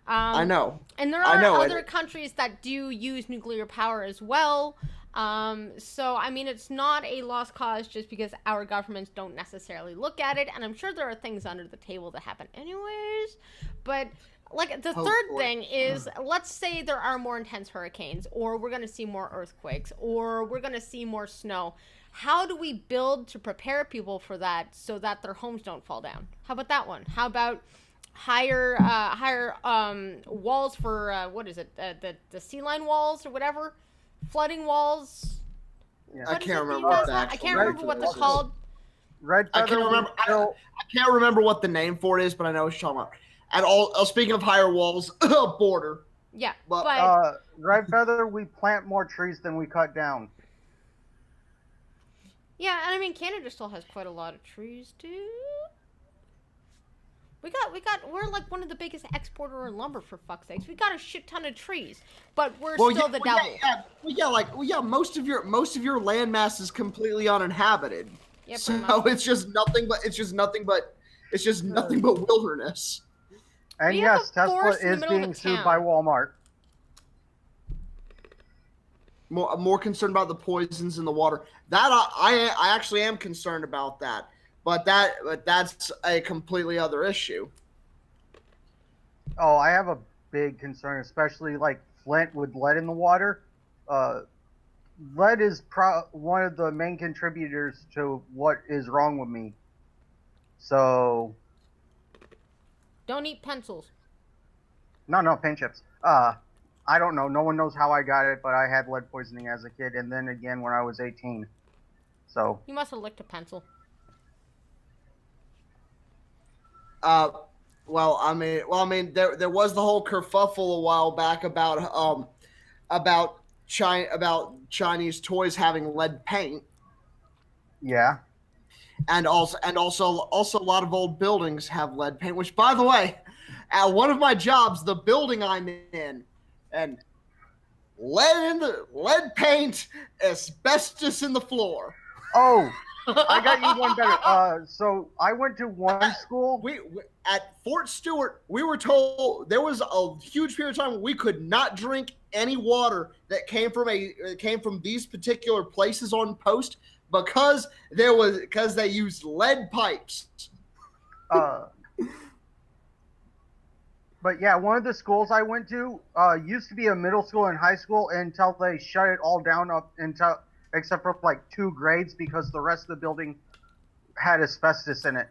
[SPEAKER 4] I know.
[SPEAKER 3] And there are other countries that do use nuclear power as well. So, I mean, it's not a lost cause just because our governments don't necessarily look at it. And I'm sure there are things under the table that happen anyways. But, like, the third thing is, let's say there are more intense hurricanes, or we're going to see more earthquakes, or we're going to see more snow. How do we build to prepare people for that so that their homes don't fall down? How about that one? How about higher walls for, what is it, the sea line walls or whatever? Flooding walls.
[SPEAKER 1] Yeah.
[SPEAKER 4] I can't remember what
[SPEAKER 3] I can't remember what they're called.
[SPEAKER 1] Red
[SPEAKER 4] I
[SPEAKER 1] Feather.
[SPEAKER 4] can't remember what the name for it is, but I know what you're talking about. And speaking of higher walls, border.
[SPEAKER 3] Yeah,
[SPEAKER 4] but
[SPEAKER 1] Red Feather, we plant more trees than we cut down.
[SPEAKER 3] yeah, and I mean Canada still has quite a lot of trees too. We're like one of the biggest exporter of lumber, for fuck's sakes. We got a shit ton of trees, but we're still the devil.
[SPEAKER 4] Most of your land mass is completely uninhabited.
[SPEAKER 3] Yeah,
[SPEAKER 4] so it's just nothing but wilderness.
[SPEAKER 1] And
[SPEAKER 3] We have
[SPEAKER 1] yes,
[SPEAKER 3] a
[SPEAKER 1] Tesla
[SPEAKER 3] forest in the
[SPEAKER 1] is
[SPEAKER 3] middle of
[SPEAKER 1] being
[SPEAKER 3] a
[SPEAKER 1] sued
[SPEAKER 3] town.
[SPEAKER 1] by Walmart.
[SPEAKER 4] I'm more concerned about the poisons in the water. That I actually am concerned about that. But that's a completely other issue.
[SPEAKER 1] Oh, I have a big concern, especially like Flint with lead in the water. Lead is one of the main contributors to what is wrong with me. So,
[SPEAKER 3] Don't eat pencils.
[SPEAKER 1] no, paint chips. I don't know. No one knows how I got it, but I had lead poisoning as a kid, and then again when I was 18. So.
[SPEAKER 3] You must have licked a pencil.
[SPEAKER 4] Well, I mean, there was the whole kerfuffle a while back about Chinese toys having lead paint.
[SPEAKER 1] Yeah.
[SPEAKER 4] And also a lot of old buildings have lead paint. Which, by the way, at one of my jobs, the building I'm in, and lead paint, asbestos in the floor.
[SPEAKER 1] Oh. I got you one better. So I went to one school.
[SPEAKER 4] We at Fort Stewart, we were told there was a huge period of time we could not drink any water that came from these particular places on post because they used lead pipes.
[SPEAKER 1] But yeah, one of the schools I went to used to be a middle school and high school until they shut it all down except for like 2 grades because the rest of the building had asbestos in it.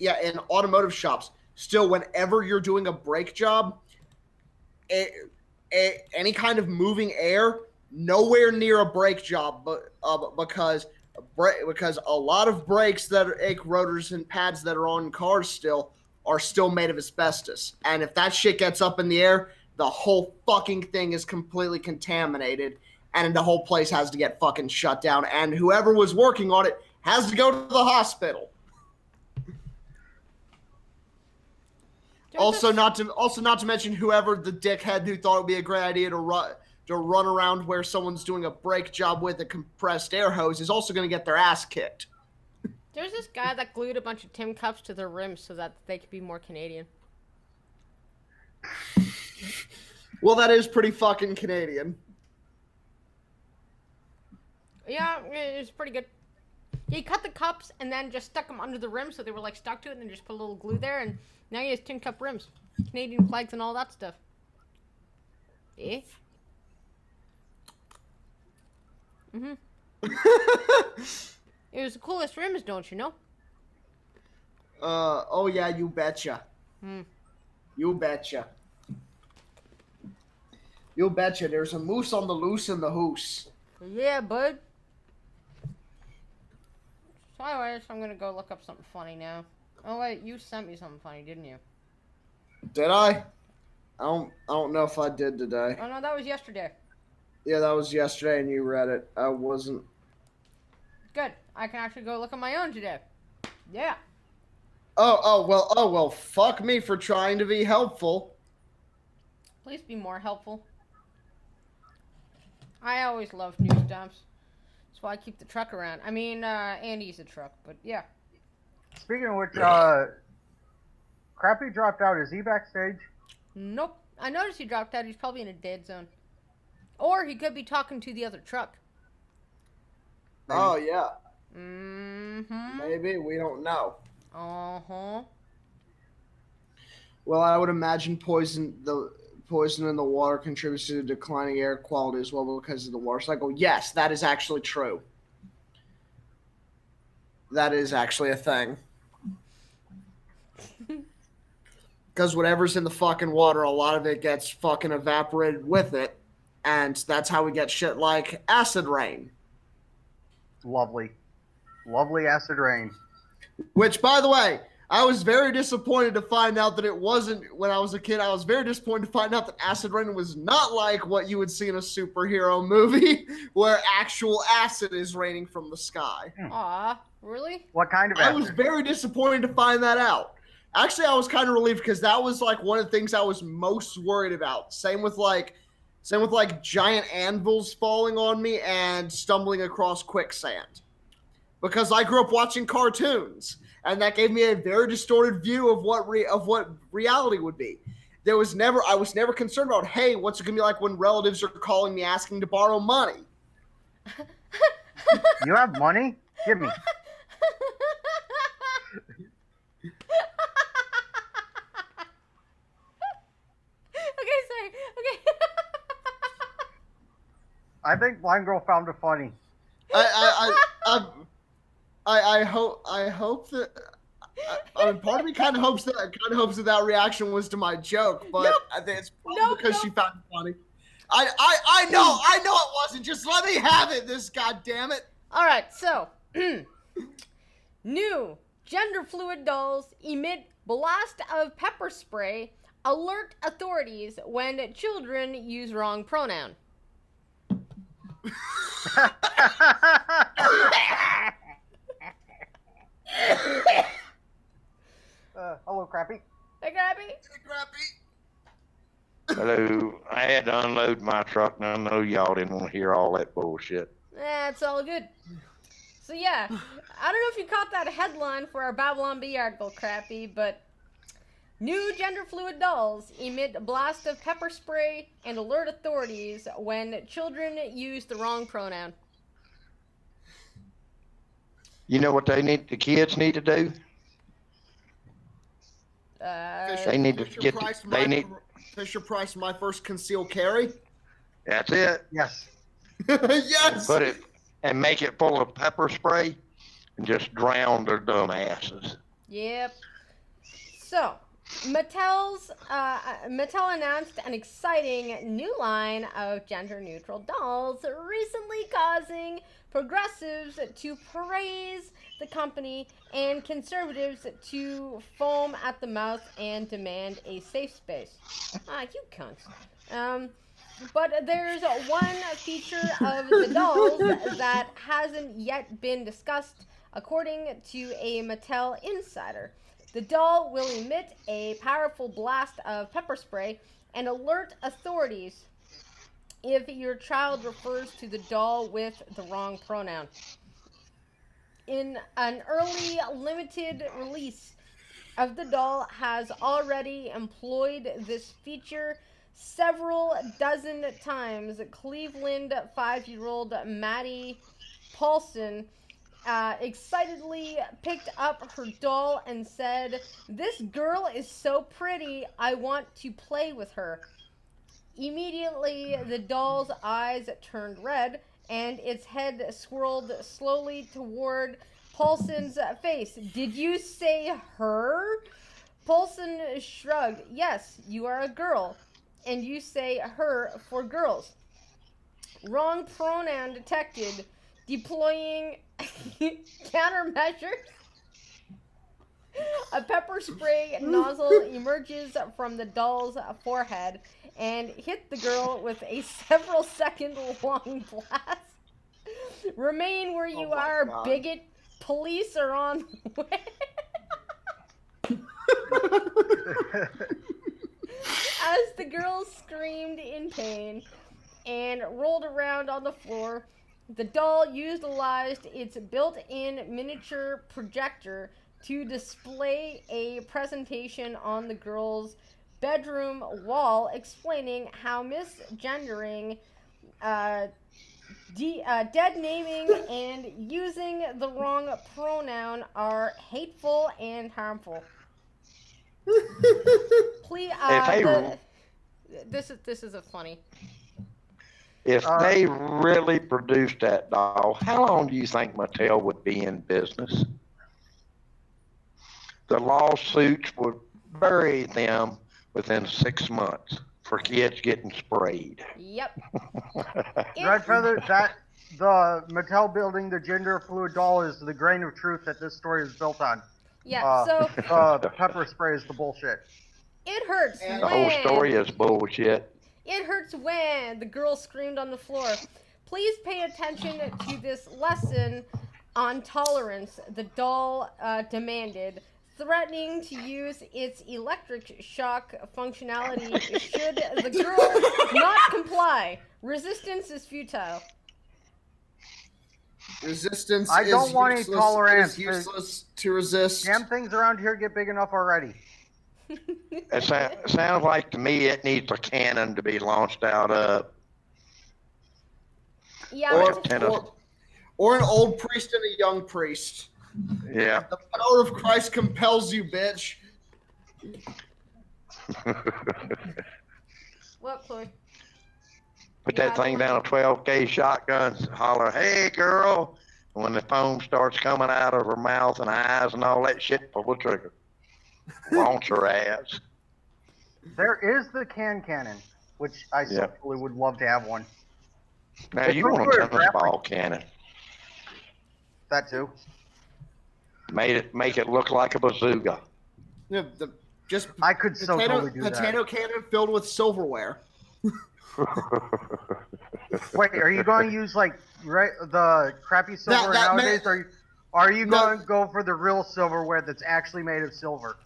[SPEAKER 1] In automotive shops, still whenever you're doing a brake job, any kind of moving air, nowhere near a brake job, because a lot of brakes that are rotors and pads that are on cars are still made of asbestos, and if that shit gets up in the air, the whole fucking thing is completely contaminated, and the whole place has to get fucking shut down, and whoever was working on it has to go to the hospital. Also, not to mention whoever the dickhead who thought it would be a great idea to run around where someone's doing a brake job with a compressed air hose is also going to get their ass kicked.
[SPEAKER 3] There's this guy that glued a bunch of Tim Cups to their rims so that they could be more Canadian.
[SPEAKER 4] Well, that is pretty fucking Canadian.
[SPEAKER 3] Yeah, it's pretty good. He cut the cups and then just stuck them under the rim so they were like stuck to it and then just put a little glue there and now he has tin cup rims. Canadian flags and all that stuff. Eh? Mm-hmm. It was the coolest rims, don't you know?
[SPEAKER 4] Oh yeah, you betcha. You betcha. You betcha. There's a moose on the loose in the hoose.
[SPEAKER 3] Yeah, bud. So anyways, I'm gonna go look up something funny now. Oh wait, you sent me something funny, didn't you?
[SPEAKER 4] Did I? I don't know if I did today.
[SPEAKER 3] Oh no, that was yesterday.
[SPEAKER 4] Yeah, that was yesterday and you read it. I wasn't.
[SPEAKER 3] Good. I can actually go look at my own today. Yeah.
[SPEAKER 4] Oh well, fuck me for trying to be helpful.
[SPEAKER 3] Please be more helpful. I always love news dumps. That's why I keep the truck around. I mean, Andy's a truck, but yeah.
[SPEAKER 1] Speaking of which, Crappy dropped out. Is he backstage?
[SPEAKER 3] Nope. I noticed he dropped out. He's probably in a dead zone. Or he could be talking to the other truck.
[SPEAKER 4] Oh yeah.
[SPEAKER 3] Mm-hmm.
[SPEAKER 4] Maybe, we don't know.
[SPEAKER 3] Uh-huh.
[SPEAKER 4] Well, I would imagine poison in the water contributes to the declining air quality as well because of the water cycle. Yes, that is actually true. That is actually a thing. Because whatever's in the fucking water, a lot of it gets fucking evaporated with it. And that's how we get shit like acid rain.
[SPEAKER 1] Lovely. Lovely acid rain.
[SPEAKER 4] Which, by the way, I was very disappointed to find out that it wasn't, when I was a kid, I was very disappointed to find out that acid rain was not like what you would see in a superhero movie where actual acid is raining from the sky.
[SPEAKER 3] Aw, really?
[SPEAKER 1] What kind of acid?
[SPEAKER 4] I was very disappointed to find that out. Actually, I was kind of relieved because that was like one of the things I was most worried about. Same with like giant anvils falling on me and stumbling across quicksand. Because I grew up watching cartoons, and that gave me a very distorted view of what reality would be. I was never concerned about, hey, what's it gonna be like when relatives are calling me asking to borrow money?
[SPEAKER 1] You have money? Give me.
[SPEAKER 3] Okay, sorry. Okay.
[SPEAKER 1] I think Blind Girl found it funny.
[SPEAKER 4] I hope that. I mean, part of me kind of hopes that reaction was to my joke, but
[SPEAKER 3] Nope.
[SPEAKER 4] I think it's probably because she
[SPEAKER 3] Nope.
[SPEAKER 4] found it funny. I know it wasn't. Just let me have it. This goddamn it.
[SPEAKER 3] All right, so new gender fluid dolls emit blast of pepper spray. Alert authorities when children use wrong pronoun.
[SPEAKER 1] Hello, Crappy.
[SPEAKER 3] Hey, Gabby.
[SPEAKER 5] Hello. I had to unload my truck, and I know y'all didn't want to hear all that bullshit.
[SPEAKER 3] It's all good. So yeah, I don't know if you caught that headline for our Babylon Bee article, Crappy, but new gender fluid dolls emit a blast of pepper spray and alert authorities when children use the wrong pronoun.
[SPEAKER 5] You know what the kids need to do? They need to get. They need.
[SPEAKER 4] Fisher Price, my first concealed carry.
[SPEAKER 5] That's it.
[SPEAKER 1] Yes.
[SPEAKER 4] Yes.
[SPEAKER 5] Put it and make it full of pepper spray, and just drown their dumb asses.
[SPEAKER 3] Yep. So, Mattel announced an exciting new line of gender-neutral dolls, recently causing progressives to praise the company and conservatives to foam at the mouth and demand a safe space. Ah, you cunts. But there's one feature of the dolls that hasn't yet been discussed, according to a Mattel insider. The doll will emit a powerful blast of pepper spray and alert authorities if your child refers to the doll with the wrong pronoun. In an early limited release of the doll has already employed this feature several dozen times. Cleveland 5-year-old Maddie Paulson excitedly picked up her doll and said, "This girl is so pretty, I want to play with her." Immediately, the doll's eyes turned red, and its head swirled slowly toward Paulson's face. "Did you say her?" Paulson shrugged. "Yes, you are a girl, and you say her for girls." Wrong pronoun detected. Deploying countermeasures. A pepper spray nozzle emerges from the doll's forehead and hit the girl with a several second long blast. Remain where you are,
[SPEAKER 4] God.
[SPEAKER 3] bigot. Police are on the way. As the girl screamed in pain and rolled around on the floor. The doll utilized its built-in miniature projector to display a presentation on the girl's bedroom wall explaining how misgendering, dead naming, and using the wrong pronoun are hateful and harmful. Please, this is a funny.
[SPEAKER 5] If they really produced that doll, how long do you think Mattel would be in business? The lawsuits would bury them within 6 months for kids getting sprayed.
[SPEAKER 3] Yep.
[SPEAKER 1] Red Feather, the Mattel building the gender fluid doll is the grain of truth that this story is built on.
[SPEAKER 3] Yeah. So
[SPEAKER 1] Pepper spray is the bullshit.
[SPEAKER 3] it hurts.
[SPEAKER 5] The whole story is bullshit.
[SPEAKER 3] It hurts when the girl screamed on the floor. Please pay attention to this lesson on tolerance, the doll demanded, threatening to use its electric shock functionality should the girl not comply. Resistance is futile.
[SPEAKER 4] Resistance
[SPEAKER 1] I don't
[SPEAKER 4] is
[SPEAKER 1] want any
[SPEAKER 4] useless,
[SPEAKER 1] tolerance.
[SPEAKER 4] It is useless to resist.
[SPEAKER 1] Damn things around here get big enough already.
[SPEAKER 5] It sounds like to me it needs a cannon to be launched out of.
[SPEAKER 3] Yeah.
[SPEAKER 4] Or an old priest and a young priest.
[SPEAKER 5] Yeah.
[SPEAKER 4] The power of Christ compels you, bitch.
[SPEAKER 3] What, Chloe?
[SPEAKER 5] Put that thing down a 12 gauge shotgun, holler, "Hey, girl!" And when the foam starts coming out of her mouth and eyes and all that shit, pull the trigger. Launch her ass.
[SPEAKER 1] There is the cannon, which I certainly would love to have one.
[SPEAKER 5] Now you want a tennis ball cannon.
[SPEAKER 1] That too.
[SPEAKER 5] Make it look like a bazooka.
[SPEAKER 4] Yeah,
[SPEAKER 1] I could so totally do that.
[SPEAKER 4] Potato cannon filled with silverware.
[SPEAKER 1] Wait, are you going to use like the crappy silverware nowadays? Are you going to go for the real silverware that's actually made of silver?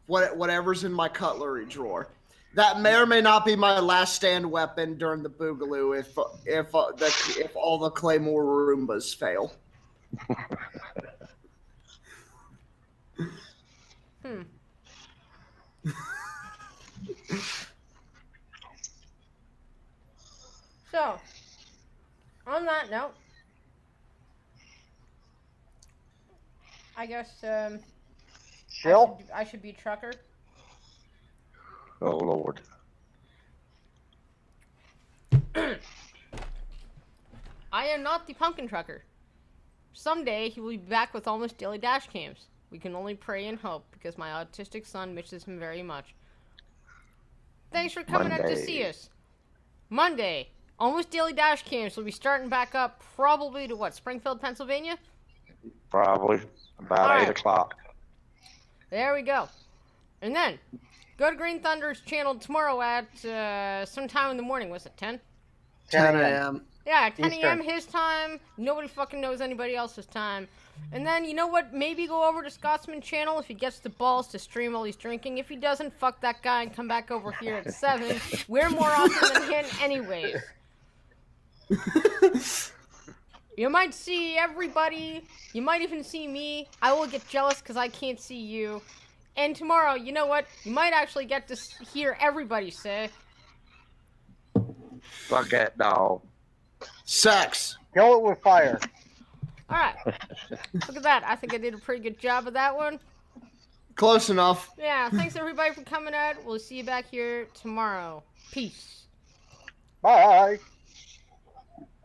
[SPEAKER 4] Whatever's in my cutlery drawer. That may or may not be my last stand weapon during the Boogaloo if all the Claymore Roombas fail.
[SPEAKER 3] So, on that note, I guess
[SPEAKER 1] Chill.
[SPEAKER 3] I should be trucker.
[SPEAKER 5] Oh Lord.
[SPEAKER 3] I am not the pumpkin trucker. Someday he will be back with almost daily dash cams. We can only pray and hope because my autistic son misses him very much. Thanks for coming out to see us. Monday, almost daily dash cams will be starting back up probably to what, Springfield, Pennsylvania?
[SPEAKER 5] Probably about 8 o'clock.
[SPEAKER 3] There we go. And then, go to Green Thunder's channel tomorrow at sometime in the morning. Was it 10?
[SPEAKER 4] 10 a.m.
[SPEAKER 3] Yeah, 10 a.m. his time. Nobody fucking knows anybody else's time. And then, you know what? Maybe go over to Scotsman's channel if he gets the balls to stream while he's drinking. If he doesn't, fuck that guy and come back over here at 7. We're more awesome than him anyways. You might see everybody. You might even see me. I will get jealous because I can't see you. And tomorrow, you know what? You might actually get to hear everybody say,
[SPEAKER 5] Fuck that dog.
[SPEAKER 4] Sex.
[SPEAKER 1] Kill it with fire.
[SPEAKER 3] alright. Look at that. I think I did a pretty good job of that one.
[SPEAKER 4] Close enough.
[SPEAKER 3] Yeah, thanks everybody for coming out. We'll see you back here tomorrow. Peace.
[SPEAKER 1] Bye.